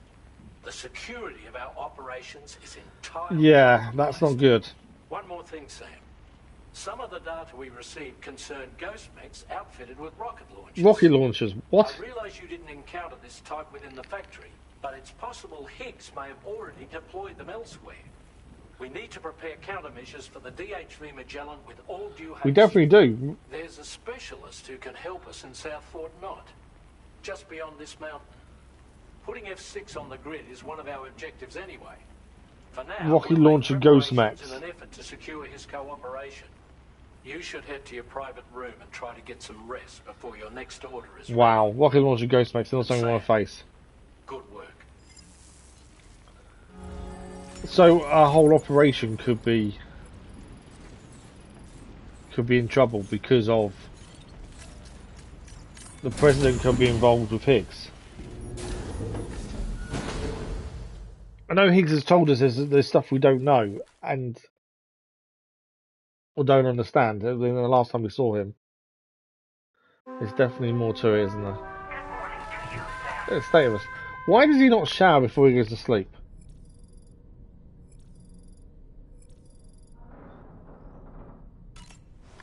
the security of our operations is entirely... Yeah, that's not good. One more thing, Sam. Some of the data we received concerned ghost mechs outfitted with rocket launchers. Rocket launchers? What? I realise you didn't encounter this type within the factory, but it's possible Higgs may have already deployed them elsewhere. We need to prepare countermeasures for the DHV Magellan with all due haste. We definitely do. There's a specialist who can help us in South Fort Knott, just beyond this mountain. Putting F6 on the grid is one of our objectives anyway. For now, rocket launcher ghost mechs. In an effort to secure his cooperation. You should head to your private room and try to get some rest before your next order is ready. Wow, rocket launcher ghost mechs, still something on my face. Good work. So our whole operation could be in trouble because of the President could be involved with Higgs. I know Higgs has told us there's stuff we don't know and or don't understand. The last time we saw him, there's definitely more to it, isn't there? Let's stay with us. Why does he not shower before he goes to sleep?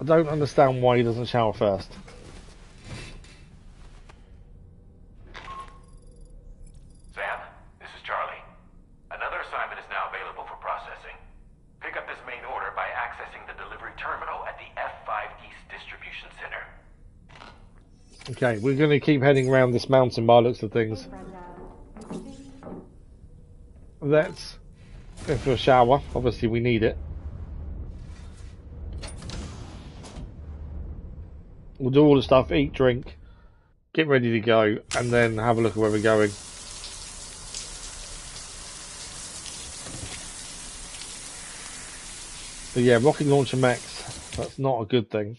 I don't understand why he doesn't shower first. Sam, this is Charlie. Another assignment is now available for processing. Pick up this main order by accessing the delivery terminal at the F5 East Distribution Center. Okay, we're going to keep heading around this mountain by the looks of things. Let's go for a shower. Obviously we need it. We'll do all the stuff, eat, drink, get ready to go, and then have a look at where we're going. But yeah, rocket launcher mechs, that's not a good thing.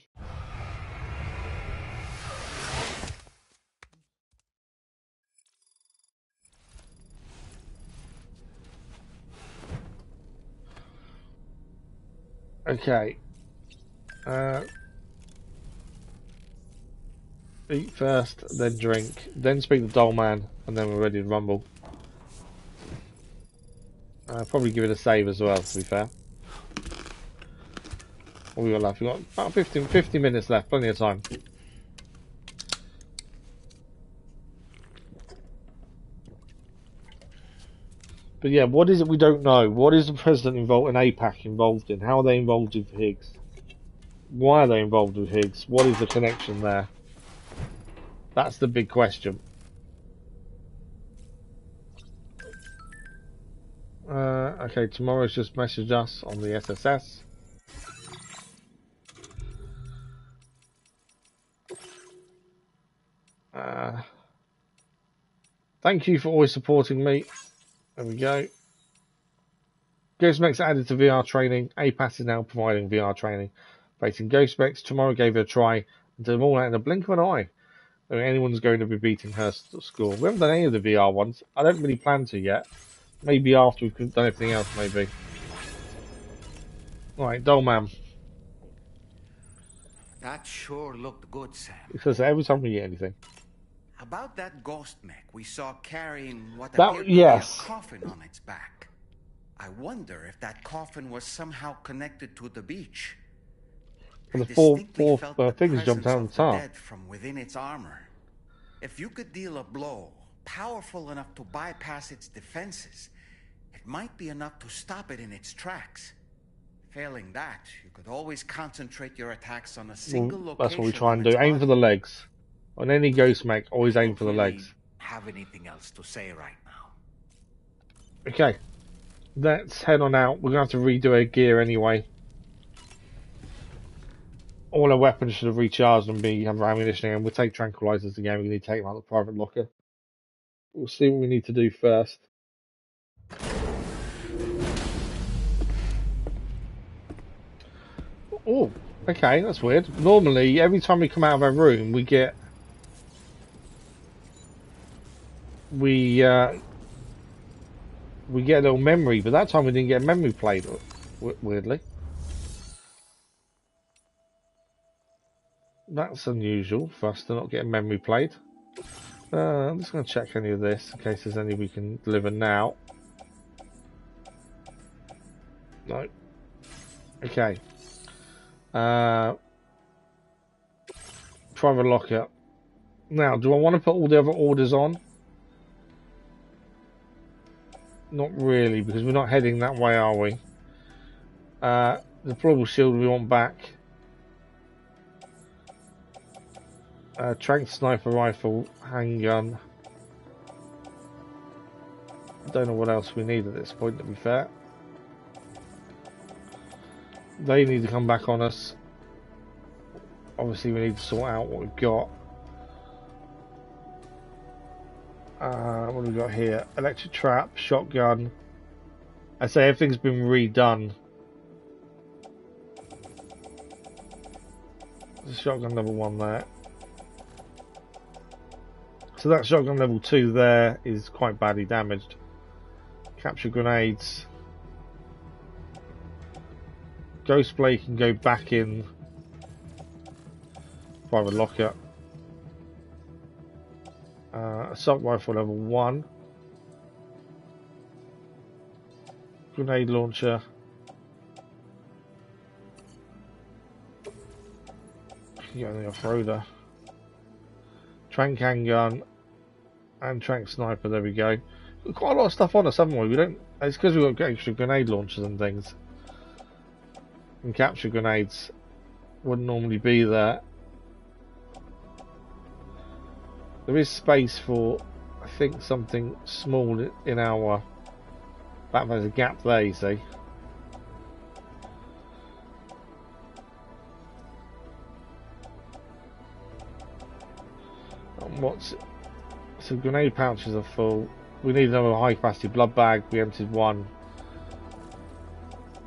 Okay. Eat first, then drink, then speak to Doll Man, and then we're ready to rumble. Probably give it a save as well, to be fair. What we got left? We've got about 50 minutes left, plenty of time. But yeah, what is it we don't know? What is the President involved and APAC involved in? How are they involved with Higgs? Why are they involved with Higgs? What is the connection there? That's the big question. Okay, tomorrow's just messaged us on the SSS. Thank you for always supporting me. There we go. Ghost Mechs added to VR training. APAS is now providing VR training. Facing Ghost Mechs, tomorrow gave it a try and did them all out in the blink of an eye. I mean, anyone's going to be beating her score. We haven't done any of the VR ones. I don't really plan to yet. Maybe after we've done everything else, maybe. Alright, Dollman. That sure looked good, Sam. Because every time we get anything. About that ghost mech we saw carrying what That- appeared to yes. be a coffin on its back. I wonder if that coffin was somehow connected to the beach. And I the four distinctly felt the things jumped out of presence the of top. dead from within its armor. If you could deal a blow powerful enough to bypass its defenses, it might be enough to stop it in its tracks. Failing that, you could always concentrate your attacks on a single location. That's what we try on and do. its Aim for body. the legs. On any Ghost Mech, always aim for the Really legs. have anything else to say right now? Okay. Let's head on out. We're going to have to redo our gear anyway. All our weapons should have recharged and have ammunition, and we'll take tranquilizers again. We need to take them out of the private locker. We'll see what we need to do first. Oh, okay, that's weird. Normally, every time we come out of our room, we get a little memory, but that time we didn't get a memory played. Weirdly, that's unusual for us to not get a memory played. I'm just going to check any of this in case there's any we can deliver now. No. Okay. Private locker. Now, do I want to put all the other orders on? Not really, because we're not heading that way, are we? Deployable shield we want back. Trank sniper rifle, handgun. I don't know what else we need at this point, to be fair. They need to come back on us. Obviously we need to sort out what we've got. What have we got here? Electric trap, shotgun. I say everything's been redone. There's a shotgun level 1 there. So that shotgun level 2 there is quite badly damaged. Capture grenades. Ghost blade can go back in private locker. Assault rifle level 1. Grenade launcher. Get on the off-roader. Trank handgun and trank sniper. There we go. We've got quite a lot of stuff on us, haven't we? We don't. It's because we've got extra grenade launchers and things. And capture grenades wouldn't normally be there. There is space for, I think, something small in our back. There's a gap there, you see. What's so grenade pouches are full. We need another high capacity blood bag. We emptied one.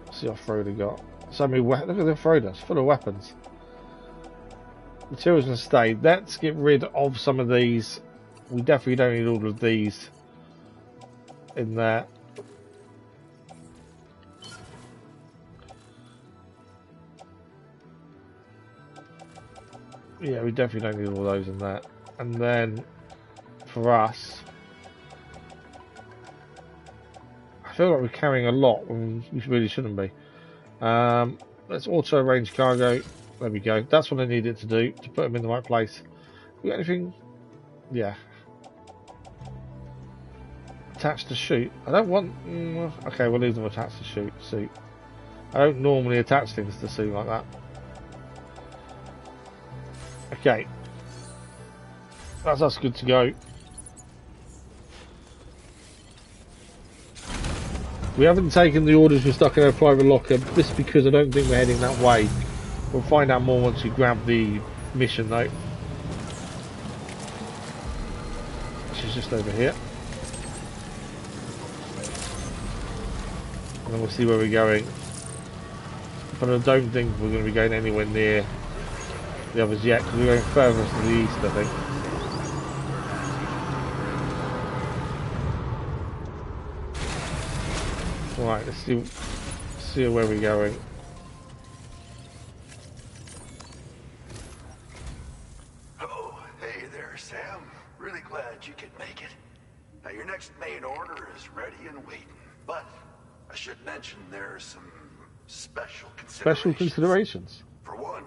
What's the off-roader got? So many look at the off-roader, it's full of weapons. Materials gonna stay. Let's get rid of some of these. We definitely don't need all of these in there. Yeah, we definitely don't need all those in there. And then for us, I feel like we're carrying a lot when we really shouldn't be. Let's auto arrange cargo. There we go. That's what I needed to do to put them in the right place. We got anything? Yeah. Attached to shoot. I don't want. Okay, we'll leave them attached to suit. I don't normally attach things to suit like that. Okay. That's us good to go. We haven't taken the orders we're stuck in our private locker, just because I don't think we're heading that way. We'll find out more once we grab the mission though. Which is just over here. And then we'll see where we're going. But I don't think we're going to be going anywhere near the others yet, because we're going further to the east, I think. Right, let's see where we're going. Oh, hey there, Sam. Really glad you could make it. Now, your next main order is ready and waiting, but I should mention there are some special considerations. For one,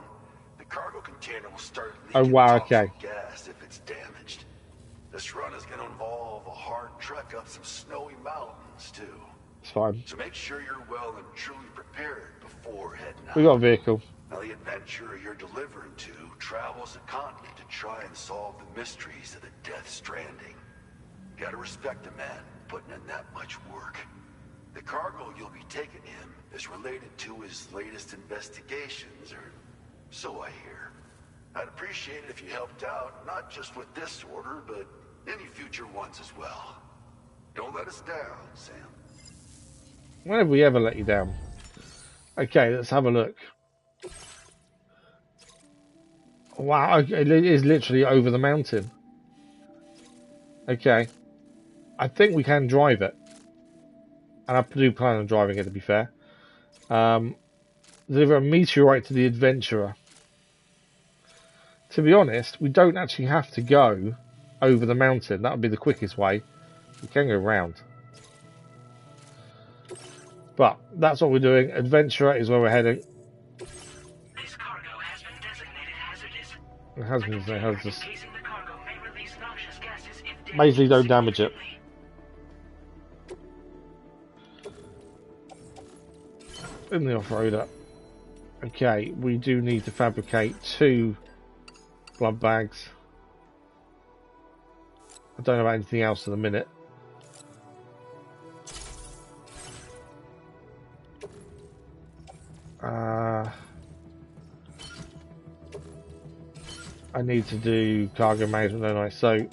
the cargo container will start leaking toxic gas if it's damaged. This run is going to involve a hard trek up some snowy mountains, too. It's fine. So make sure you're well and truly prepared before heading out. We got a vehicle. Now, the adventurer you're delivering to travels the continent to try and solve the mysteries of the Death Stranding. You gotta respect a man putting in that much work. The cargo you'll be taking him is related to his latest investigations, or so I hear. I'd appreciate it if you helped out, not just with this order, but any future ones as well. Don't let us down, Sam. When have we ever let you down? Okay, let's have a look. Wow, it is literally over the mountain. Okay. I think we can drive it. And I do plan on driving it, to be fair. Deliver a meteorite to the adventurer. To be honest, we don't actually have to go over the mountain. That would be the quickest way. We can go round. But that's what we're doing. Adventurer is where we're heading. This cargo has been designated hazardous. It has been designated hazardous. Encasing the cargo may release noxious gases if Basically, don't damage it. In the off-roader. Okay, we do need to fabricate 2 blood bags. I don't know about anything else at the minute. I need to do cargo management, don't I? So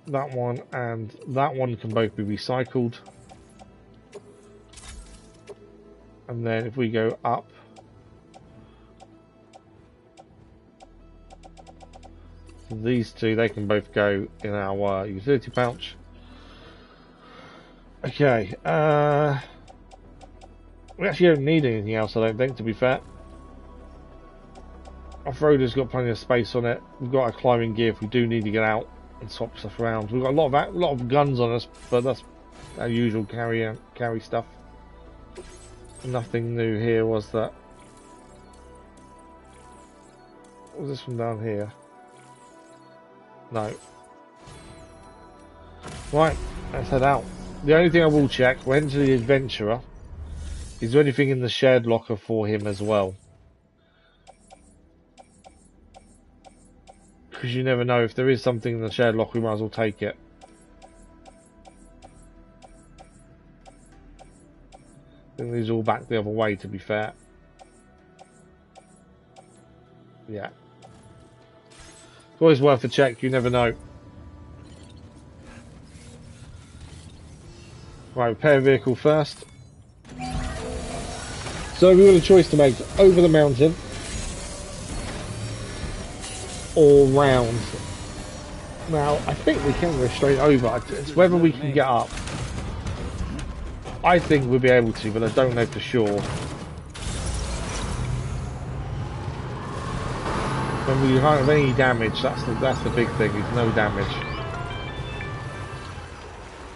that one and that one can both be recycled. And then if we go up, these 2, they can both go in our utility pouch. Okay, we actually don't need anything else, I don't think, to be fair. Off-roader's got plenty of space on it. We've got our climbing gear if we do need to get out and swap stuff around. We've got a lot of guns on us, but that's our usual carry stuff. Nothing new here, was that? What was this from down here? No. Right, let's head out. The only thing I will check when to the adventurer is there anything in the shared locker for him as well. Because you never know, if there is something in the shared locker, we might as well take it. I think these are all back the other way, to be fair. Yeah. It's always worth a check, you never know. Right, repair vehicle first. So we've got a choice to make: over the mountain or round. Now, I think we can go straight over. It's whether we can get up. I think we'll be able to, but I don't know for sure. When we don't have any damage, that's the big thing, is no damage.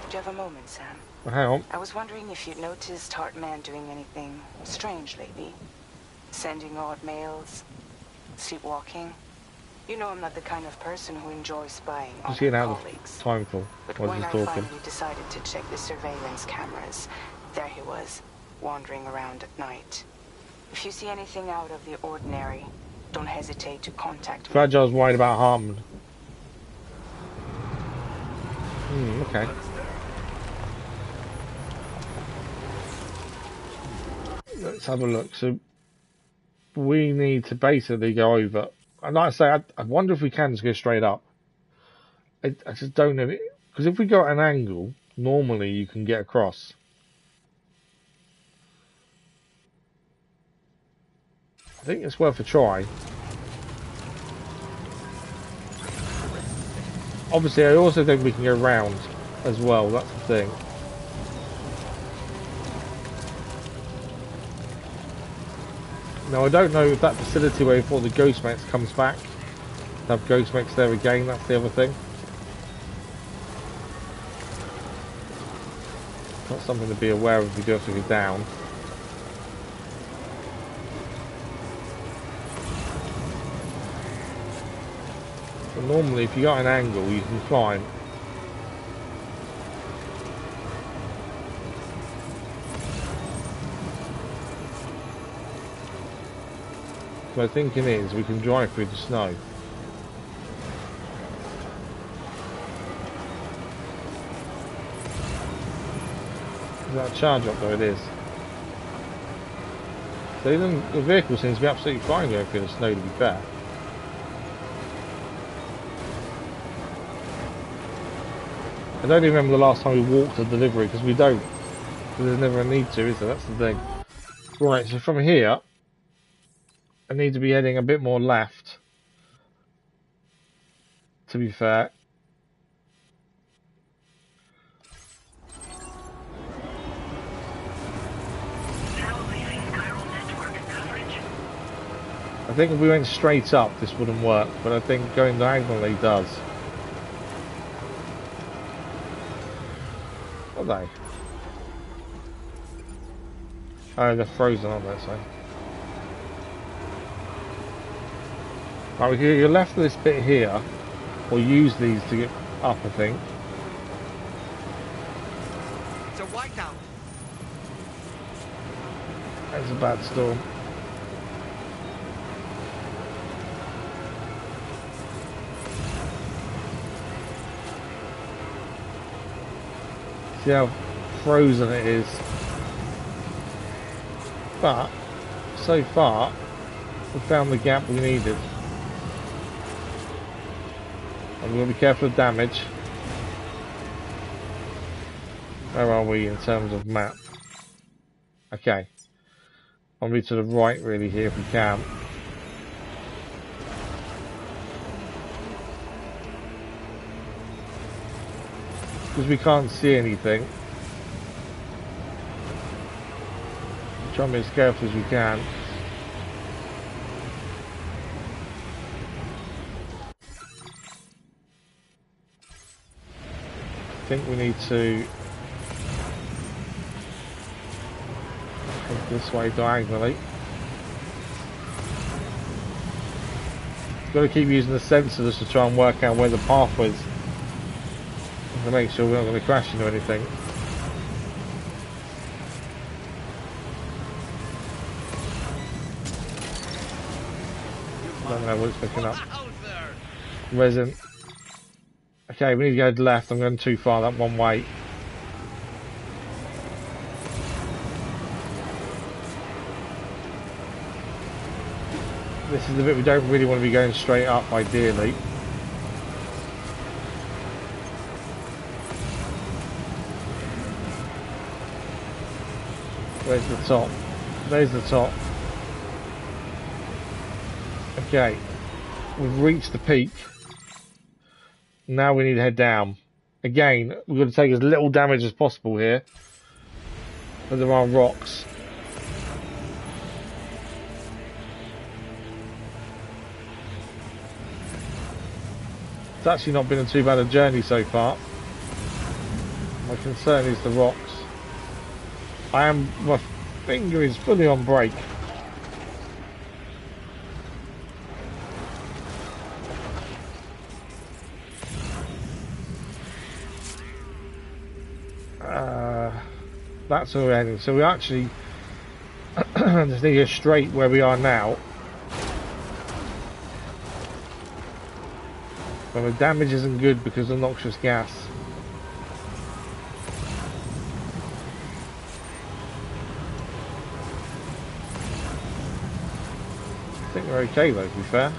Do you have a moment, Sam? Well, hang on. I was wondering if you'd noticed Heartman doing anything strange lately. Sending odd mails, sleepwalking. You know I'm not the kind of person who enjoys spying on my colleagues. Time for But when I finally decided to check the surveillance cameras, there he was, wandering around at night. If you see anything out of the ordinary, don't hesitate to contact me. Fragile's worried about Heartman. Okay. Let's have a look. So we need to basically go over. And like I say, I wonder if we can just go straight up. I just don't know. Because if we go at an angle, normally you can get across. I think it's worth a try. Obviously, I also think we can go round as well, that's the thing. Now, I don't know if that facility where we fought the Ghost Mechs comes back. To have Ghost Mechs there again, that's the other thing. That's something to be aware of if we do have to go down. But normally, if you got an angle, you can climb. My thinking is we can drive through the snow. Is that a charge up there? It is. So even the vehicle seems to be absolutely fine going through the snow, to be fair. I don't even remember the last time we walked a delivery, because we don't. Because there's never a need to, is there? That's the thing. Right, so from here, I need to be heading a bit more left, to be fair. I think if we went straight up, this wouldn't work, but I think going diagonally does. What are they? Oh, they're frozen, aren't they? So. Right, we can go left of this bit here, or use these to get up, I think. It's a whiteout. That's a bad storm. See how frozen it is. But, so far, we found the gap we needed. And we've got to be careful of damage. Where are we in terms of map? Okay. I'll be to the right really here if we can. Because we can't see anything. Try and be as careful as we can. I think we need to head this way diagonally. Got to keep using the sensors to try and work out where the path is, to make sure we're not going to crash into anything. I don't know what it's picking up. Resin. Okay, we need to go left. I'm going too far that one way. This is the bit we don't really want to be going straight up, ideally. Where's the top? There's the top. Okay, we've reached the peak. Now we need to head down. Again, we've got to take as little damage as possible here. But there are rocks. It's actually not been a too bad a journey so far. My concern is the rocks. My finger is fully on brake. That's where we're heading. So we actually just need to go straight where we are now. But the damage isn't good because of noxious gas. I think we're okay though, to be fair.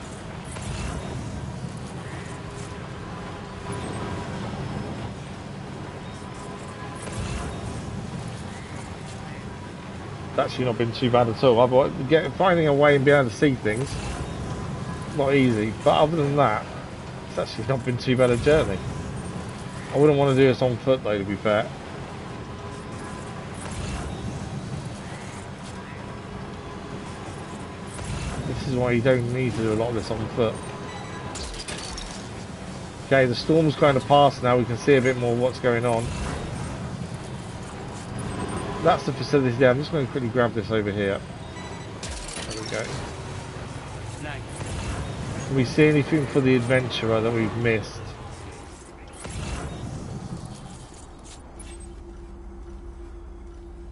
It's actually not been too bad at all. Finding a way and being able to see things, not easy. But other than that, it's actually not been too bad a journey. I wouldn't want to do this on foot though, to be fair. This is why you don't need to do a lot of this on foot. Okay, the storm's kind of past now. We can see a bit more what's going on. That's the facility there. I'm just going to quickly grab this over here. There we go. Can we see anything for the adventurer that we've missed?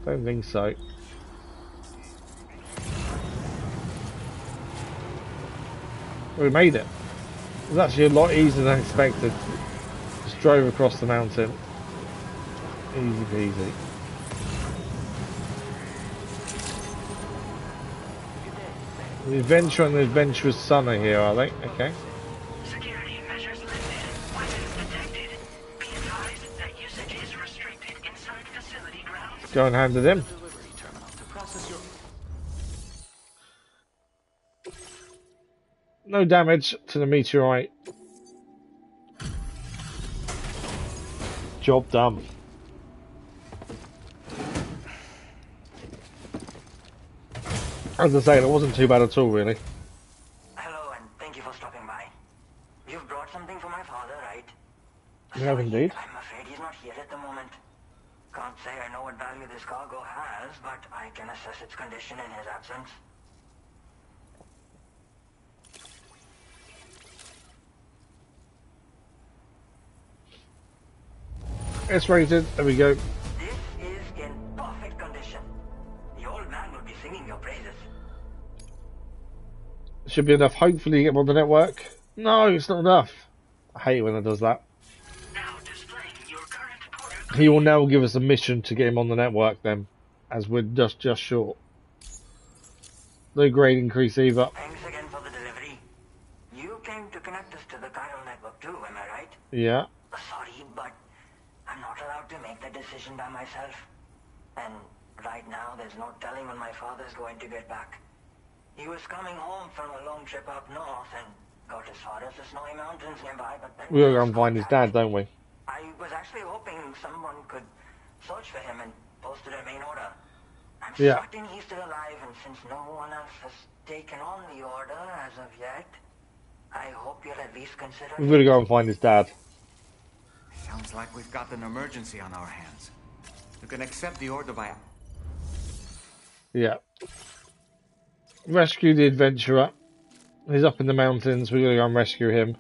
Don't think so. We made it. It was actually a lot easier than expected. Just drove across the mountain. Easy peasy. The adventurer and the adventurer's son are here, are they? Okay. Security measures lifted. Weapons detected. Be advised that usage is restricted inside facility grounds. Go and hand it in. No damage to the meteorite. Job done. As I say, it wasn't too bad at all, really. Hello, and thank you for stopping by. You've brought something for my father, right? We have indeed. I'm afraid he's not here at the moment. Can't say I know what value this cargo has, but I can assess its condition in his absence. It's rated. There we go. This is in perfect condition. The old man will be singing your praises. Should be enough. Hopefully you get him on the network. No, it's not enough. I hate it when it does that. Now displaying your current porter. He will now give us a mission to get him on the network then, as we're just short. No grade increase either. Thanks again for the delivery. You came to connect us to the Chiral Network too, am I right? Yeah. Sorry, but I'm not allowed to make that decision by myself. And right now, there's no telling when my father's going to get back. He was coming home from a long trip up north and got as far as the snowy mountains nearby, but then... We'll go and find his dad, don't we? I was actually hoping someone could search for him and post it a main order. I'm certain he's still alive, and since no one else has taken on the order as of yet, I hope you'll at least consider... We've got to go and find his dad. Sounds like we've got an emergency on our hands. You can accept the order by... Yeah. Rescue the adventurer. He's up in the mountains. We're going to go and rescue him.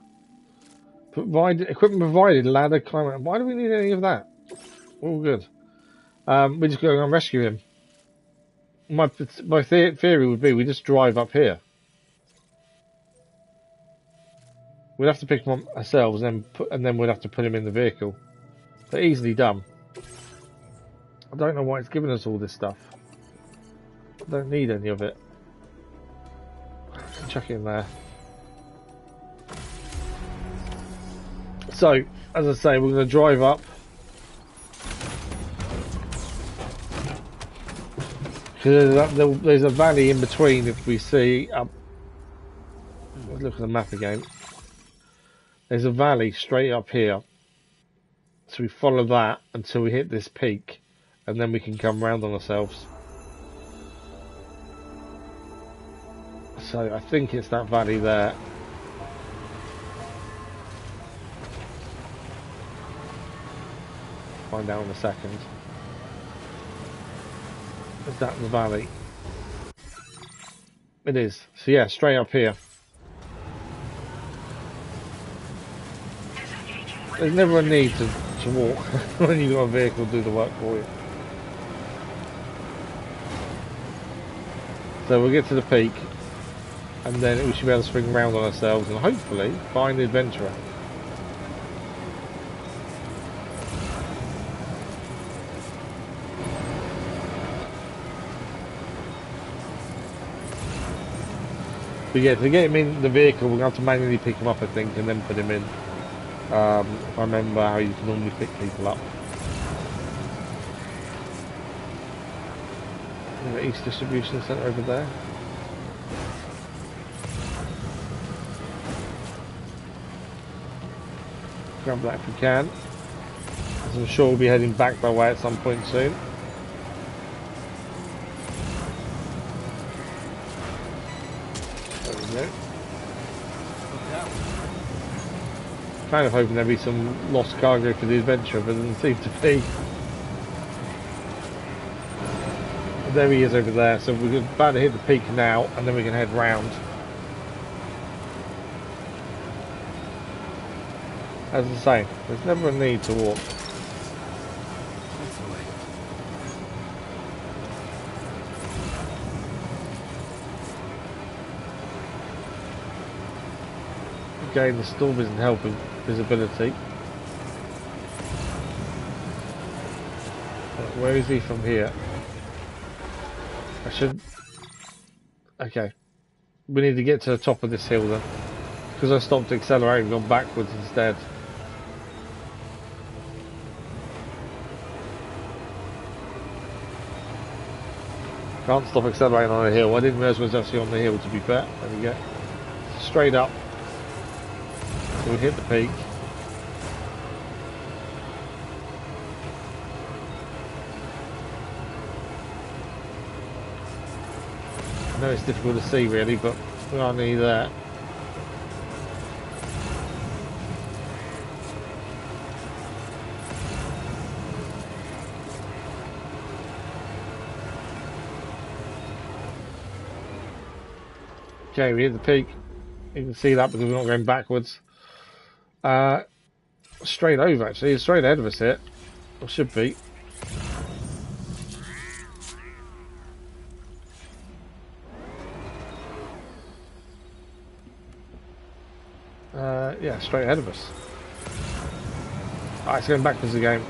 Equipment provided. Ladder, climate. Why do we need any of that? All good. We're just going to go and rescue him. My theory would be we just drive up here. We'd have to pick him up ourselves and then we'd have to put him in the vehicle. But easily done. I don't know why it's giving us all this stuff. I don't need any of it. Chuck it in there. So, as I say, we're going to drive up. There's a valley in between if we see up. Let's look at the map again. There's a valley straight up here. So we follow that until we hit this peak. And then we can come round on ourselves. So I think it's that valley there. Find out in a second. Is that the valley? It is. So yeah, straight up here. There's never a need to walk when you've got a vehicle do the work for you. So we'll get to the peak. And then we should be able to swing round on ourselves and hopefully find the adventurer. But yeah, to get him in the vehicle, we're going to have to manually pick him up, I think, and then put him in. If I remember how you can normally pick people up. The East Distribution Centre over there. Grab that if we can. As I'm sure we'll be heading back that way at some point soon. There we go. Kind of hoping there'd be some lost cargo for the adventure, but there doesn't seem to be. There he is over there, so we're about to hit the peak now, and then we can head round. As I say, there's never a need to walk. Again, the storm isn't helping visibility. Where is he from here? I should... Okay. We need to get to the top of this hill then. Because I stopped accelerating and gone backwards instead. Can't stop accelerating on a hill. I didn't realise I was actually on the hill, to be fair. There we go. Straight up. So we hit the peak. I know it's difficult to see really, but we are nearly there. Okay, we hit the peak. You can see that because we're not going backwards. Straight over actually, it's straight ahead of us here. Or should be. Yeah, straight ahead of us. Alright, it's going backwards again.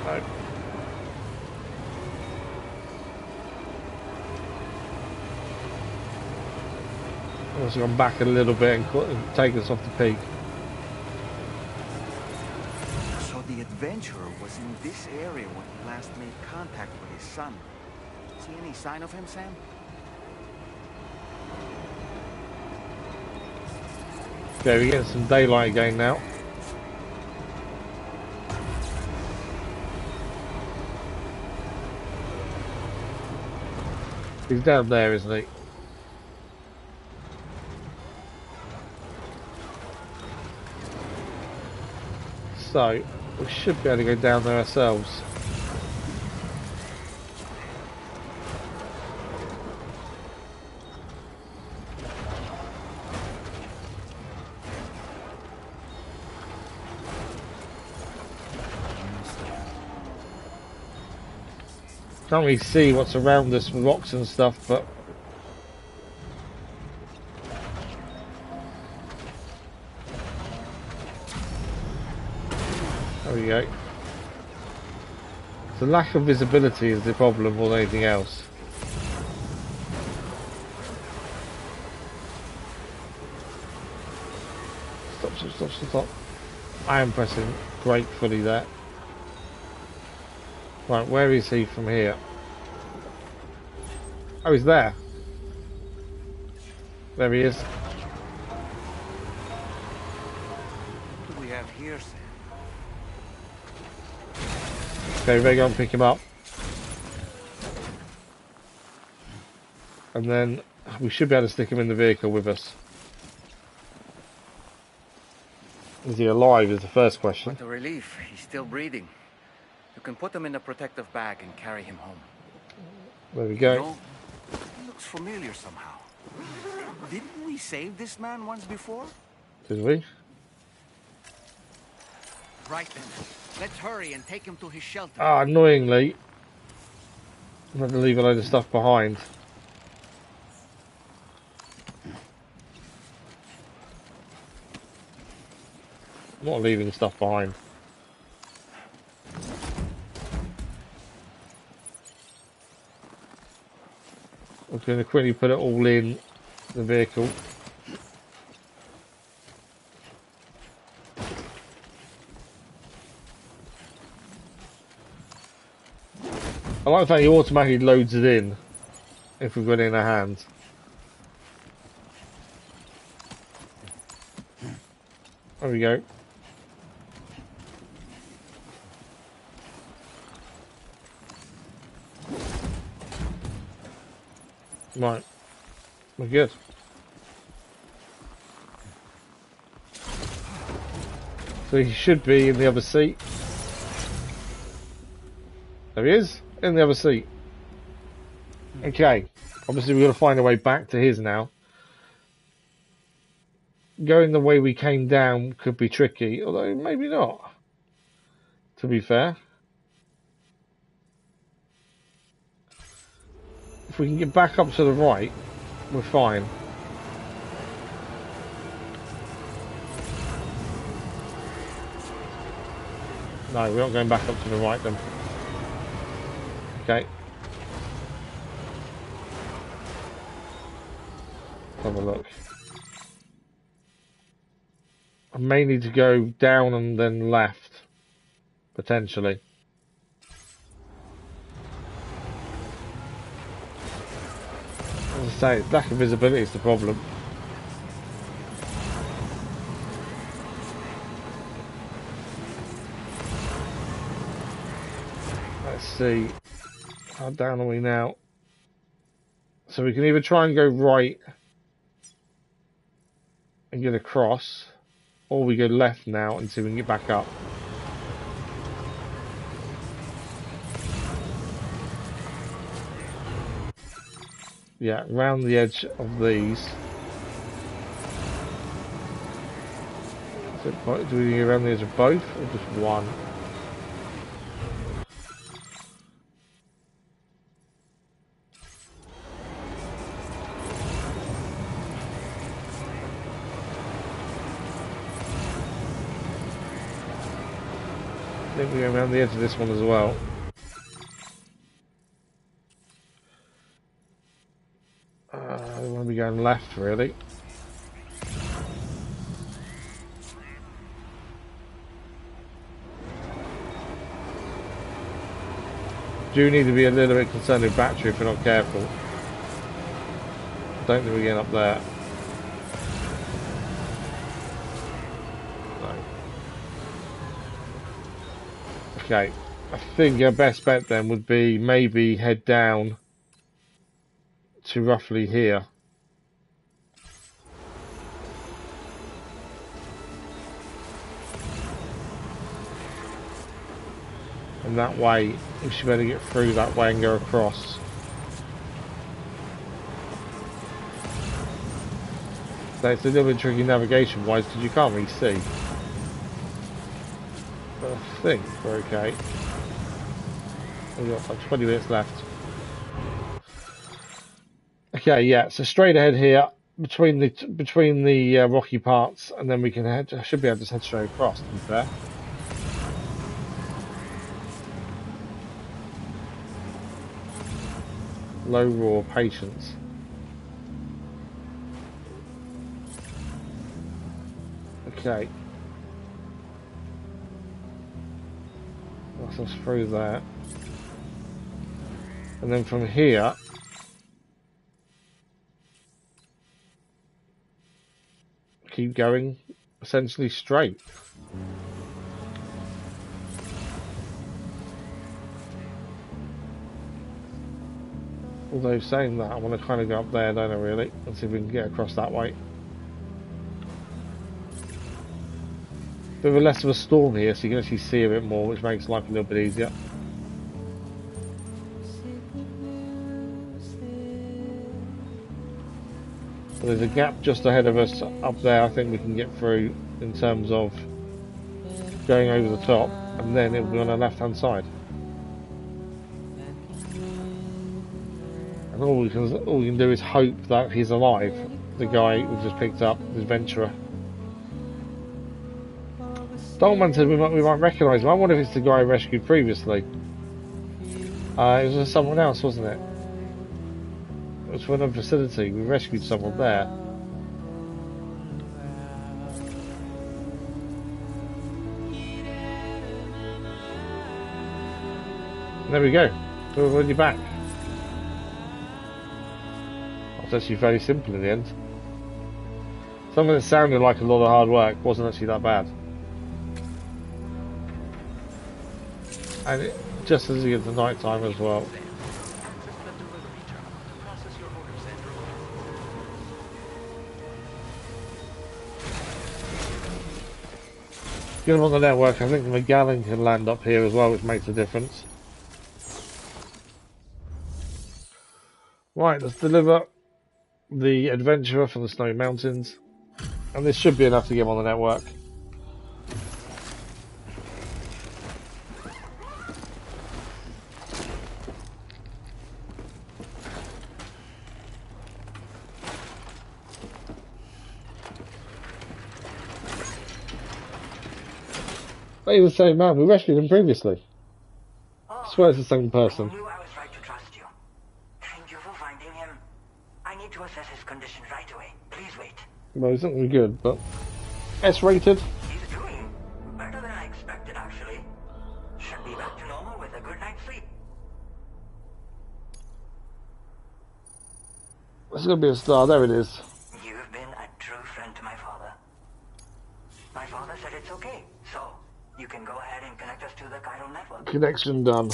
No. It's gone back a little bit and take us off the peak. So the adventurer was in this area when he last made contact with his son. See any sign of him, Sam? Okay, we're getting some daylight again now. He's down there, isn't he? So, we should be able to go down there ourselves. Can't really see what's around us with rocks and stuff, but there we go. The lack of visibility is the problem more than anything else. Stop, stop, stop, stop, stop. I am pressing brake fully there. Right, where is he from here? Oh, he's there. There he is. What do we have here, Sam? Okay, we better go and pick him up. And then we should be able to stick him in the vehicle with us. Is he alive is the first question. What a relief. He's still breathing. You can put him in a protective bag and carry him home. There we go. You know, he looks familiar somehow. Didn't we save this man once before? Did we? Right then. Let's hurry and take him to his shelter. Ah, annoyingly, I'm going to leave a load of stuff behind. I'm not leaving stuff behind. I'm going to quickly put it all in the vehicle. I like the fact he automatically loads it in if we've got it in our hands. There we go. Right. We're good. So he should be in the other seat. There he is, in the other seat. Okay. Obviously we've got to find a way back to his now. Going the way we came down could be tricky, although maybe not, to be fair. If we can get back up to the right, we're fine. No, we're not going back up to the right then. Okay. Let's have a look. I may need to go down and then left, potentially. As I say, lack of visibility is the problem. Let's see. How down are we now? So we can either try and go right and get across, or we go left now and see if we can get back up. Yeah, round the edge of these. Do we go around the edge of both, or just one? I think we go around the edge of this one as well. I want to be going left, really. Do need to be a little bit concerned with battery if we're not careful. Don't think we're getting up there. No. Okay, I think our best bet then would be maybe head down to roughly here. And that way, we should be able to get through that way and go across. So it's a little bit tricky navigation wise because you can't really see. But I think we're okay. We've got like 20 minutes left. Okay, yeah, so straight ahead here between the rocky parts, and then we can head. I should be able to head straight across. To be fair. Low raw patience. Okay. That's us through there. And then from here, keep going essentially straight. Although saying that, I want to kind of go up there, don't I really? And see if we can get across that way. Bit of a less of a storm here, so you can actually see a bit more, which makes life a little bit easier. But there's a gap just ahead of us up there. I think we can get through in terms of going over the top, and then it'll be on our left-hand side. And all we can do is hope that he's alive. The guy we've just picked up, the adventurer. Dolman said we might recognise him. I wonder if it's the guy I rescued previously. It was someone else, wasn't it? It was for another facility. We rescued someone there. And there we go. We're already back. It's actually very simple in the end. Something that sounded like a lot of hard work wasn't actually that bad. And just as you get to night time as well. Get them on the network. I think the McGallan can land up here as well, which makes a difference. Right, let's deliver the adventurer from the Snowy Mountains. And this should be enough to get him on the network. He's the same man. We rescued him previously. I swear it's the same person. I knew I was right to trust you. Thank you for finding him. I need to assess his condition right away. Please wait. Well, he's not really good, but S-rated. He's doing better than I expected, actually. Should be back to normal with a good night's sleep. This is going to be a star. There it is. You've been a true friend to my father. My father said it's okay, so you can go ahead and connect us to the Chiral Network. Connection done.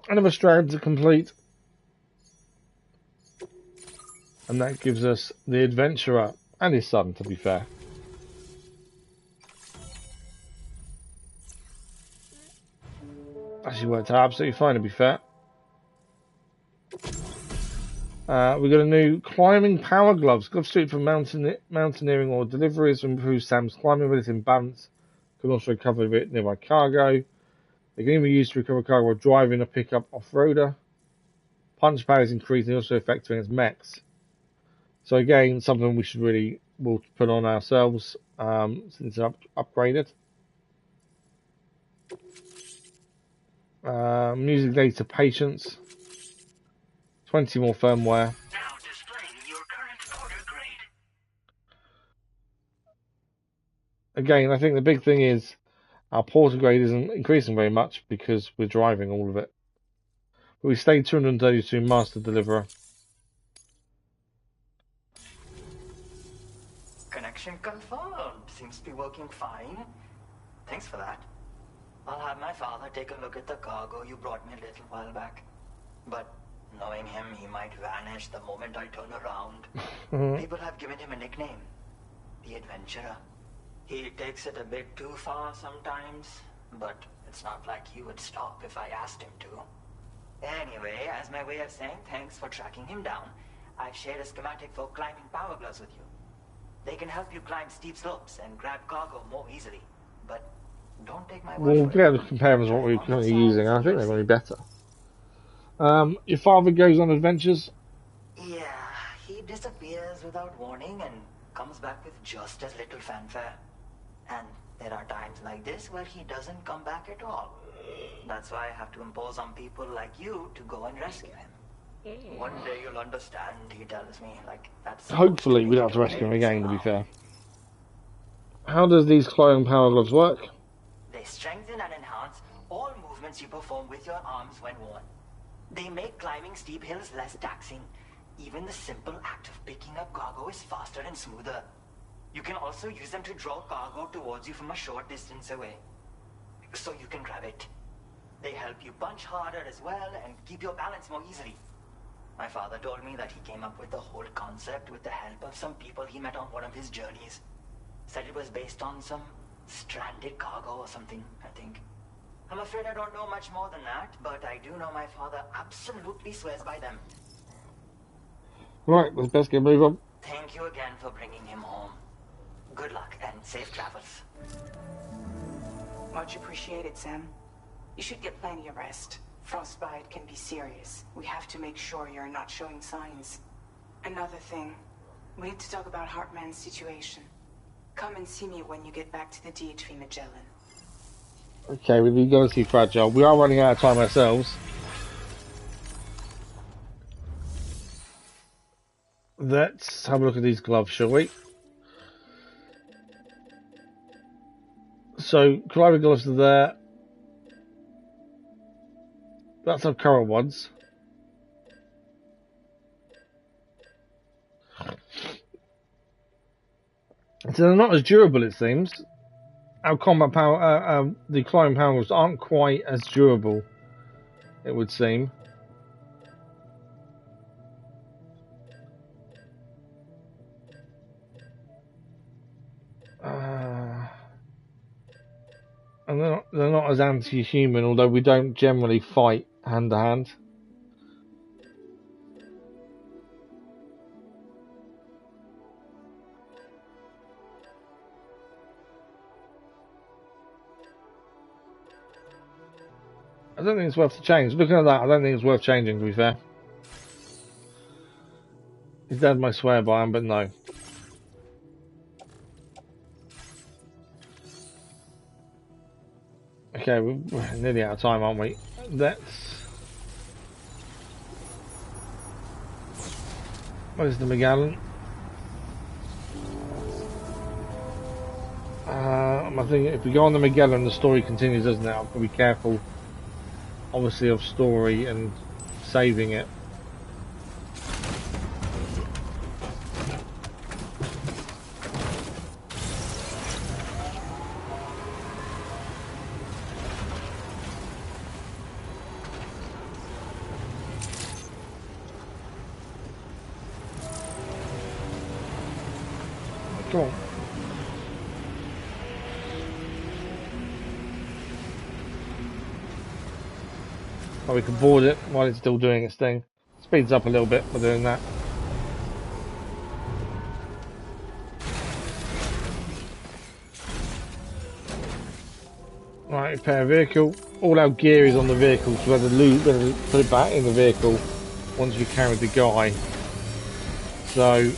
Another strand to complete, and that gives us the adventurer and his son, to be fair. Actually worked out absolutely fine, to be fair. We got a new climbing power gloves. Gloves suited for mountaineering or deliveries to improve Sam's climbing ability and balance. Can also recover a bit nearby cargo. They can even be used to recover cargo while driving a pickup off-roader. Punch power is increased and also affecting its mechs. So again, something we should really will put on ourselves since it's upgraded. Music data patience. 20 more firmware. Now displaying your current order grade. Again, I think the big thing is our porter grade isn't increasing very much because we're driving all of it. But we stayed 232 master deliverer. Connection confirmed. Seems to be working fine. Thanks for that. I'll have my father take a look at the cargo you brought me a little while back. But knowing him, he might vanish the moment I turn around. People have given him a nickname. The Adventurer. He takes it a bit too far sometimes, but it's not like he would stop if I asked him to. Anyway, as my way of saying thanks for tracking him down, I've shared a schematic for climbing power gloves with you. They can help you climb steep slopes and grab cargo more easily, but don't take my word for it. We'll be able to compare them with what we're currently using, and I think they're going to be better. Your father goes on adventures? Yeah, he disappears without warning and comes back with just as little fanfare. And there are times like this where he doesn't come back at all. That's why I have to impose on people like you to go and rescue him. One day you'll understand, he tells me. Like, that's Hopefully we don't have to rescue him again, to be fair. How does these climbing power gloves work? They strengthen and enhance all movements you perform with your arms when worn. They make climbing steep hills less taxing. Even the simple act of picking up cargo is faster and smoother. You can also use them to draw cargo towards you from a short distance away, so you can grab it. They help you punch harder as well and keep your balance more easily. My father told me that he came up with the whole concept with the help of some people he met on one of his journeys. Said it was based on some stranded cargo or something, I think. I'm afraid I don't know much more than that, but I do know my father absolutely swears by them. Right, let's best get move on. Thank you again for bringing him home. Good luck and safe travels. Much appreciated, Sam. You should get plenty of rest. Frostbite can be serious. We have to make sure you're not showing signs. Another thing, we need to talk about Heartman's situation. Come and see me when you get back to the DHV Magellan. Okay, we've got to see Fragile. We are running out of time ourselves. Let's have a look at these gloves, shall we? So, Caliber gloves are there. That's our current ones. So they're not as durable, it seems. Our combat power, the climbing powers aren't quite as durable, it would seem. And they're not as anti-human, although we don't generally fight hand to hand. I don't think it's worth the change. Looking at that, I don't think it's worth changing, to be fair. His dad might swear by him, but no. Okay, we're nearly out of time, aren't we? What is the Magellan? I think if we go on the Magellan, the story continues, doesn't it? I've got to be careful, obviously, of story and saving it. Come on. Oh, we can board it while it's still doing its thing. Speeds up a little bit by doing that. Right, repair vehicle. All our gear is on the vehicle, so we have to put it back in the vehicle once we carried the guy. So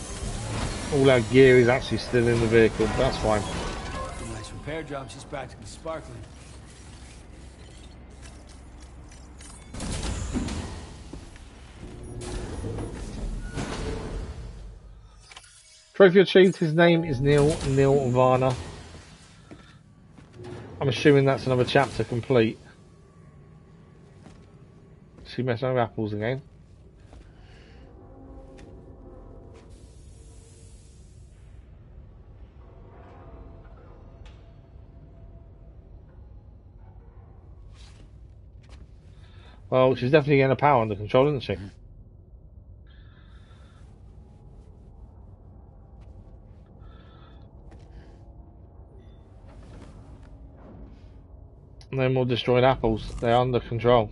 all our gear is actually still in the vehicle, but that's fine. Nice repair job, she's practically sparkling. Trophy achieved. His name is Neil Vana. I'm assuming that's another chapter complete. Is he messing with apples again? Well, she's definitely getting a power under control, isn't she? No more destroyed apples. They're under control.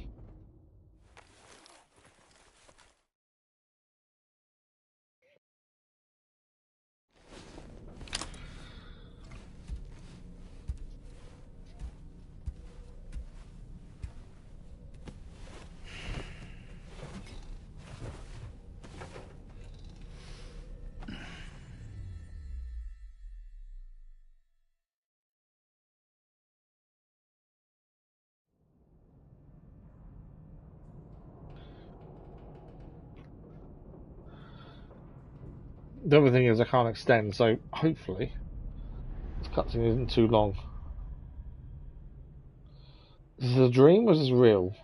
The other thing is I can't extend, so hopefully this cutscene isn't too long. Is this a dream or is this real?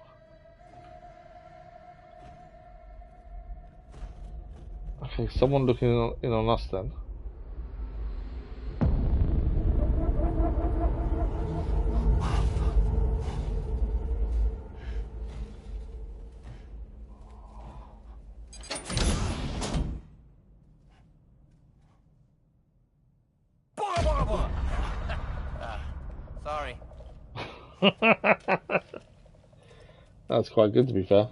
Okay, someone looking in on us then. Sorry. That's quite good, to be fair.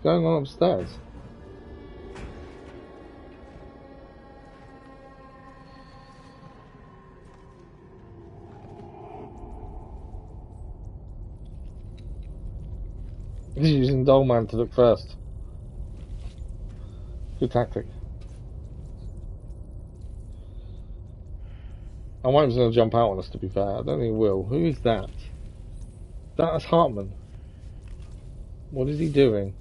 going on upstairs? He's using Dollman to look first. Good tactic. I might was going to jump out on us, to be fair. I don't think he will. Who is that? That's Heartman. What is he doing?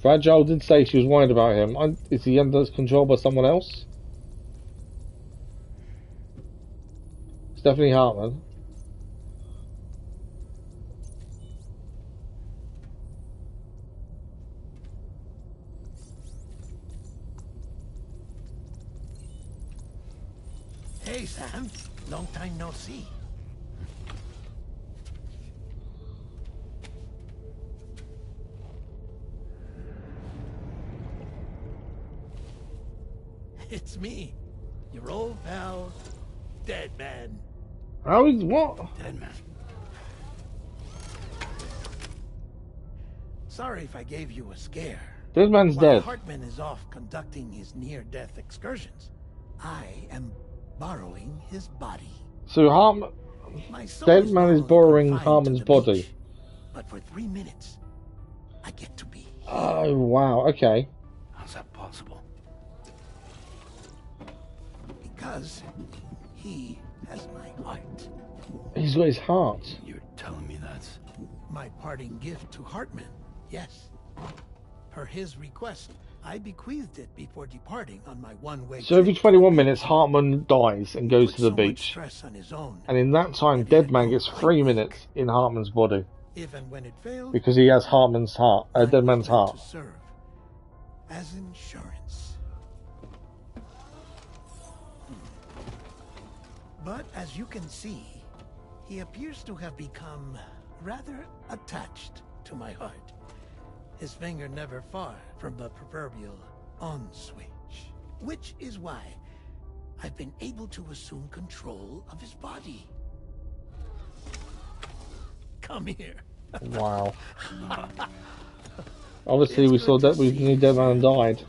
Fragile did say she was worried about him. Is he under control by someone else? It's definitely Heartman. Hey, Sam. Long time no see. It's me, your old pal, Deadman. Oh, he's what? Deadman. Sorry if I gave you a scare. Deadman's dead. Heartman is off conducting his near-death excursions. I am borrowing his body. So Deadman is borrowing Harmon's body. Beach, but for 3 minutes, I get to be here. Oh wow, okay. How's that possible? Because he has my heart. He's got his heart. You're telling me that's my parting gift to Heartman, yes. Per his request, I bequeathed it before departing on my one-way So every 21 minutes, Heartman dies and goes to the beach. And in that time, Deadman gets 3 minutes in Heartman's body. If and when it failed, because he has Heartman's heart, Deadman's heart. To serve as insurance. But as you can see, he appears to have become rather attached to my heart. His finger never far from the proverbial on switch. Which is why I've been able to assume control of his body. Come here. Wow. Obviously we saw that we knew Deadman died.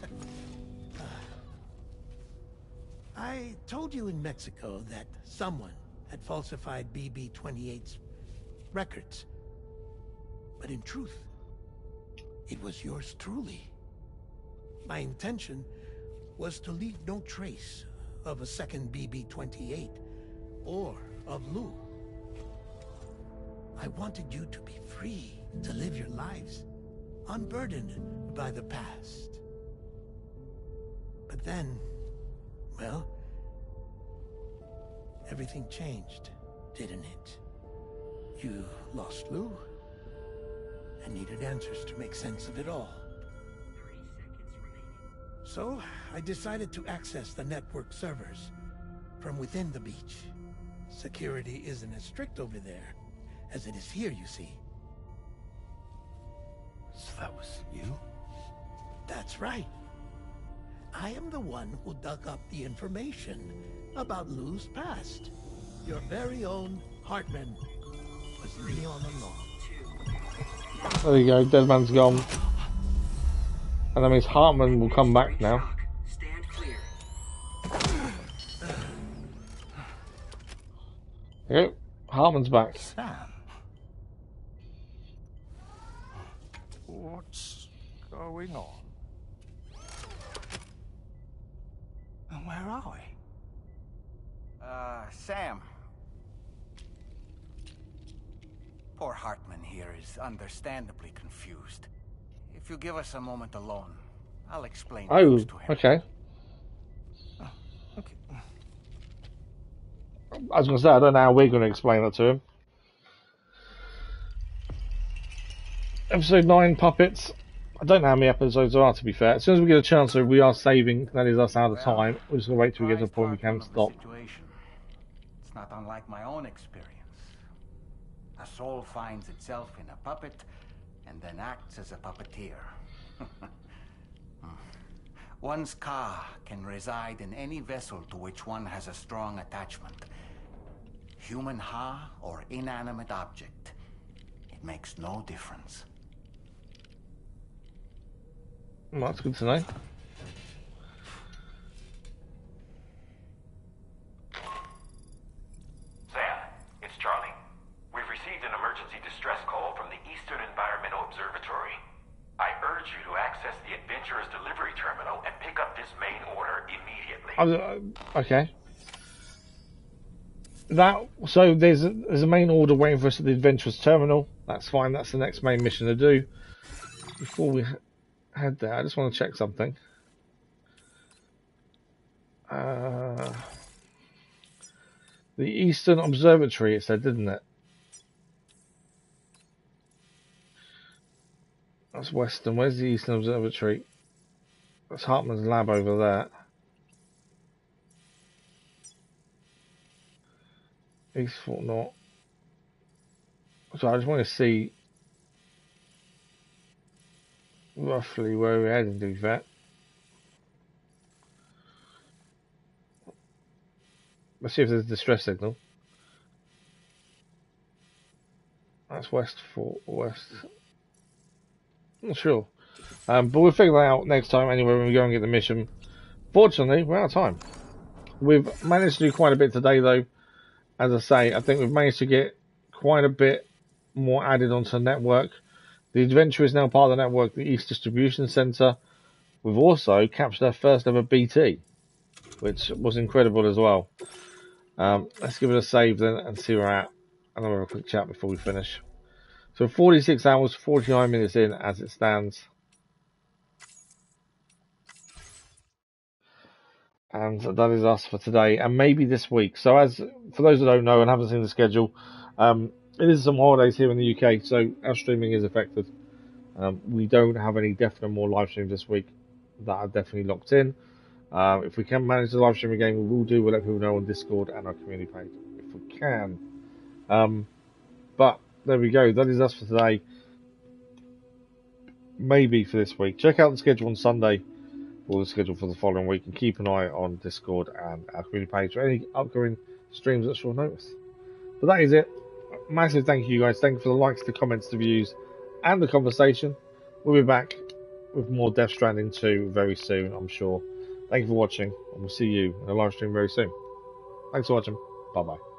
I told you in Mexico that someone had falsified BB-28's records. But in truth, it was yours truly. My intention was to leave no trace of a second BB-28 or of Lou. I wanted you to be free to live your lives, unburdened by the past. But then, well, everything changed, didn't it? You lost Lou, and needed answers to make sense of it all. So, I decided to access the network servers from within the beach. Security isn't as strict over there as it is here, you see. So that was you? That's right. I am the one who dug up the information about Lou's past. Your very own Heartman was me all along. There you go, Deadman's gone. And that means Heartman will come back now. Stand clear. There you go. Heartman's back. Sam. What's going on? And where are we? Sam. Poor Heartman here is understandably confused. If you give us a moment alone, I'll explain things to him. Okay. Oh, okay. I was going to say, I don't know how we're going to explain that to him. Episode 9, Puppets. I don't know how many episodes there are, to be fair. As soon as we get a chance, we are saving, that is us out of time. We're just going to wait till we get to a point we can stop. It's not unlike my own experience. A soul finds itself in a puppet and then acts as a puppeteer. One's ka can reside in any vessel to which one has a strong attachment. Human ha or inanimate object. It makes no difference. Well, that's good to know. Sam, it's Charlie. We've received an emergency distress call from the Eastern Environmental Observatory. I urge you to access the Adventurer's delivery terminal and pick up this main order immediately. Okay. So there's a main order waiting for us at the Adventurer's terminal. That's fine. That's the next main mission to do. Before we head there, I just want to check something. The Eastern Observatory, it said, didn't it? That's Western. Where's the Eastern Observatory? That's Heartman's lab over there. East Fort North. So I just want to see roughly where we're heading, to be fair. Let's see if there's a distress signal. That's West Fort West. I'm not sure. But we'll figure that out next time anyway when we go and get the mission. Fortunately, we're out of time. We've managed to do quite a bit today though. As I say, I think we've managed to get quite a bit more added onto the network. The Adventure is now part of the network, the East Distribution Centre. We've also captured our first ever BT, which was incredible as well. Let's give it a save then and see where we're at. And then we'll have a quick chat before we finish. So 46 hours, 49 minutes in as it stands. And that is us for today and maybe this week. So as for those that don't know and haven't seen the schedule, it is some holidays here in the UK, so our streaming is affected. We don't have any definite more live streams this week that are definitely locked in. If we can manage the live stream again, we will do. We'll let people know on Discord and our community page if we can. But there we go. That is us for today. Maybe for this week. Check out the schedule on Sunday for the schedule for the following week, and keep an eye on Discord and our community page for any upcoming streams at short notice. But that is it. Massive thank you guys. Thank you for the likes, the comments, the views, and the conversation. We'll be back with more Death Stranding 2 very soon, I'm sure. Thank you for watching, and we'll see you in a live stream very soon. Thanks for watching. Bye bye.